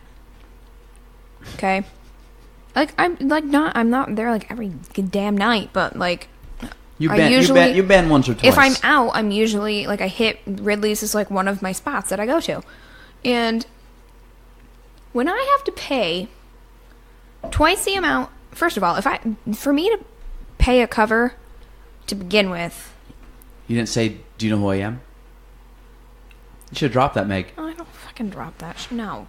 Okay? Like, I'm not there, like, every damn night, but, like... You've been once or twice. If I'm out, I'm usually, like, I hit Ridley's is, like, one of my spots that I go to. And when I have to pay twice the amount... First of all, for me to pay a cover to begin with... You didn't say, do you know who I am? You should have dropped that, Meg. Oh, I don't fucking drop that. No.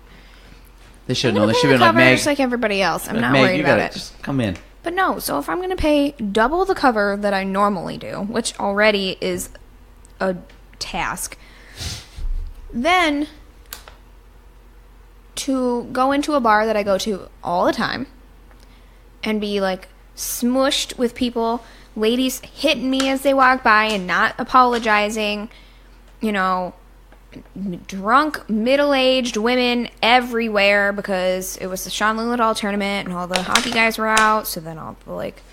They should have known. They should have been like, Meg... Meg... just like everybody else. I'm not Meg, worried about it. Just come in. But no, so if I'm going to pay double the cover that I normally do, which already is a task, then to go into a bar that I go to all the time and be like smushed with people, ladies hitting me as they walk by and not apologizing, you know, drunk, middle-aged women everywhere because it was the Sean Lillidahl tournament and all the hockey guys were out, so then all the, like,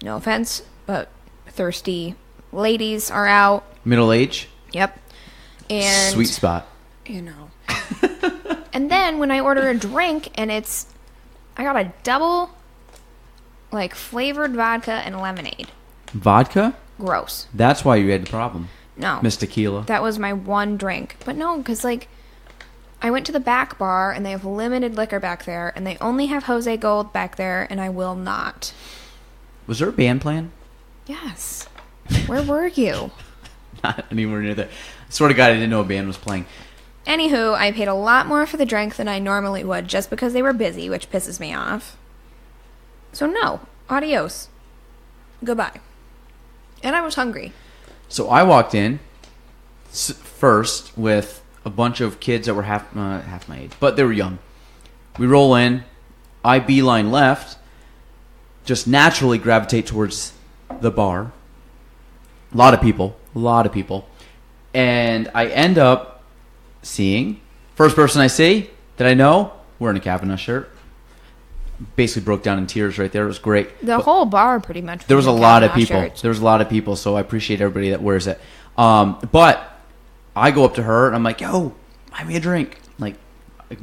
no offense, but thirsty ladies are out. Middle age? Yep. And sweet spot. You know. And then when I order a drink and I got a double, like, flavored vodka and lemonade. Vodka? Gross. That's why you had the problem. No. Miss Tequila. That was my one drink. But no, because, like, I went to the back bar, and they have limited liquor back there, and they only have Jose Gold back there, and I will not. Was there a band playing? Yes. Where were you? Not anywhere near there. I swear to God, I didn't know a band was playing. Anywho, I paid a lot more for the drink than I normally would, just because they were busy, which pisses me off. So no. Adios. Goodbye. And I was hungry. So I walked in first with a bunch of kids that were half my age, but they were young. We roll in. I beeline left, just naturally gravitate towards the bar. A lot of people. And I end up seeing, first person I see that I know, wearing a Kavanaugh shirt. Basically broke down in tears right there. It was great. The whole bar pretty much. There was a lot of people. Shirts. There was a lot of people, so I appreciate everybody that wears it. But I go up to her and I'm like, "Yo, buy me a drink." Like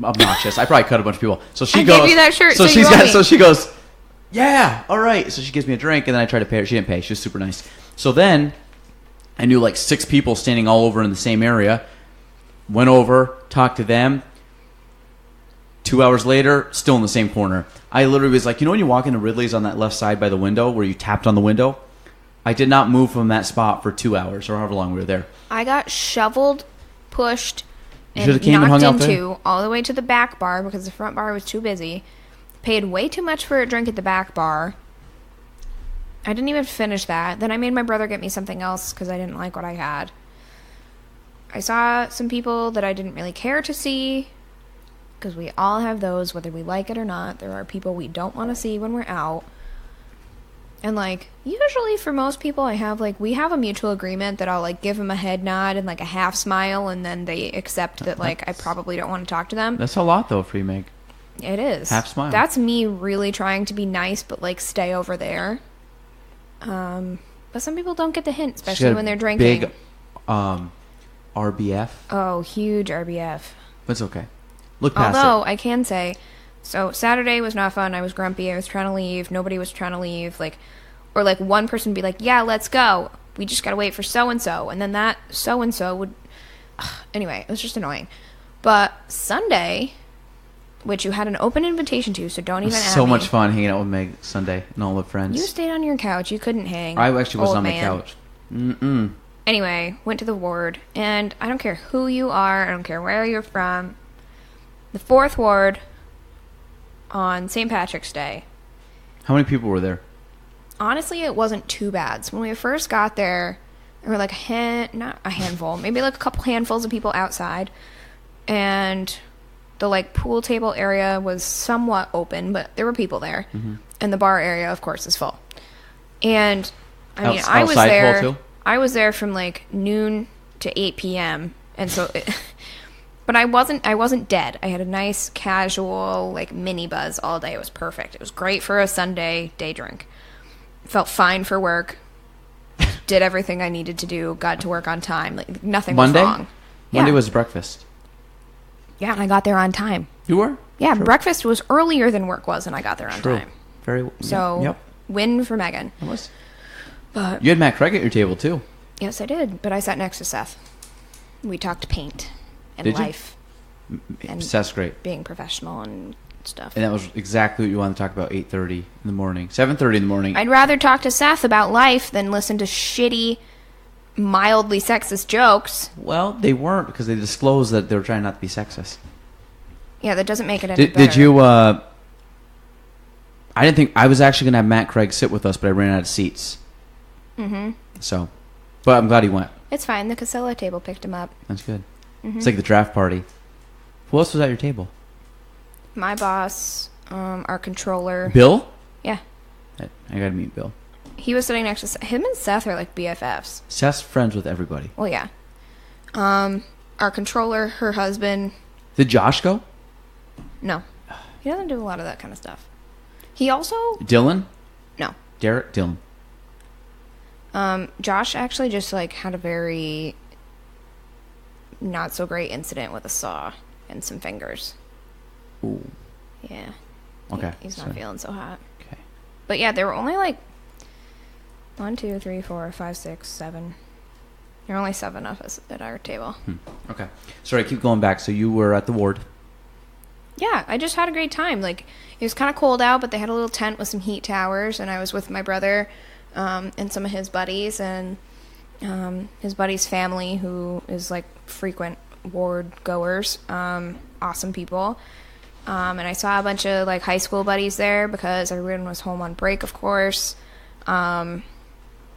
obnoxious. I probably cut a bunch of people. So she goes. Gave you that shirt. So she's got. So she goes. Yeah, all right. So she gives me a drink and then I try to pay her. She didn't pay. She was super nice. So then I knew like 6 people standing all over in the same area. Went over, talked to them. 2 hours later, still in the same corner. I literally was like, you know when you walk into Ridley's on that left side by the window where you tapped on the window? I did not move from that spot for 2 hours or however long we were there. I got shoveled, pushed, and knocked into all the way to the back bar because the front bar was too busy. Paid way too much for a drink at the back bar. I didn't even finish that. Then I made my brother get me something else because I didn't like what I had. I saw some people that I didn't really care to see. Because we all have those, whether we like it or not. There are people we don't want to see when we're out. And, like, usually for most people, we have a mutual agreement that I'll, like, give them a head nod and, like, a half smile, and then they accept that, like, I probably don't want to talk to them. That's a lot, though, for you, Meg. It is. Half smile. That's me really trying to be nice, but, like, stay over there. But some people don't get the hint, especially when they're drinking. Big RBF. Oh, huge RBF. But it's okay. Look past Although, I can say, so Saturday was not fun. I was grumpy. I was trying to leave. Nobody was trying to leave. Or one person would be like, yeah, let's go. We just got to wait for so-and-so. And then that so-and-so would... Anyway, it was just annoying. But Sunday, which you had an open invitation to, so don't even ask me. So much fun hanging out with Meg Sunday and all the friends. You stayed on your couch. You couldn't hang. I actually was on my couch. Anyway, went to the ward. And I don't care who you are. I don't care where you're from. The 4th ward on St. Patrick's Day. How many people were there? Honestly, it wasn't too bad. So when we first got there, there were like not a handful, maybe like a couple handfuls of people outside. And the like pool table area was somewhat open, but there were people there. Mm-hmm. And the bar area, of course, is full. And I mean, I was there from like noon to 8 p.m. And so but I wasn't dead. I had a nice casual like mini buzz all day. It was perfect. It was great for a Sunday day drink. Felt fine for work. Did everything I needed to do. Got to work on time. Like nothing was wrong. Monday was breakfast. Yeah, and I got there on time. You were? Yeah, True. breakfast was earlier than work was, and I got there on True. time. Very. So, Yep. win for Meghan. It was. But You had Matt Craig at your table too. yes, I did. But I sat next to Seth. We talked paint and Did you? life. And Seth's great. being professional and stuff. And that was exactly what you wanted to talk about. 8:30 in the morning, 7:30 in the morning. I'd rather talk to Seth about life than listen to shitty, mildly sexist jokes. Well, they weren't because they disclosed that they were trying not to be sexist. Yeah, that doesn't make it any better. Did you? I didn't think I was actually gonna have Matt Craig sit with us, but I ran out of seats. Mm-hmm. So, but I'm glad he went. It's fine. The Casella table picked him up. That's good. Mm-hmm. It's like the draft party. Who else was at your table? My boss, our controller. Bill? Yeah. I gotta meet Bill. He was sitting next to him and Seth are like BFFs. Seth's friends with everybody. Well, yeah. Our controller, her husband. Did Josh go? No. He doesn't do a lot of that kind of stuff. He also... Dylan? No. Derek? Dylan. Josh actually just like had a very not so great incident with a saw and some fingers. Ooh. Yeah. Okay. He's not feeling so hot. Okay. But yeah, there were only like 1, 2, 3, 4, 5, 6, 7. There were only 7 of us at our table. Okay. Sorry, keep going back. So you were at the ward. Yeah, I just had a great time. Like, it was kind of cold out, but they had a little tent with some heat towers, and I was with my brother and some of his buddies, and his buddy's family, who is, like, frequent ward goers. Awesome people. And I saw a bunch of, like, high school buddies there because everyone was home on break, of course. And,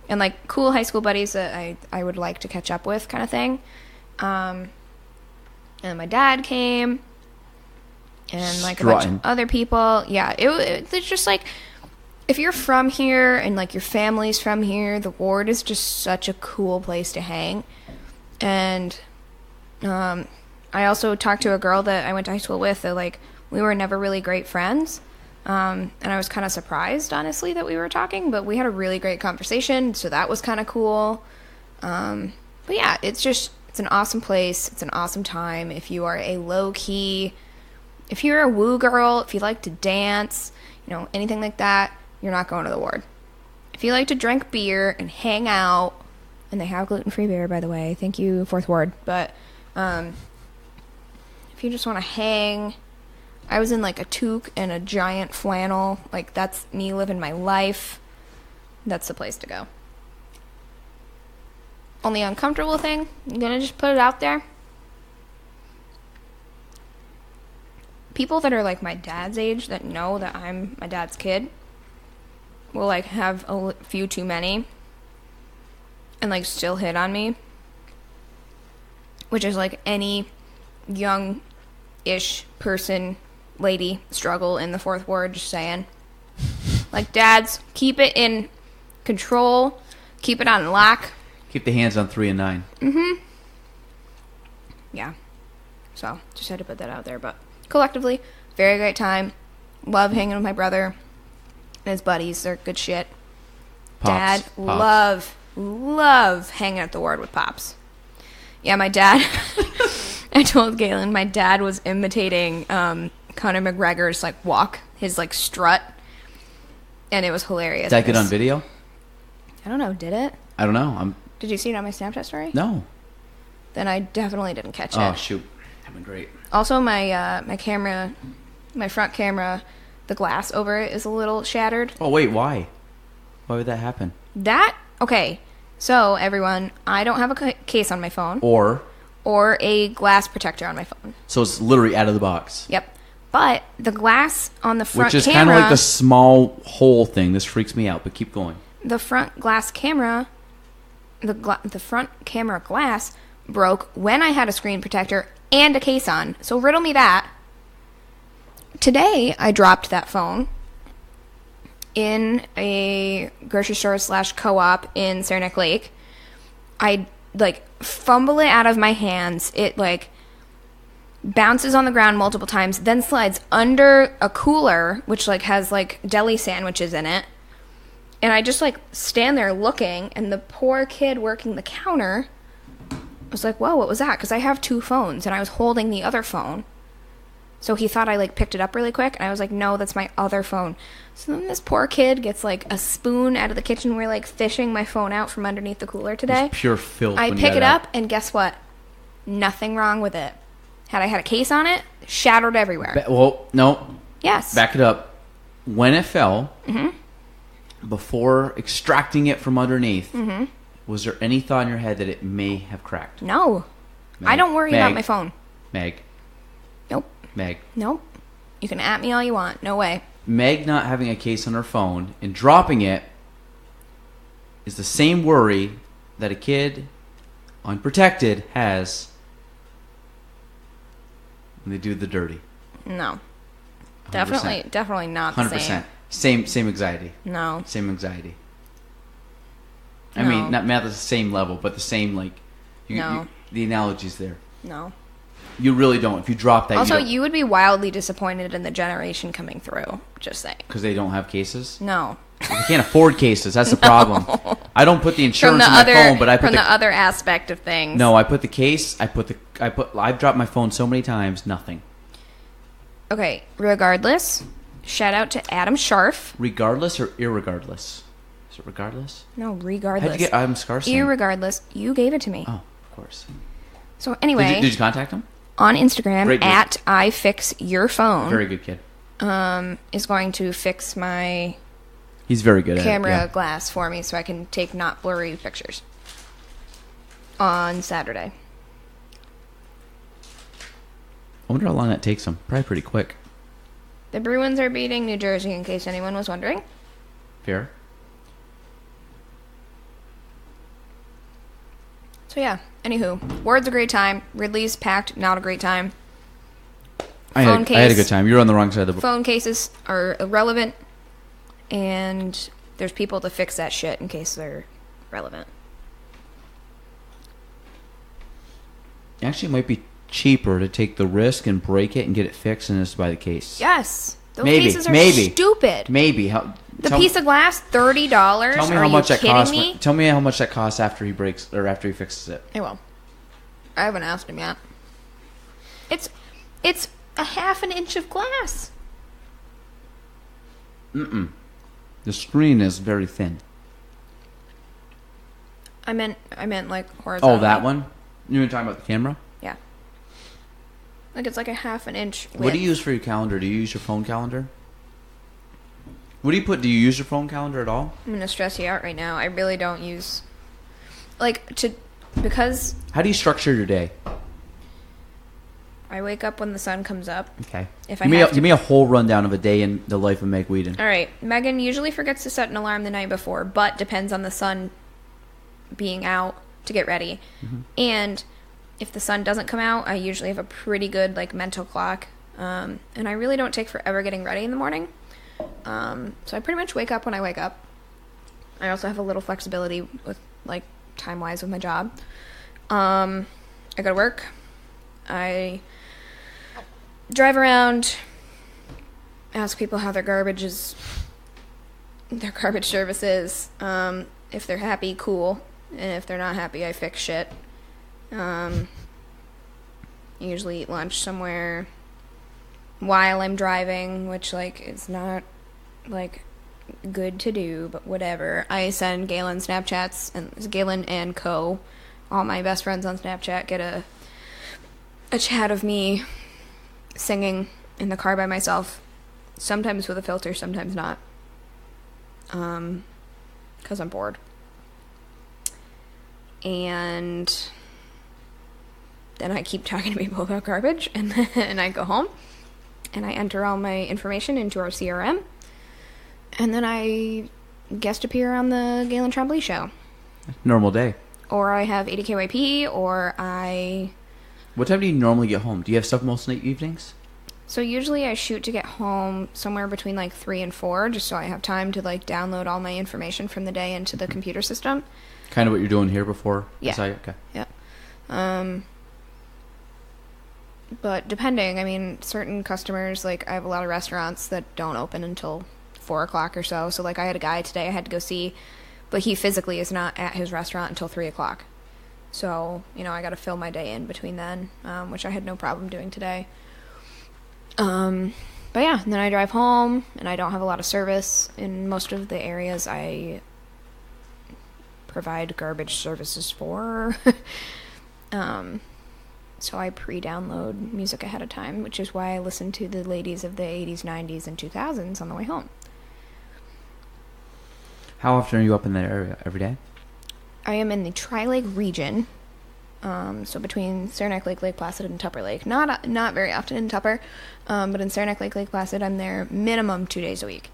like, cool high school buddies that I would like to catch up with kind of thing. And my dad came. And, like, a bunch of other people. Yeah, it's just, like, if you're from here and, like, your family's from here, the ward is just such a cool place to hang. And I also talked to a girl that I went to high school with that, like, we were never really great friends. And I was kind of surprised, honestly, that we were talking. But we had a really great conversation, so that was kind of cool. But, yeah, it's an awesome place. It's an awesome time. If you are a low-key... If you're a woo girl, if you like to dance, you know, anything like that, you're not going to the ward. If you like to drink beer and hang out, and they have gluten-free beer, by the way, thank you, 4th Ward, but if you just want to hang, I was in, like, a toque and a giant flannel. Like, that's me living my life. That's the place to go. Only uncomfortable thing, I'm going to just put it out there. People that are, like, my dad's age that know that I'm my dad's kid will, like, have a few too many and, like, still hit on me. Which is, like, any young-ish person, lady, struggle in the 4th Ward, just saying. Like, dads, keep it in control. Keep it on lock. Keep the hands on 3 and 9. Mm-hmm. Yeah. So, just had to put that out there, but... Collectively, very great time. Love hanging with my brother and his buddies. They're good shit. Pops. Dad, love hanging at the ward with Pops. Yeah, my dad, I told Galen, my dad was imitating Conor McGregor's, like, walk, his, like, strut, and it was hilarious. Did that get on video? I don't know, did it? I don't know. Did you see it on my Snapchat story? No. Then I definitely didn't catch it. Oh, shoot. That would be great. Also, my camera, my front camera, the glass over it is a little shattered. Oh, wait, why? Why would that happen? Okay, so everyone, I don't have a case on my phone. Or a glass protector on my phone. So it's literally out of the box. Yep. But the glass on the front camera... Which is kind of like the small hole thing. This freaks me out, but keep going. The front glass camera, the front camera glass broke when I had a screen protector and a case on. So riddle me that. Today, I dropped that phone in a grocery store / co-op in Saranac Lake. I, like, fumble it out of my hands. It, like, bounces on the ground multiple times, then slides under a cooler, which, like, has, like, deli sandwiches in it. And I just, like, stand there looking, and the poor kid working the counter was like, whoa, what was that? Because I have 2 phones, and I was holding the other phone. So he thought I, like, picked it up really quick, and I was like, no, that's my other phone. So then this poor kid gets, like, a spoon out of the kitchen. We're, like, fishing my phone out from underneath the cooler today. It's pure filth. I pick it up, and guess what? Nothing wrong with it. Had I had a case on it, shattered everywhere. Well, no. Yes. Back it up. When it fell, before extracting it from underneath, was there any thought in your head that it may have cracked? No. I don't worry about my phone. Meg. Nope. Meg. Nope. You can at me all you want. No way. Meg not having a case on her phone and dropping it is the same worry that a kid unprotected has when they do the dirty. No. 100%. Definitely not the 100%. same. Same anxiety. No. Same anxiety. No. I mean, not the same level, but the same, like, No. the analogy's there. No. You really don't. If you drop that, Also, you would be wildly disappointed in the generation coming through. Just saying. because they don't have cases. No. They can't afford cases. That's the problem. I don't put the insurance in my phone, but I put the other aspect of things. No, I put the case. I've dropped my phone so many times. Nothing. Okay. Regardless, shout out to Adam Scharf. Regardless or irregardless? Is it regardless? No, regardless. How'd you get Adam Scarson? Irregardless, you gave it to me. Oh, of course. So anyway, Did you contact him? On Instagram Great dude. at iFixYourPhone. Very good kid. Is going to fix my He's very good camera at it. Yeah. glass for me so I can take not blurry pictures on Saturday. I wonder how long that takes him. Probably pretty quick. The Bruins are beating New Jersey, in case anyone was wondering. Fair. So yeah, anywho, Ward's a great time. Ridley's packed, not a great time. I had a good time. You're on the wrong side of the Phone cases are irrelevant, and there's people to fix that shit in case they're relevant. Actually, it might be cheaper to take the risk and break it and get it fixed than just buy the case. Yes. Those cases are stupid. Maybe. The piece of glass, $30. Tell me Are how much you that kidding costs. me? Tell me how much that costs after he breaks or after he fixes it. I will. I haven't asked him yet. It's a half an inch of glass. The screen is very thin. I meant like horizontal. Oh, that one? You were talking about the camera? Yeah. Like it's like a half an inch width. What do you use for your calendar? Do you use your phone calendar? What do you put? Do you use your phone calendar at all? I'm gonna stress you out right now. I really don't use because How do you structure your day? I wake up when the sun comes up. Okay. Give me a whole rundown of a day in the life of Meg Weeden. All right. Meghan usually forgets to set an alarm the night before, but depends on the sun being out to get ready. Mm-hmm. And if the sun doesn't come out, I usually have a pretty good mental clock. And I really don't take forever getting ready in the morning. So I pretty much wake up when I wake up. I also have a little flexibility with time-wise with my job. I go to work. I drive around, ask people how their garbage service is. If they're happy, cool. And if they're not happy, I fix shit. Usually eat lunch somewhere while I'm driving, which is not good to do, but whatever. I send Galen Snapchats, and Galen and Co, all my best friends on Snapchat, get a chat of me singing in the car by myself, sometimes with a filter, sometimes not, because I'm bored. And then I keep talking to people about garbage, and then I go home, and I enter all my information into our CRM, and then I guest appear on the Galen Trombley show. Normal day. Or I have 80KYP, or I... What time do you normally get home? Do you have stuff most evenings? So usually I shoot to get home somewhere between 3 and 4, just so I have time to download all my information from the day into the computer system. Kind of what you're doing here before? Yeah. Okay. Yeah. But depending, certain customers, I have a lot of restaurants that don't open until 4 o'clock or so. So I had a guy today I had to go see, but he physically is not at his restaurant until 3 o'clock. So, I got to fill my day in between then, which I had no problem doing today. But yeah, and then I drive home, and I don't have a lot of service in most of the areas I provide garbage services for. So I pre-download music ahead of time, which is why I listen to the ladies of the 80s, 90s, and 2000s on the way home. How often are you up in that area? Every day? I am in the Tri-Lake region, so between Saranac Lake, Lake Placid, and Tupper Lake. Not very often in Tupper, but in Saranac Lake, Lake Placid, I'm there minimum 2 days a week.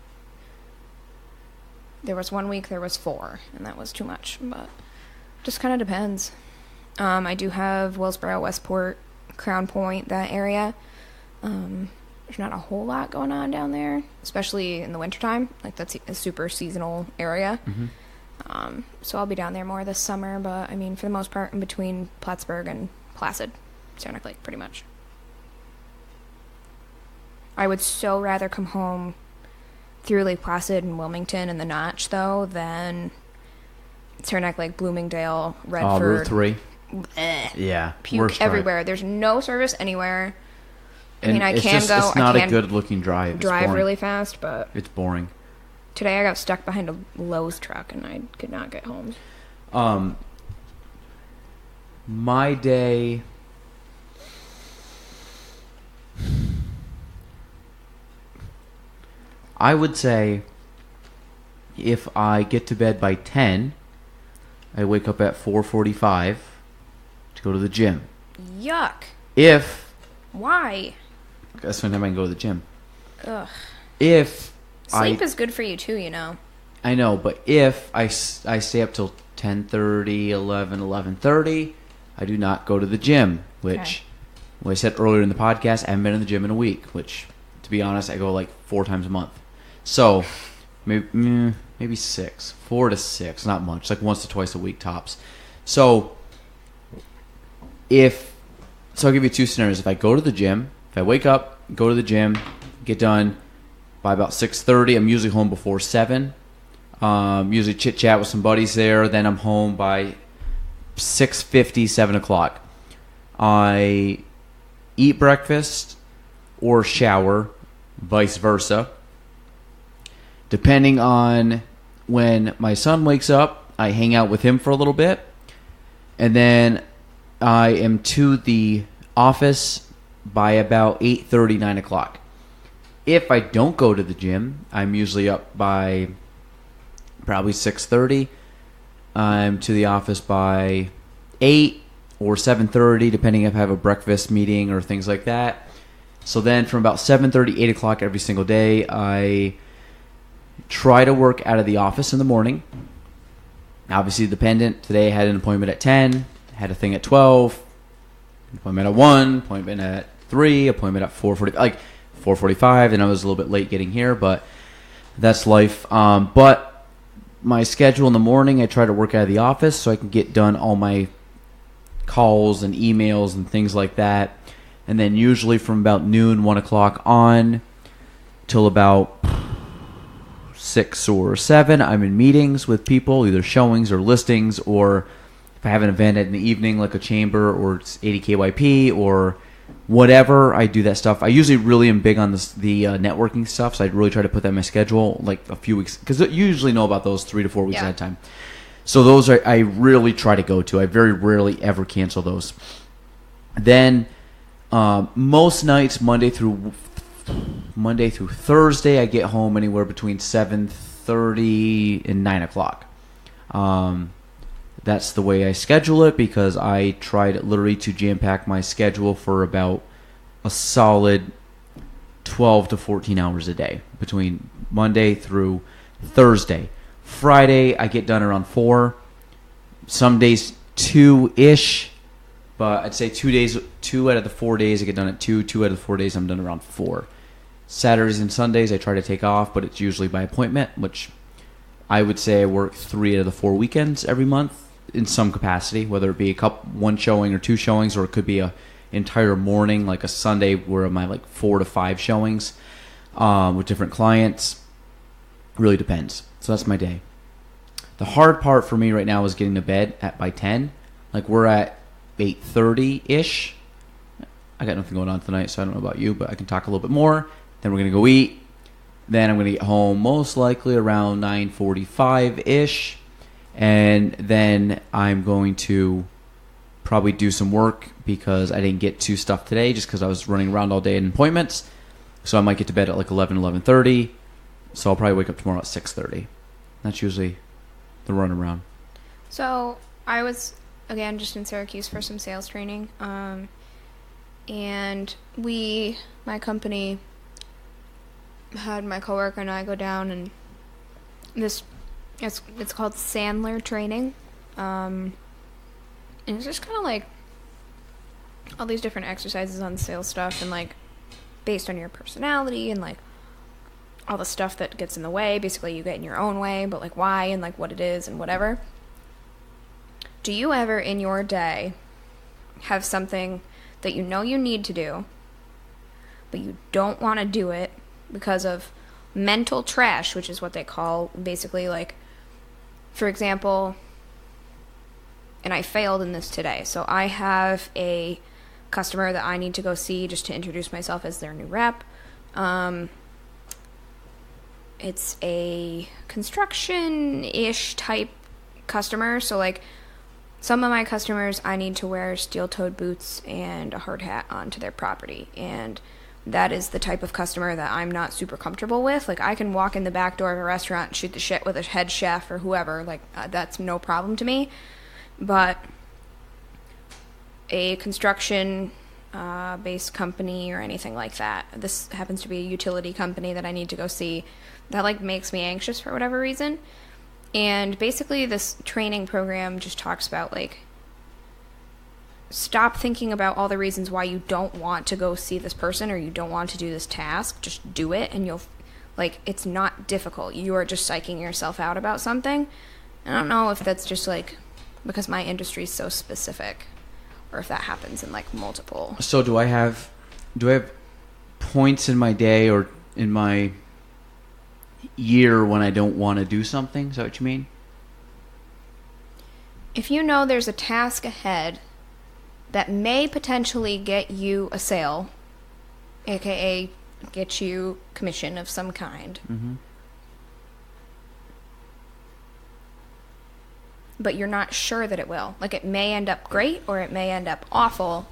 There was 1 week there was 4, and that was too much, but just kind of depends. I do have Willsboro, Westport, Crown Point, that area. There's not a whole lot going on down there, especially in the wintertime. Like, that's a super seasonal area. Mm-hmm. So I'll be down there more this summer, but, I mean, for the most part, in between Plattsburgh and Placid, Saranac Lake, pretty much. I would so rather come home through Lake Placid and Wilmington and the Notch, though, than Saranac Lake, Bloomingdale, Redford. Route 3. Yeah. Puke everywhere. There's no service anywhere. I And mean, I can go. It's not I can a good-looking drive. drive really fast, but It's boring. today I got stuck behind a Lowe's truck and I could not get home. My day. I would say if I get to bed by 10, I wake up at 4:45 to go to the gym. Yuck. Why? That's when I can go to the gym. Ugh. Sleep is good for you too, I know, but if I stay up till 10:30, 11, 11:30, I do not go to the gym, which, Okay. what I said earlier in the podcast, I haven't been in the gym in a week, which, to be honest, I go like 4 times a month. So, maybe 6. 4 to 6, not much, like once to twice a week tops. So, I'll give you 2 scenarios. If I go to the gym, if I wake up, go to the gym, get done by about 6:30, I'm usually home before 7. Usually chit-chat with some buddies there. Then I'm home by 6:50, 7 o'clock. I eat breakfast or shower, vice versa. Depending on when my son wakes up, I hang out with him for a little bit. And then I am to the office by about 8:30, 9 o'clock. If I don't go to the gym, I'm usually up by probably 6:30. I'm to the office by 8 or 7:30, depending if I have a breakfast meeting or things like that. So then from about 7:30, 8 o'clock every single day, I try to work out of the office in the morning. Obviously dependent. Today I had an appointment at 10, had a thing at 12, appointment at 1, appointment at 3, appointment at 4:45, and I was a little bit late getting here, but that's life. But my schedule in the morning, I try to work out of the office so I can get done all my calls and emails and things like that. And then usually from about noon, 1 o'clock on till about 6 or 7, I'm in meetings with people, either showings or listings, or if I have an event in the evening like a chamber or it's 80 KYP or whatever, I do that stuff. I usually really am big on the networking stuff, so I really try to put that in my schedule like a few weeks, because you usually know about those 3 to 4 weeks ahead of time. So those I really try to go to. I very rarely ever cancel those. Then most nights, Monday through Thursday, I get home anywhere between 7:30 and 9 o'clock. That's the way I schedule it, because I tried literally to jam-pack my schedule for about a solid 12 to 14 hours a day between Monday through Thursday. Friday, I get done around 4. Some days 2-ish, but I'd say 2 out of the 4 days I get done at 2. 2 out of the 4 days I'm done around 4. Saturdays and Sundays I try to take off, but it's usually by appointment, which I would say I work 3 out of the 4 weekends every month in some capacity, whether it be one showing or 2 showings, or it could be a entire morning, like a Sunday where I'm at like 4 to 5 showings with different clients. Really depends. So that's my day. The hard part for me right now is getting to bed by 10. Like we're at 8:30-ish. I got nothing going on tonight, so I don't know about you, but I can talk a little bit more. Then we're going to go eat. Then I'm going to get home most likely around 9:45-ish. And then I'm going to probably do some work because I didn't get to stuff today just because I was running around all day in appointments. So I might get to bed at like 11:30. So I'll probably wake up tomorrow at 6:30. That's usually the run around. So I was, again, just in Syracuse for some sales training. And my company had my coworker and I go down, and it's called Sandler training. And it's just kind of like all these different exercises on sales stuff, and like based on your personality and like all the stuff that gets in the way. Basically, you get in your own way, but like why and like what it is and whatever. Do you ever in your day have something that you know you need to do, but you don't want to do it because of mental trash, which is what they call basically like, for example, and I failed in this today. So I have a customer that I need to go see just to introduce myself as their new rep. It's a construction-ish type customer. So like some of my customers, I need to wear steel-toed boots and a hard hat onto their property. And that is the type of customer that I'm not super comfortable with. Like, I can walk in the back door of a restaurant and shoot the shit with a head chef or whoever. Like, that's no problem to me. But a construction-based company or anything like that, this happens to be a utility company that I need to go see, that, like, makes me anxious for whatever reason. And basically this training program just talks about, like, stop thinking about all the reasons why you don't want to go see this person or you don't want to do this task. Just do it, and you'll, like, it's not difficult. You are just psyching yourself out about something. I don't know if that's just, like, because my industry is so specific, or if that happens in, like, multiple. So do I have points in my day or in my year when I don't want to do something? Is that what you mean? If you know there's a task ahead that may potentially get you a sale, aka get you commission of some kind, but you're not sure that it will. Like, it may end up great or it may end up awful.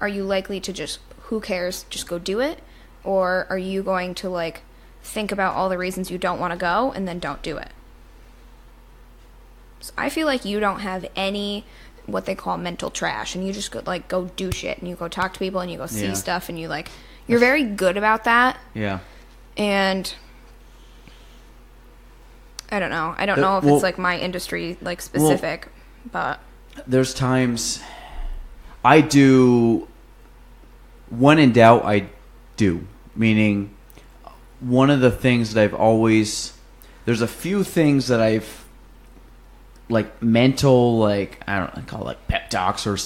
Are you likely to just, who cares, just go do it? Or are you going to, like, think about all the reasons you don't want to go and then don't do it? So I feel like you don't have any what they call mental trash, and you just go do shit, and you go talk to people, and you go see stuff, and you're very good about that. Yeah. And I don't know. I don't know if it's like my industry, like, specific, but there's times I do, when in doubt, I do. Meaning, one of the things that I've always, there's a few things that I've, like, mental, like, I don't know, I call it like pep talks or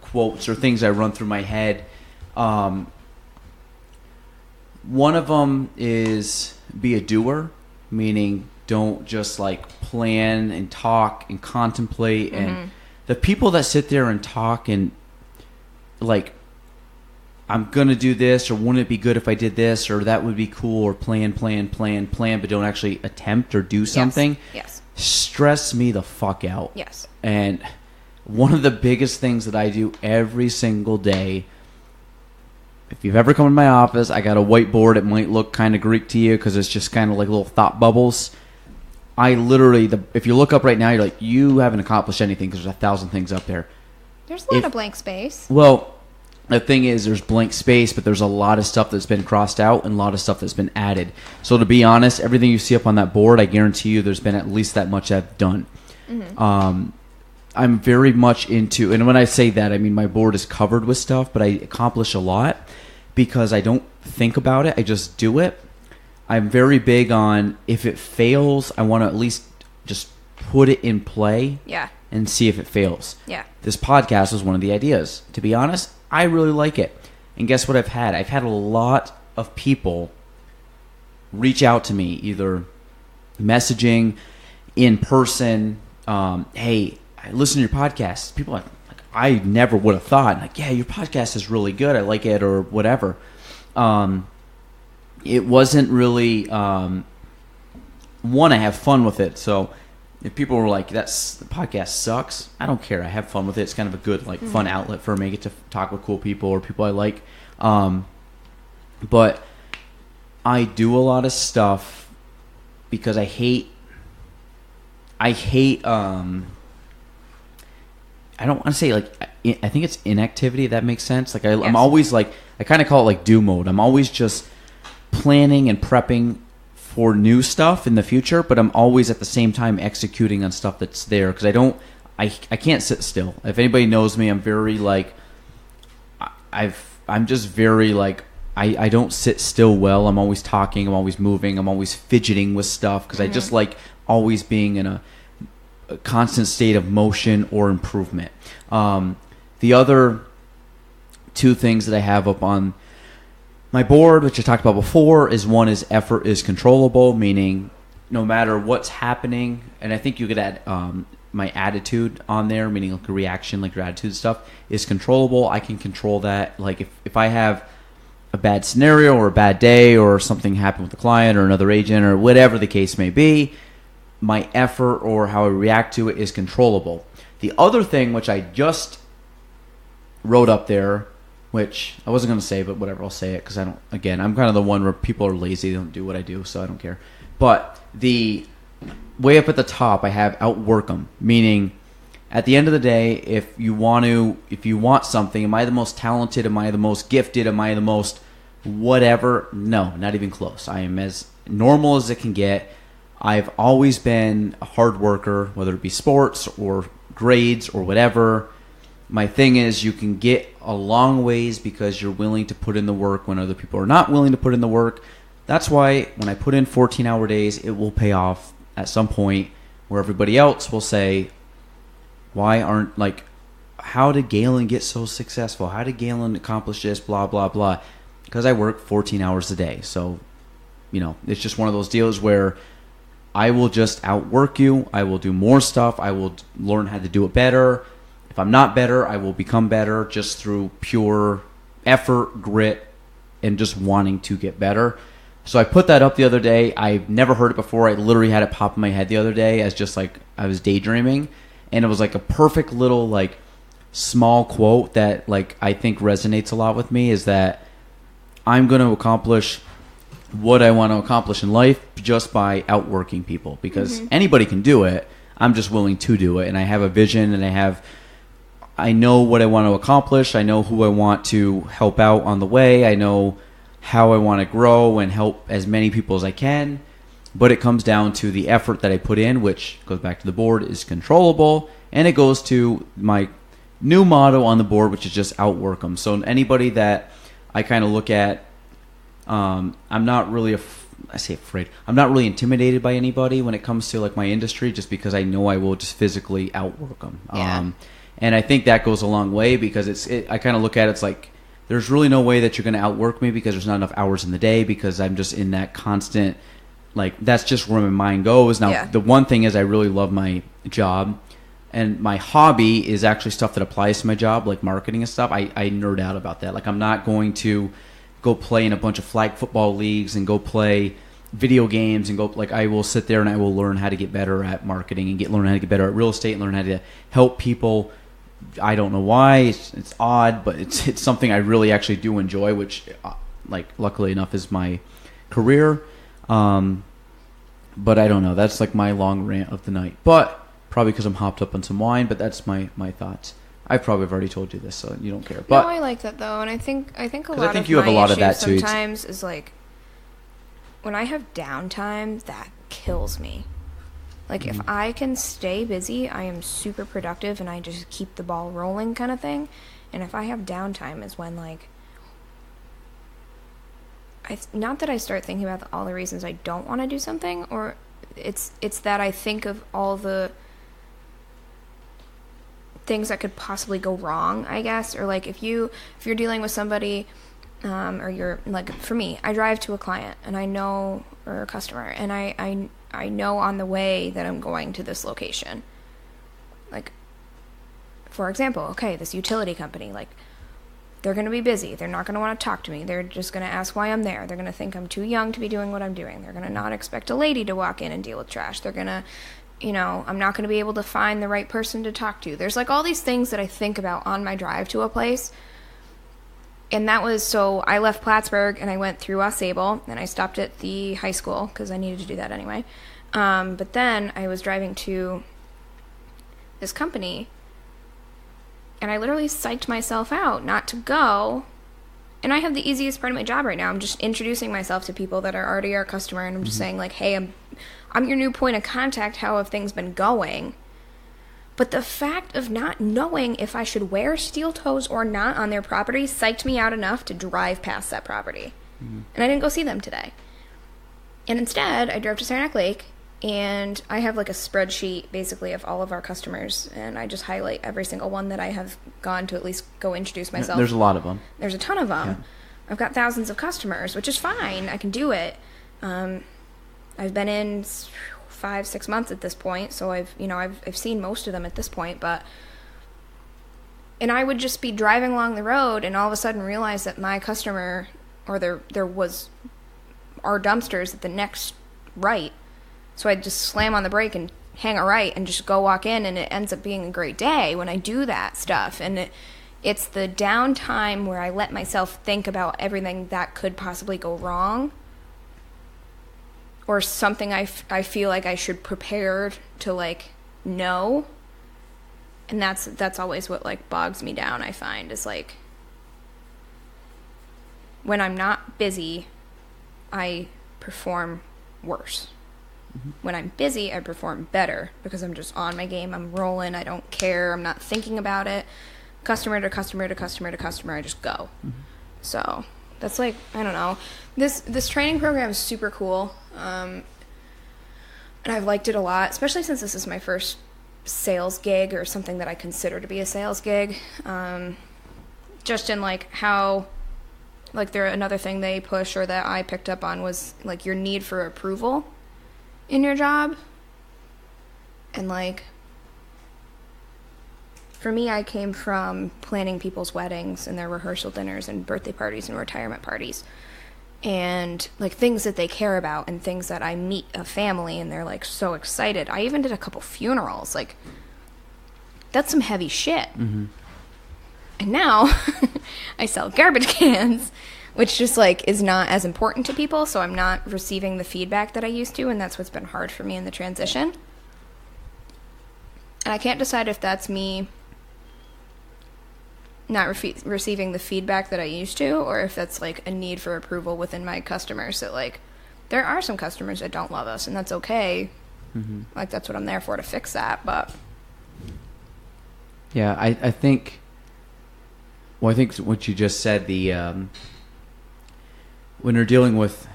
quotes or things I run through my head. One of them is be a doer, meaning don't just, like, plan and talk and contemplate. And the people that sit there and talk and, like, I'm going to do this, or wouldn't it be good if I did this, or that would be cool, or plan, but don't actually attempt or do something. Yes. Stress me the fuck out. Yes. And one of the biggest things that I do every single day, if you've ever come to my office, I got a whiteboard. It might look kind of Greek to you because it's just kind of like little thought bubbles. I literally, if you look up right now, you're like, you haven't accomplished anything because there's 1,000 things up there. There's a lot of blank space. Well, the thing is, there's blank space, but there's a lot of stuff that's been crossed out and a lot of stuff that's been added. So to be honest, everything you see up on that board, I guarantee you there's been at least that much I've done. I'm very much into, and when I say that, I mean my board is covered with stuff, but I accomplish a lot because I don't think about it. I just do it. I'm very big on, if it fails, I want to at least just put it in play and see if it fails. Yeah. This podcast was one of the ideas. To be honest, I really like it. And guess what I've had? I've had a lot of people reach out to me, either messaging, in person, hey, I listen to your podcast. People are like, I never would have thought. Like, yeah, your podcast is really good. I like it or whatever. It wasn't really, one, I have fun with it. So if people were like, the podcast sucks, I don't care. I have fun with it. It's kind of a good, like, fun outlet for me. I get to talk with cool people or people I like. But I do a lot of stuff because I hate, I don't want to say, like, I think it's inactivity, if that makes sense. Like, I'm always, like, I kind of call it, like, do mode. I'm always just planning and prepping for new stuff in the future, but I'm always at the same time executing on stuff that's there because I can't sit still. If anybody knows me, I'm very, like, I'm just very, like, I don't sit still well. I'm always talking. I'm always moving. I'm always fidgeting with stuff because I just like always being in a constant state of motion or improvement. The other two things that I have up on my board, which I talked about before, is one is effort is controllable, meaning no matter what's happening, and I think you could add my attitude on there, meaning like a reaction, like your attitude stuff, is controllable. I can control that. Like if I have a bad scenario or a bad day or something happened with a client or another agent or whatever the case may be, my effort or how I react to it is controllable. The other thing, which I just wrote up there, which I wasn't going to say, but whatever, I'll say it because I'm kind of the one where people are lazy. They don't do what I do, so I don't care. But the way up at the top, I have outwork them, meaning at the end of the day, if you want something, am I the most talented? Am I the most gifted? Am I the most whatever? No, not even close. I am as normal as it can get. I've always been a hard worker, whether it be sports or grades or whatever. My thing is you can get a long ways because you're willing to put in the work when other people are not willing to put in the work. That's why when I put in 14-hour days, it will pay off at some point where everybody else will say, why aren't, like, how did Galen get so successful? How did Galen accomplish this, blah, blah, blah? Because I work 14 hours a day. So, it's just one of those deals where I will just outwork you. I will do more stuff. I will learn how to do it better. If I'm not better, I will become better just through pure effort, grit, and just wanting to get better. So I put that up the other day. I've never heard it before. I literally had it pop in my head the other day as just like I was daydreaming. And it was like a perfect little like small quote that like I think resonates a lot with me is that I'm going to accomplish what I want to accomplish in life just by outworking people because anybody can do it. I'm just willing to do it. And I have a vision and I know what I want to accomplish. I know who I want to help out on the way. I know how I want to grow and help as many people as I can. But it comes down to the effort that I put in, which goes back to the board, is controllable. And it goes to my new motto on the board, which is just outwork them. So anybody that I kind of look at, I'm not really afraid. I'm not really intimidated by anybody when it comes to like my industry, just because I know I will just physically outwork them. Yeah. And I think that goes a long way because I kind of look at it's like there's really no way that you're going to outwork me because there's not enough hours in the day because I'm just in that constant, like that's just where my mind goes. Now, the one thing is I really love my job and my hobby is actually stuff that applies to my job, like marketing and stuff. I nerd out about that. Like I'm not going to go play in a bunch of flag football leagues and go play video games and go like I will sit there and I will learn how to get better at marketing and learn how to get better at real estate and learn how to help people. I don't know why. It's odd, but it's something I really actually do enjoy, which, like, luckily enough, is my career. But I don't know. That's like my long rant of the night. But probably because I'm hopped up on some wine. But that's my thoughts. I probably have already told you this, so you don't care. But no, I like that though, and I think a lot. I think you have a lot of that too. Sometimes is like when I have downtime, that kills me. Like, if I can stay busy, I am super productive, and I just keep the ball rolling kind of thing. And if I have downtime is when, like, not that I start thinking about all the reasons I don't want to do something, or it's that I think of all the things that could possibly go wrong, I guess. Or, like, if you're dealing with somebody, or you're, like, for me, I drive to a client, and I know, or a customer, and I know on the way that I'm going to this location. Like, for example, okay, this utility company, like, they're going to be busy. They're not going to want to talk to me. They're just going to ask why I'm there. They're going to think I'm too young to be doing what I'm doing. They're going to not expect a lady to walk in and deal with trash. They're going to, I'm not going to be able to find the right person to talk to. There's like all these things that I think about on my drive to a place. And that was, so I left Plattsburgh and I went through Ausable and I stopped at the high school because I needed to do that anyway. But then I was driving to this company and I literally psyched myself out not to go. And I have the easiest part of my job right now. I'm just introducing myself to people that are already our customer. And I'm just saying, like, hey, I'm your new point of contact. How have things been going? But the fact of not knowing if I should wear steel toes or not on their property psyched me out enough to drive past that property. And I didn't go see them today. And instead, I drove to Saranac Lake. And I have like a spreadsheet basically of all of our customers, and I just highlight every single one that I have gone to at least go introduce myself. There's a lot of them. There's a ton of them. Yeah. I've got thousands of customers, which is fine. I can do it. I've been in 5-6 months at this point, so I've seen most of them at this point. And I would just be driving along the road, and all of a sudden realize that my customer, or there was our dumpsters at the next right. So I'd just slam on the brake and hang a right and just go walk in, and it ends up being a great day when I do that stuff. And it's the downtime where I let myself think about everything that could possibly go wrong, or something I feel like I should prepare to, like, know. And that's always what, like, bogs me down, I find, is, like, when I'm not busy, I perform worse. When I'm busy, I perform better because I'm just on my game. I'm rolling. I don't care. I'm not thinking about it. Customer to customer to customer to customer, I just go. So that's, like, I don't know. This training program is super cool. And I've liked it a lot, especially since this is my first sales gig, or something that I consider to be a sales gig. Just in, like, how, like, another thing they push, or that I picked up on, was, like, your need for approval in your job. And, like, for me, I came from planning people's weddings and their rehearsal dinners and birthday parties and retirement parties, and, like, things that they care about, and things that I meet a family and they're, like, so excited. I even did a couple funerals. Like, that's some heavy shit. And now I sell garbage cans, which just, like, is not as important to people, so I'm not receiving the feedback that I used to, and that's what's been hard for me in the transition. And I can't decide if that's me not receiving the feedback that I used to, or if that's, like, a need for approval within my customers, that, like, there are some customers that don't love us, and that's okay. Like, that's what I'm there for, to fix that. But yeah, I think what you just said, when you're dealing with,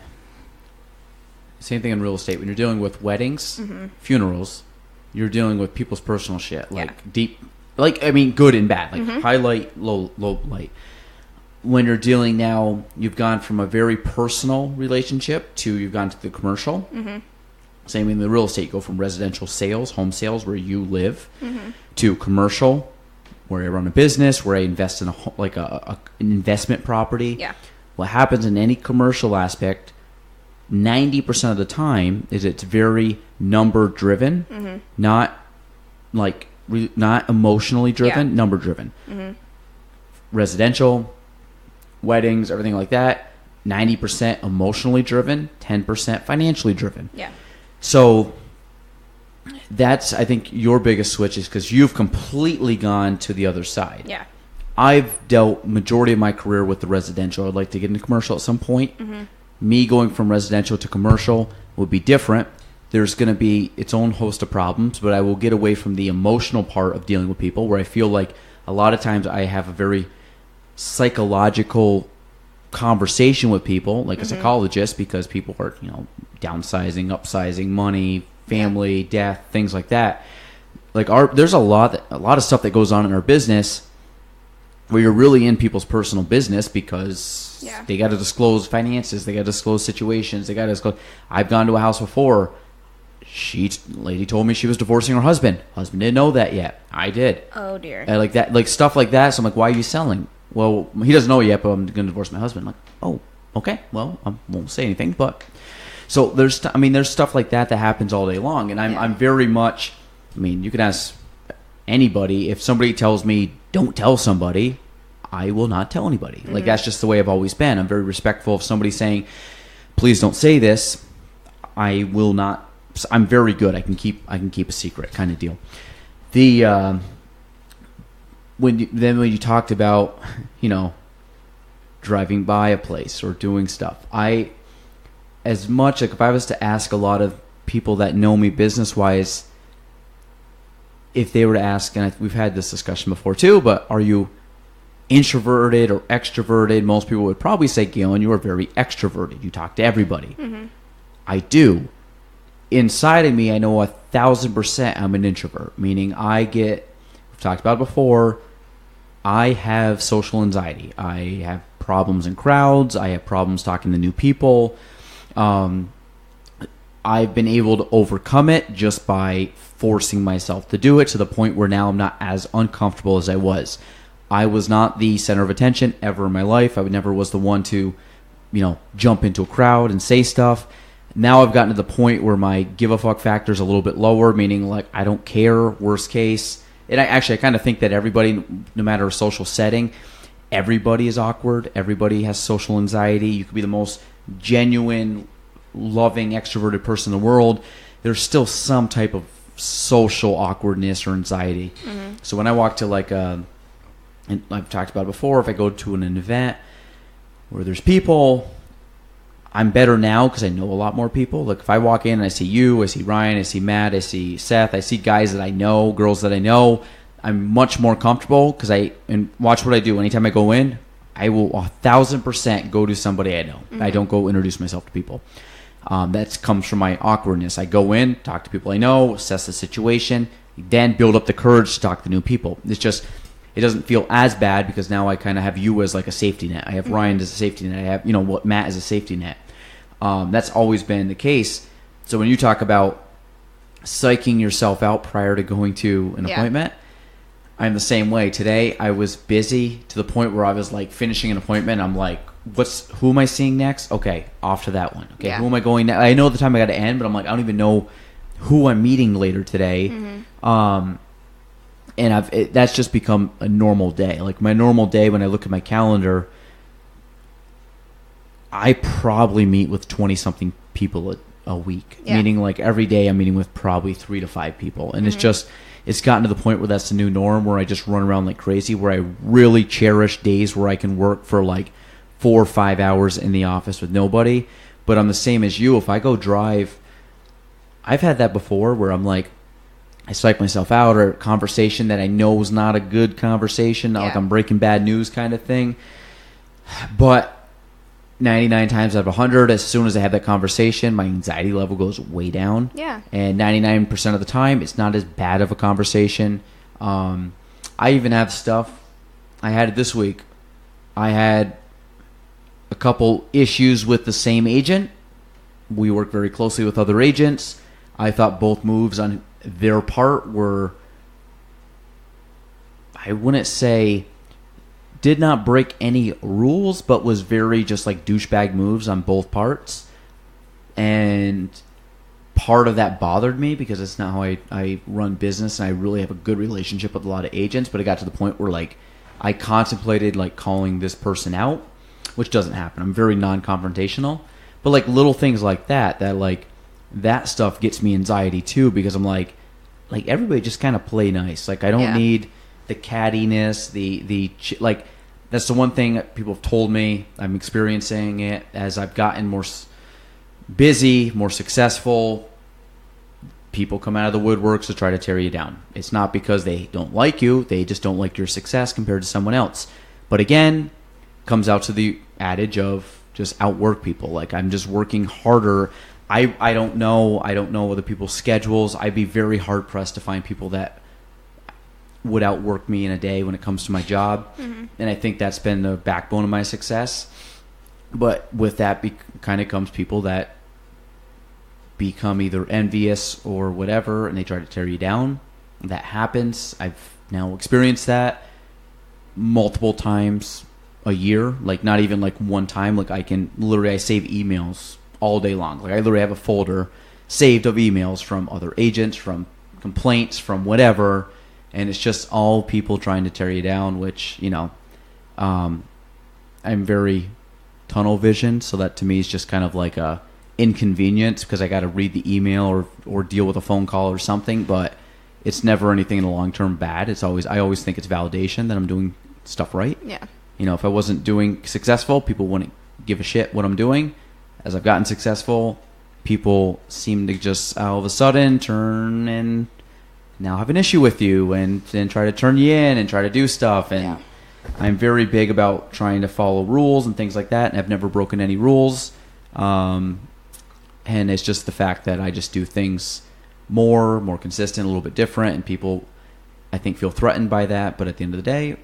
same thing in real estate, when you're dealing with weddings, funerals, you're dealing with people's personal shit, like, deep, like, I mean, good and bad, like, high light, low light. When you're dealing now, you've gone from a very personal relationship to you've gone to the commercial. Same in the real estate, you go from residential sales, home sales, where you live, to commercial, where I run a business, where I invest in an investment property. yeah. What happens in any commercial aspect, 90% of the time, is it's very number driven, not emotionally driven, number driven. Residential, weddings, everything like that, 90% emotionally driven, 10% financially driven. Yeah. So that's, I think, your biggest switch, is because you've completely gone to the other side. Yeah. I've dealt majority of my career with the residential. I'd like to get into commercial at some point. Me going from residential to commercial would be different. There's going to be its own host of problems, but I will get away from the emotional part of dealing with people, where I feel like a lot of times I have a very psychological conversation with people, like a psychologist, because people are, downsizing, upsizing, money, family, death, things like that. Like, there's a lot of stuff that goes on in our business where you're really in people's personal business, because they got to disclose finances, they got to disclose situations, they got to disclose. I've gone to a house before, lady told me she was divorcing her husband. Husband didn't know that yet. I did. Oh dear. Like that, like stuff like that. So I'm like, why are you selling? Well, he doesn't know yet, but I'm going to divorce my husband. I'm like, oh, okay. Well, I won't say anything, but so there's stuff like that happens all day long, and I'm very much. I mean, you can ask anybody. If somebody tells me don't tell somebody, I will not tell anybody. Like that's just the way I've always been. I'm very respectful of somebody saying, please don't say this. I will not. I'm very good. I can keep a secret kind of deal. The when you talked about, driving by a place or doing stuff, as much like if I was to ask a lot of people that know me business wise, if they were to ask, and we've had this discussion before too, but are you introverted or extroverted? Most people would probably say, Galen, you are very extroverted. You talk to everybody. Mm-hmm. I do. Inside of me, I know 1,000% I'm an introvert, meaning we've talked about it before, I have social anxiety. I have problems in crowds. I have problems talking to new people. I've been able to overcome it just by forcing myself to do it to the point where now I'm not as uncomfortable as I was. I was not the center of attention ever in my life. I never was the one to, jump into a crowd and say stuff. Now I've gotten to the point where my give a fuck factor is a little bit lower, meaning like I don't care, worst case. And I kind of think that everybody, no matter a social setting, everybody is awkward. Everybody has social anxiety. You could be the most genuine, loving, extroverted person in the world. There's still some type of social awkwardness or anxiety. Mm-hmm. So when I walk to and I've talked about it before, if I go to an event where there's people, I'm better now because I know a lot more people. Like if I walk in and I see you, I see Ryan, I see Matt, I see Seth, I see guys that I know, girls that I know, I'm much more comfortable because and watch what I do. Anytime I go in, I will 1,000% go to somebody I know. Mm-hmm. I don't go introduce myself to people. That comes from my awkwardness. I go in, talk to people I know, assess the situation, then build up the courage to talk to new people. It doesn't feel as bad because now I kind of have you as like a safety net. I have Ryan as a safety net. I have, Matt as a safety net. That's always been the case. So when you talk about psyching yourself out prior to going to an appointment, I'm the same way. Today I was busy to the point where I was like finishing an appointment. I'm like, who am I seeing next? Okay, off to that one. Okay, who am I going next? I know the time I got to end, but I'm like, I don't even know who I'm meeting later today. Mm-hmm. And that's just become a normal day. Like my normal day when I look at my calendar, I probably meet with 20-something people a week. Yeah. Meaning like every day I'm meeting with probably 3 to 5 people. And it's gotten to the point where that's the new norm, where I just run around like crazy, where I really cherish days where I can work for like 4 or 5 hours in the office with nobody. But I'm the same as you. If I go drive, I've had that before where I'm like, I psych myself out, or a conversation that I know is not a good conversation, like I'm breaking bad news kind of thing. But 99 times out of 100, as soon as I have that conversation, my anxiety level goes way down. Yeah. And 99% of the time, it's not as bad of a conversation. I even have stuff. I had it this week. I had a couple issues with the same agent. We work very closely with other agents. I thought both moves on their part were, I wouldn't say did not break any rules, but was very just like douchebag moves on both parts. And part of that bothered me because it's not how I run business, and I really have a good relationship with a lot of agents. But it got to the point where like I contemplated like calling this person out, which doesn't happen. I'm very non-confrontational, but like little things like that like that stuff gets me anxiety too, because I'm like everybody just kind of play nice. Like I don't need the cattiness, like that's the one thing that people have told me. I'm experiencing it as I've gotten more busy, more successful. People come out of the woodworks to try to tear you down. It's not because they don't like you. They just don't like your success compared to someone else. But again, comes out to the adage of just outwork people. Like I'm just working harder. I don't know other people's schedules. I'd be very hard pressed to find people that would outwork me in a day when it comes to my job. Mm-hmm. And I think that's been the backbone of my success. But with that kind of comes people that become either envious or whatever, and they try to tear you down. That happens. I've now experienced that multiple times a year, like not even like one time. Like I save emails all day long. Like I literally have a folder saved of emails from other agents, from complaints, from whatever, and it's just all people trying to tear you down, which, I'm very tunnel vision, so that to me is just kind of like a inconvenience because I got to read the email or deal with a phone call or something, but it's never anything in the long term bad. I always think it's validation that I'm doing stuff right. Yeah. If I wasn't doing successful, people wouldn't give a shit what I'm doing. As I've gotten successful, people seem to just all of a sudden turn and now have an issue with you and try to turn you in and try to do stuff. And I'm very big about trying to follow rules and things like that, and I've never broken any rules. And it's just the fact that I just do things more consistent, a little bit different, and people, I think, feel threatened by that. But at the end of the day,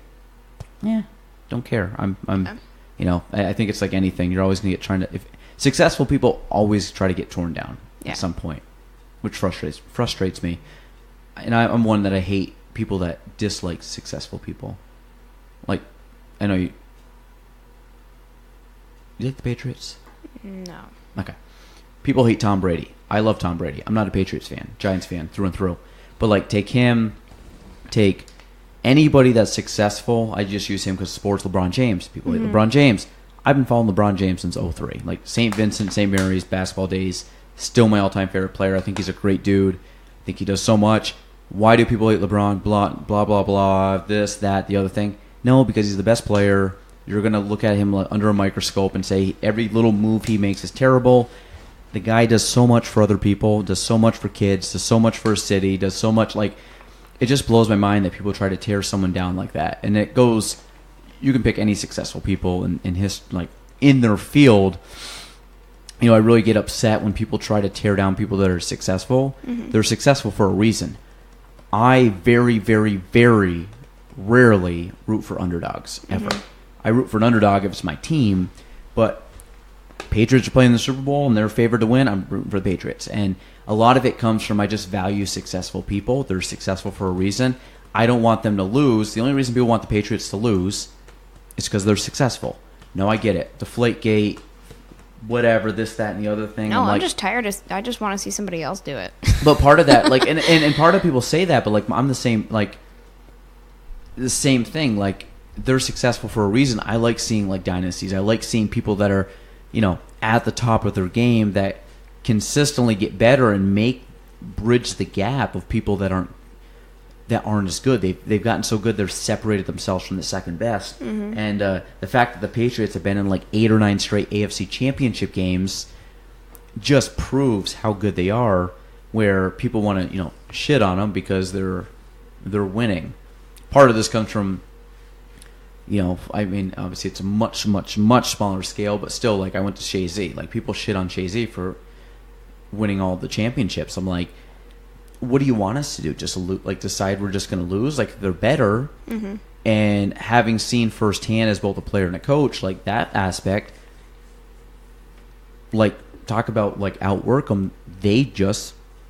don't care. I think it's like anything. You're always going to get successful people always try to get torn down at some point, which frustrates me. And I'm one that I hate people that dislike successful people. Like, I know you like the Patriots? No. Okay. People hate Tom Brady. I love Tom Brady. I'm not a Patriots fan, Giants fan through and through. But like, take anybody that's successful. I just use him because sports. LeBron James. People hate LeBron James. I've been following LeBron James since 2003. Like St. Vincent, St. Mary's basketball days. Still my all-time favorite player. I think he's a great dude. I think he does so much. Why do people hate LeBron? Blah, blah, blah, blah. This, that, the other thing. No, because he's the best player. You're going to look at him under a microscope and say every little move he makes is terrible. The guy does so much for other people, does so much for kids, does so much for a city, does so much. Like, it just blows my mind that people try to tear someone down like that. And it goes, you can pick any successful people in their field. I really get upset when people try to tear down people that are successful. They're successful for a reason. I very, very, very rarely root for underdogs, ever. I root for an underdog if it's my team, but Patriots are playing the Super Bowl and they're favored to win, I'm rooting for the Patriots. And a lot of it comes from I just value successful people. They're successful for a reason. I don't want them to lose. The only reason people want the Patriots to lose is because they're successful. No, I get it. Deflategate, whatever, this, that, and the other thing. No, I'm just tired. I just want to see somebody else do it. But part of that, like, and part of people say that, but like, I'm the same, like, the same thing. Like, they're successful for a reason. I like seeing like dynasties. I like seeing people that are, at the top of their game that consistently get better and bridge the gap of people that aren't as good. They've gotten so good they're separated themselves from the second best. And the fact that the Patriots have been in like 8 or 9 straight AFC Championship games just proves how good they are. Where people want to shit on them because they're winning. Part of this comes from obviously it's a much, much, much smaller scale, but still, like, I went to Shay Z. Like, people shit on Shay Z for winning all the championships. I'm like, what do you want us to do? Just decide we're just going to lose? Like, they're better. And having seen firsthand as both a player and a coach, like, that aspect, like, talk about, like, outwork them.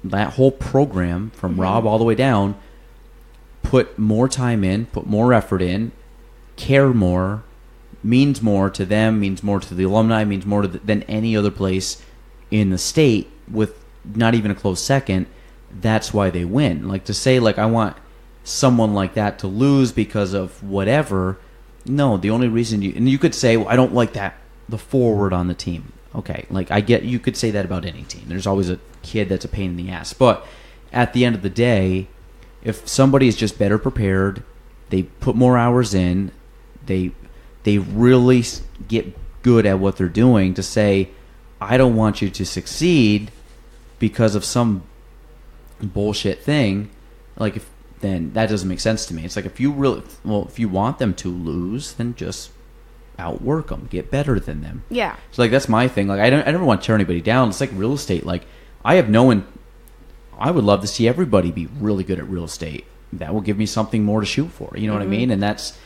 That whole program, from Rob all the way down, put more time in, put more effort in, care more, means more to them, means more to the alumni, means more than any other place in the state, with not even a close second. That's why they win. Like, to say, like, I want someone like that to lose because of whatever. No, the only reason you could say, well, I don't like the forward on the team. Okay, like, I get, you could say that about any team. There's always a kid that's a pain in the ass. But at the end of the day, if somebody is just better prepared, they put more hours in, they really get good at what they're doing, to say, I don't want you to succeed because of some bullshit thing, like, then that doesn't make sense to me. It's like, if you want them to lose, then just outwork them, get better than them. Yeah. So, like, that's my thing. Like, I never want to tear anybody down. It's like real estate. Like, I would love to see everybody be really good at real estate. That will give me something more to shoot for. You know what I mean? And that's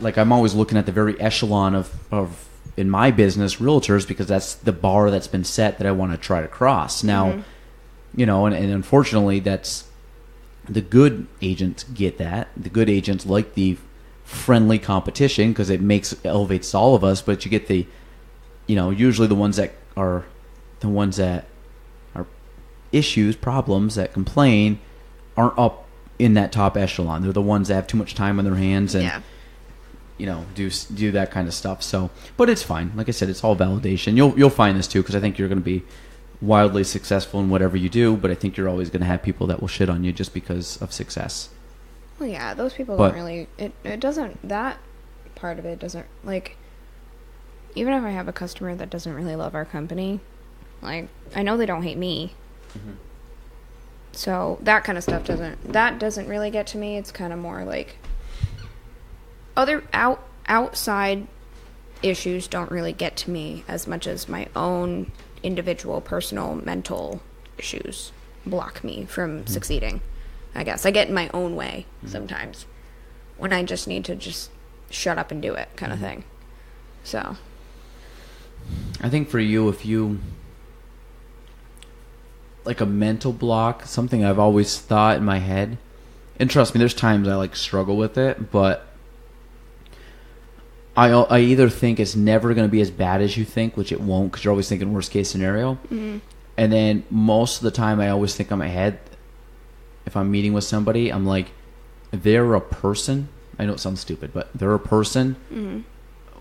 like, I'm always looking at the very echelon of in my business, realtors, because that's the bar that's been set that I want to try to cross. Now, you know, and unfortunately, that's the good agents get that. The good agents like the friendly competition because it elevates all of us. But you get the, you know, usually the ones that are issues, problems, that complain aren't up in that top echelon. They're the ones that have too much time on their hands and you know, do that kind of stuff. So, but it's fine. Like I said, it's all validation. You'll find this too, because I think you're going to be wildly successful in whatever you do. But I think you're always going to have people that will shit on you just because of success. Well, yeah, those people don't really. It doesn't. That part of it doesn't, like. Even if I have a customer that doesn't really love our company, like, I know they don't hate me. So that kind of stuff doesn't really get to me. It's kind of more like other outside issues don't really get to me as much as my own individual personal mental issues block me from succeeding. I guess I get in my own way sometimes when I just need to just shut up and do it kind of thing. So I think for you, if you like a mental block, something I've always thought in my head, and trust me, there's times I like struggle with it, but I either think it's never going to be as bad as you think, which it won't, because you're always thinking worst case scenario. And then most of the time I always think in my head, if I'm meeting with somebody, I'm like, they're a person. I know it sounds stupid, but they're a person.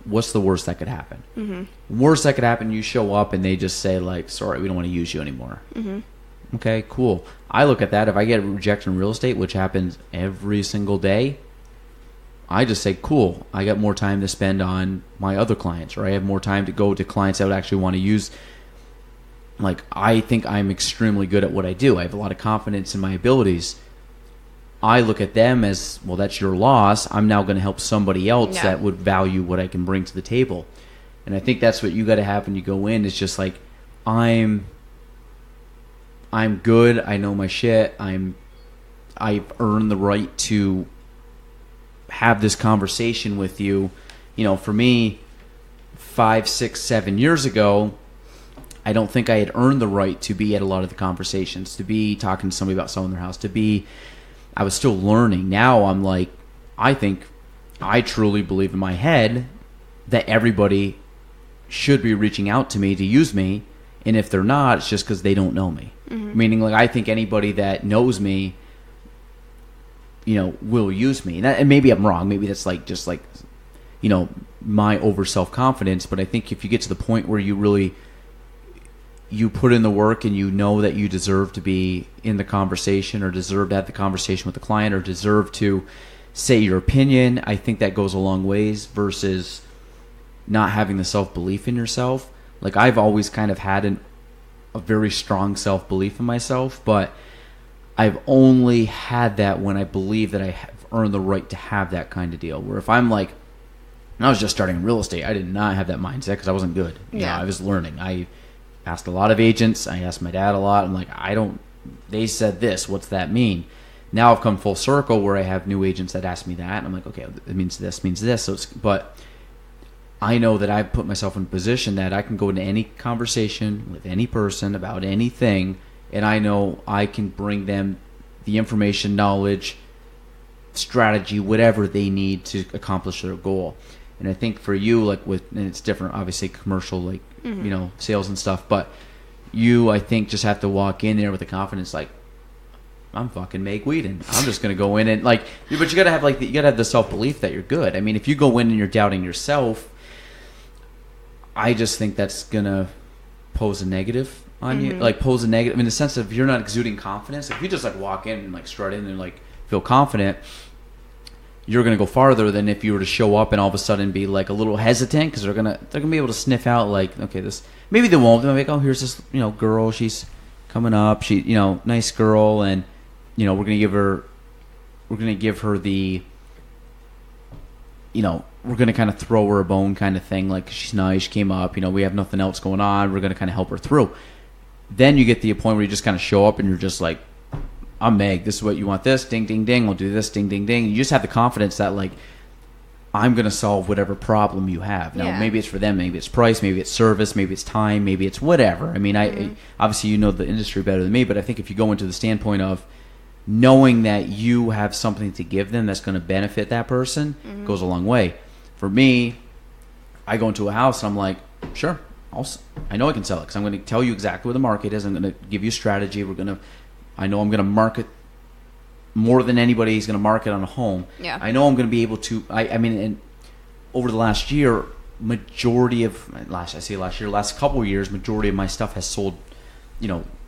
What's the worst that could happen? Worst that could happen, you show up and they just say like, sorry, we don't want to use you anymore. Okay, cool. I look at that. If I get rejected in real estate, which happens every single day, I just say, cool, I got more time to spend on my other clients, or I have more time to go to clients that would actually want to use. Like, I think I'm extremely good at what I do. I have a lot of confidence in my abilities. I look at them as, well, that's your loss. I'm now going to help somebody else that would value what I can bring to the table. And I think that's what you got to have when you go in. It's just like, I'm good. I know my shit. I've earned the right to have this conversation with you. You know, for me, 5, 6, 7 years ago, I don't think I had earned the right to be at a lot of the conversations, to be talking to somebody about selling their house, I was still learning. Now I'm like, I truly believe in my head that everybody should be reaching out to me to use me. And if they're not, it's just because they don't know me. Meaning, like, I think anybody that knows me, you know, will use me. And maybe I'm wrong. Maybe that's like, just like, you know, my over self-confidence. But I think if you get to the point where you put in the work and you know that you deserve to be in the conversation, or deserve to have the conversation with the client, or deserve to say your opinion, I think that goes a long ways versus not having the self-belief in yourself. Like, I've always kind of had a very strong self-belief in myself, but I've only had that when I believe that I have earned the right to have that kind of deal. Where if I'm like, when I was just starting in real estate, I did not have that mindset because I wasn't good. You know, I was learning. I asked a lot of agents. I asked my dad a lot. I'm like, they said this. What's that mean? Now I've come full circle where I have new agents that ask me that. And I'm like, okay, it means this. So but I know that I've put myself in a position that I can go into any conversation with any person about anything, and I know I can bring them the information, knowledge, strategy, whatever they need to accomplish their goal. And I think for you, like and it's different, obviously, commercial, like, you know, sales and stuff, but you, I think, just have to walk in there with the confidence, like, I'm fucking Meg Weeden. I'm just going to go in and, like, but you got to have, like, you got to have the self-belief that you're good. I mean, if you go in and you're doubting yourself, I just think that's going to pose a negative on you, like pose a negative in the sense of you're not exuding confidence. If you just like walk in and like strut in and like feel confident, you're going to go farther than if you were to show up and all of a sudden be like a little hesitant, because they're going to be able to sniff out like, okay, this, maybe they won't. They'll be like, oh, here's this, you know, girl, she's coming up, she, you know, nice girl, and, you know, we're going to give her the, you know, we're going to kind of throw her a bone kind of thing. Like, she's nice, she came up, you know, we have nothing else going on, we're going to kind of help her through. Then you get to the point where you just kind of show up and you're just like, I'm Meg, this is what you want, this, ding, ding, ding, we'll do this, ding, ding, ding. You just have the confidence that, like, I'm going to solve whatever problem you have. Now, maybe it's for them, maybe it's price, maybe it's service, maybe it's time, maybe it's whatever. I mean, I obviously you know the industry better than me, but I think if you go into the standpoint of knowing that you have something to give them that's going to benefit that person goes a long way. For me, I go into a house and I'm like, sure, I know I can sell it because I'm going to tell you exactly what the market is. I'm going to give you a strategy. I know I'm going to market more than anybody's going to market on a home. Yeah. I know I'm going to be able to. I mean, and over the last year, last couple of years, majority of my stuff has sold,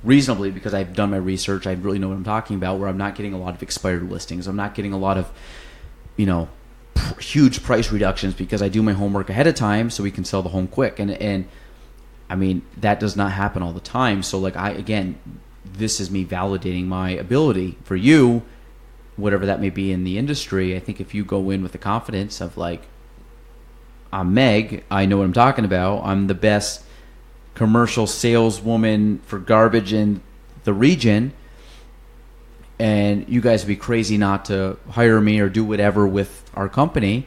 reasonably because I've done my research. I really know what I'm talking about. Where I'm not getting a lot of expired listings. I'm not getting a lot of, huge price reductions because I do my homework ahead of time so we can sell the home quick. And I mean that does not happen all the time. So this is me validating my ability for you. Whatever that may be in the industry, I think if you go in with the confidence of I'm Meg, I know what I'm talking about. I'm the best commercial saleswoman for garbage in the region, and you guys would be crazy not to hire me or do whatever with our company.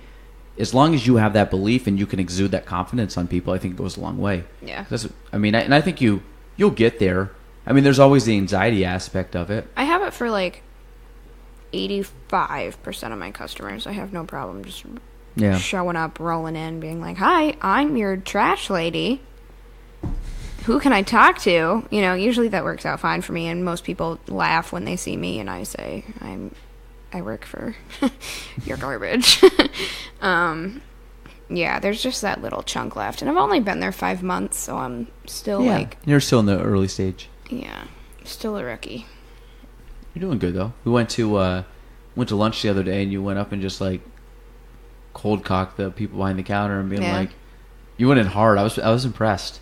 As long as you have that belief and you can exude that confidence on people, I think it goes a long way. Yeah. I think you'll get there. I mean, there's always the anxiety aspect of it. I have it for 85% of my customers. I have no problem just showing up, rolling in, being like, hi, I'm your trash lady. Who can I talk to? Usually that works out fine for me, and most people laugh when they see me and I say, I work for your garbage. There's just that little chunk left. And I've only been there 5 months, so I'm still You're still in the early stage. Yeah, still a rookie. You're doing good though. We went to lunch the other day, and you went up and just cold cocked the people behind the counter and being you went in hard. I was impressed.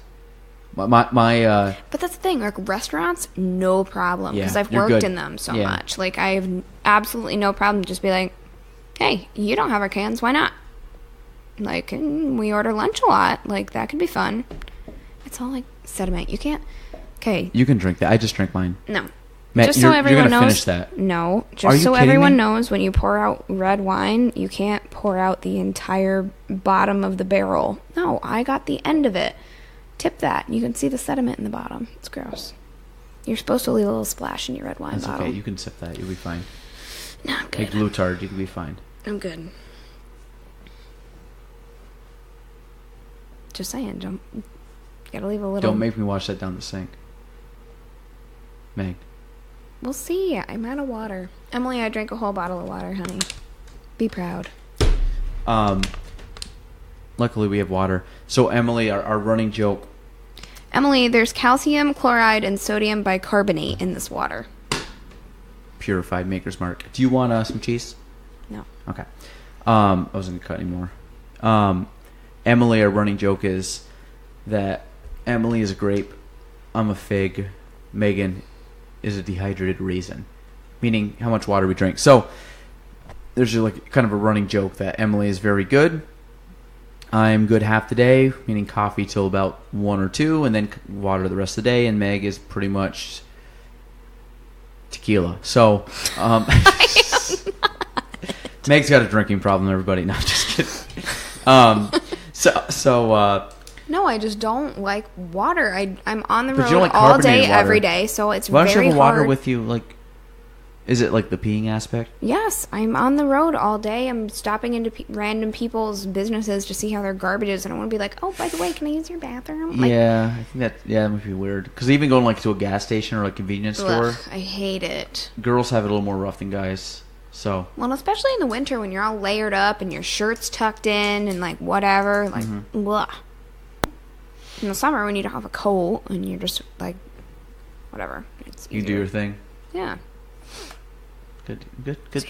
But that's the thing. Restaurants, no problem because I've worked in them so much. I have absolutely no problem. Just be like, hey, you don't have our cans. Why not? We order lunch a lot. That could be fun. It's all sediment. You can't. Okay. You can drink that. I just drank mine. No. Matt, just so everyone knows. Finish that. No, just so everyone knows, when you pour out red wine, you can't pour out the entire bottom of the barrel. No, I got the end of it. Tip that. You can see the sediment in the bottom. It's gross. You're supposed to leave a little splash in your red wine bottle. Okay, you can sip that. You'll be fine. No, I'm good. Like glutard, you can be fine. I'm good. Just saying, gotta leave a little. Don't make me wash that down the sink, Meg. We'll see. I'm out of water. Emily, I drank a whole bottle of water, honey. Be proud. Luckily, we have water. So, Emily, our running joke. Emily, there's calcium chloride and sodium bicarbonate in this water. Purified Maker's Mark. Do you want some cheese? No. Okay. I wasn't going to cut anymore. Emily, our running joke is that Emily is a grape. I'm a fig. Meghan is a dehydrated raisin, meaning how much water we drink. So there's kind of a running joke that Emily is very good. I'm good half the day, meaning coffee till about 1 or 2, and then water the rest of the day. And Meg is pretty much tequila. So Meg's got a drinking problem. Everybody, no, just kidding. No, I just don't like water. I'm on the road all day, every day, so it's very hard. Why don't you have water with you? Is it the peeing aspect? Yes, I'm on the road all day. I'm stopping into random people's businesses to see how their garbage is, and I want to be like, oh, by the way, can I use your bathroom? I think that might be weird. Because even going to a gas station or a convenience store, I hate it. Girls have it a little more rough than guys. So especially in the winter when you're all layered up and your shirt's tucked in and whatever, blah. In the summer when you don't have a coat and you're just whatever. You do your thing. Yeah. Good.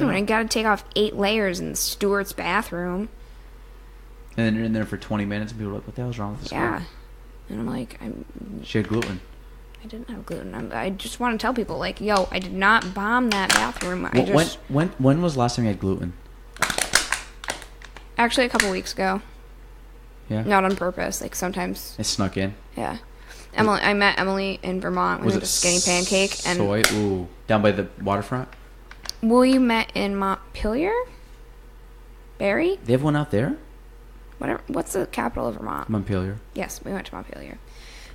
I got to take off 8 layers in the steward's bathroom. And then you're in there for 20 minutes and people are like, what the hell's wrong with this girl? Yeah. And I'm like, she had gluten. I didn't have gluten. I just want to tell people, yo, I did not bomb that bathroom. When was the last time you had gluten? Actually, a couple weeks ago. Yeah. Not on purpose. Sometimes. It snuck in. Yeah. I met Emily in Vermont. We went to Skinny Pancake. And soy? Ooh. Down by the waterfront? We met in Montpelier. Barrie? They have one out there? Whatever. What's the capital of Vermont? Montpelier. Yes, we went to Montpelier.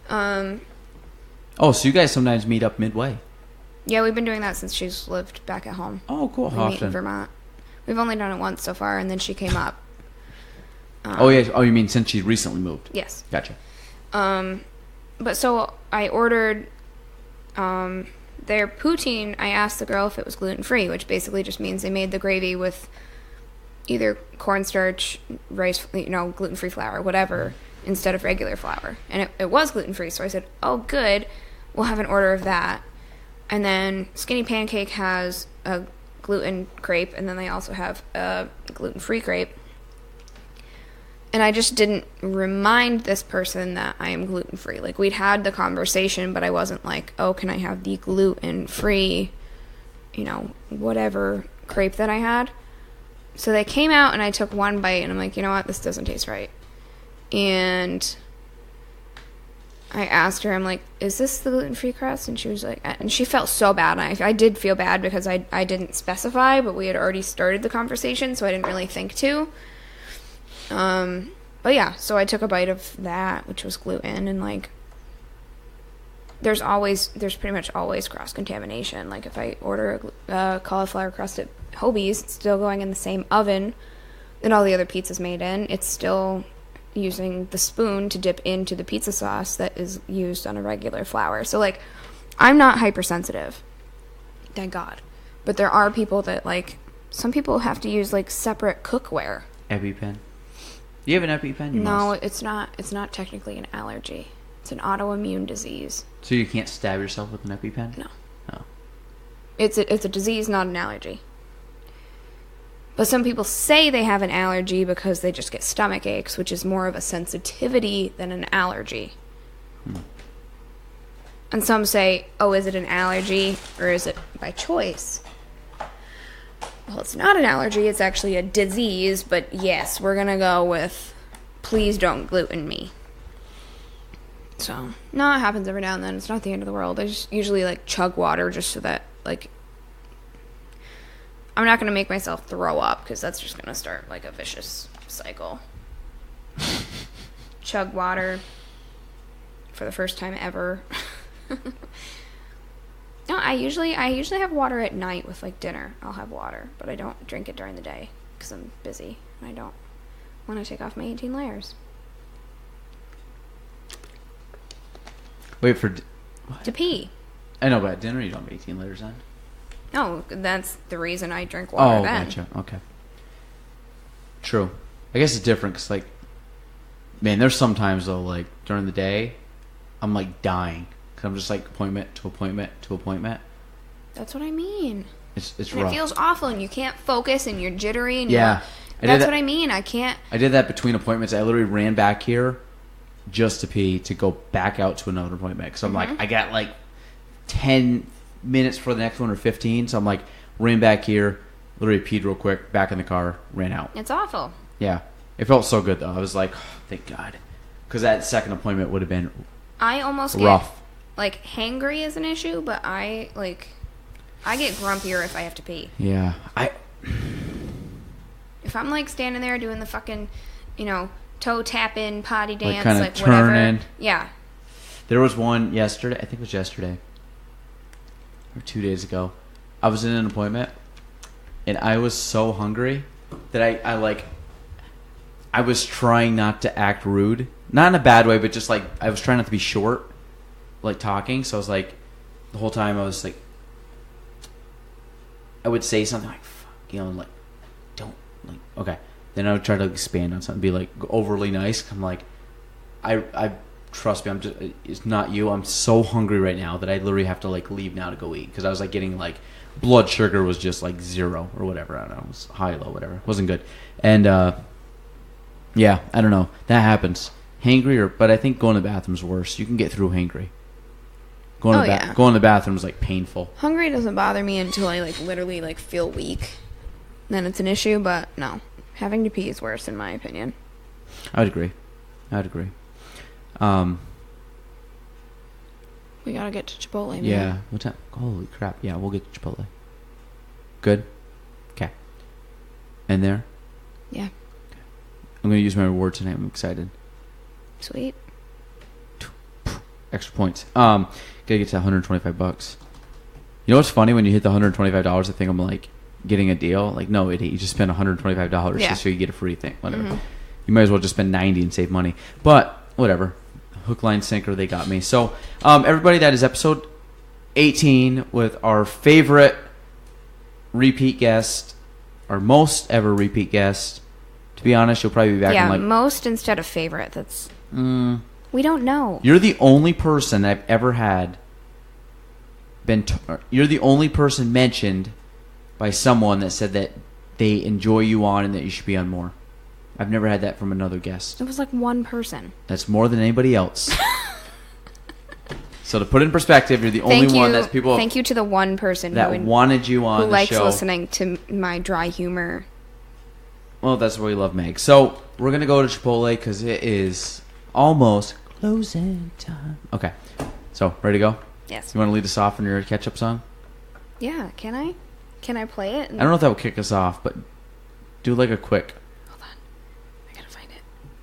Oh, so you guys sometimes meet up midway? Yeah, we've been doing that since she's lived back at home. Oh, cool. We How meet in often? Vermont. We've only done it once so far, and then she came up. Oh, yeah. Oh, you mean since she recently moved? Yes. Gotcha. But so I ordered their poutine. I asked the girl if it was gluten-free, which basically just means they made the gravy with either cornstarch, rice, gluten-free flour, whatever, instead of regular flour. And it was gluten-free, so I said, oh, good, we'll have an order of that. And then Skinny Pancake has a gluten crepe, and then they also have a gluten-free crepe. And I just didn't remind this person that I am gluten-free. Like, we'd had the conversation, but I wasn't like, oh, can I have the gluten-free, whatever crepe that I had? So they came out, and I took one bite, and I'm like, you know what? This doesn't taste right. And I asked her, I'm like, is this the gluten-free crust? And she was like, and she felt so bad. And I did feel bad because I didn't specify, but we had already started the conversation, so I didn't really think to. But yeah, so I took a bite of that, which was gluten, and like, there's pretty much always cross-contamination. Like, if I order a cauliflower crust at Hobie's, it's still going in the same oven that all the other pizzas made in. It's still using the spoon to dip into the pizza sauce that is used on a regular flour. So, like, I'm not hypersensitive, thank God. But there are people that, like, some people have to use, like, separate cookware. EpiPen. Do you have an EpiPen? No, it's not technically an allergy. It's an autoimmune disease. So you can't stab yourself with an EpiPen? No. Oh. It's a disease, not an allergy. But some people say they have an allergy because they just get stomach aches, which is more of a sensitivity than an allergy. And some say, oh, is it an allergy or is it by choice? Well, it's not an allergy, it's actually a disease, but yes, we're going to go with, please don't gluten me. So, no, it happens every now and then. It's not the end of the world. I just usually, like, chug water just so that, like, I'm not going to make myself throw up because that's just going to start, like, a vicious cycle. Chug water for the first time ever. No, I usually have water at night with, like, dinner. I'll have water, but I don't drink it during the day because I'm busy and I don't want to take off my 18 layers. Wait for... To pee. I know, but at dinner you don't have 18 layers on. No, that's the reason I drink water then. Oh, gotcha. Okay. True. I guess it's different because, like, man, there's sometimes, though, like, during the day, I'm, like, dying. Because I'm just, like, appointment to appointment to appointment. That's what I mean. It's and rough. It feels awful, and you can't focus, and you're jittery. And yeah. That's what I mean. I can't. I did that between appointments. I literally ran back here just to pee to go back out to another appointment. Because I'm like, I got, like, 10 minutes for the next one or 15. So I'm like, ran back here, literally peed real quick, back in the car, ran out. It's awful. Yeah. It felt so good, though. I was like, oh, thank God. Because that second appointment would have been I almost rough. Get, like, hangry is an issue, but I get grumpier if I have to pee. Yeah. If I'm, like, standing there doing the fucking, toe tapping, potty dance, like whatever. turning. Yeah. There was one yesterday. I think it was yesterday. Or 2 days ago. I was in an appointment, and I was so hungry that I was trying not to act rude. Not in a bad way, but just, like, I was trying not to be short, like, talking. So I was, like, the whole time I was, like, I would say something like, fuck, like, don't, like, okay. Then I would try to expand on something, be, like, overly nice. I'm like, I trust me, it's not you. I'm so hungry right now that I literally have to, like, leave now to go eat. Because I was, like, getting, like, blood sugar was just, like, 0 or whatever. I don't know. It was high, low, whatever. It wasn't good. And, yeah, I don't know. That happens. Hangry, but I think going to the bathroom's worse. You can get through hangry. Going to the bathroom is, like, painful. Hungry doesn't bother me until I, like, literally, like, feel weak. Then it's an issue, but no. Having to pee is worse, in my opinion. I would agree. We gotta get to Chipotle, man. Yeah. What time? Holy crap. Yeah, we'll get to Chipotle. Good? Okay. And there? Yeah. I'm going to use my reward tonight. I'm excited. Sweet. Extra points. Gotta get to $125. You know what's funny? When you hit the $125, I think I'm like getting a deal. Like, no, idiot, you just spent $125 just so you get a free thing. Whatever. Mm-hmm. You might as well just spend $90 and save money. But whatever. Hook, line, sinker, they got me. So, everybody, that is episode 18 with our favorite repeat guest, our most ever repeat guest. To be honest, you'll probably be back in like... Yeah, most instead of favorite. That's... We don't know. You're the only person I've ever had you're the only person mentioned by someone that said that they enjoy you on and that you should be on more. I've never had that from another guest. It was like one person. That's more than anybody else. So to put it in perspective, you're the only one that's people... Thank you to the one person that wanted you on the show. Who likes listening to my dry humor. Well, that's why we love Meg. So we're going to go to Chipotle because it is almost closing time. Okay. So, ready to go? Yes. You want to lead us off in your catch-up song? Yeah. Can I? Can I play it? I don't know if that will kick us off, but do like a quick...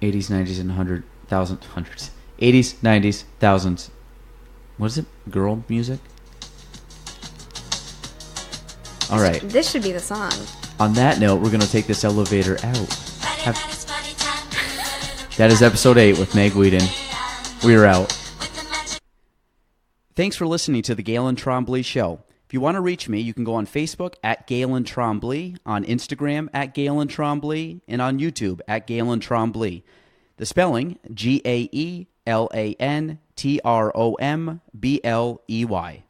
80s, 90s, and hundreds. 80s, 90s, thousands. What is it? Girl music? All right. This should be the song. On that note, we're going to take this elevator out. That is episode 8 with Meg Weeden. We're out. Thanks for listening to the Galen Trombley Show. If you want to reach me, you can go on Facebook at Galen Trombley, on Instagram at Galen Trombley, and on YouTube at Galen Trombley. The spelling, GaelanTrombley.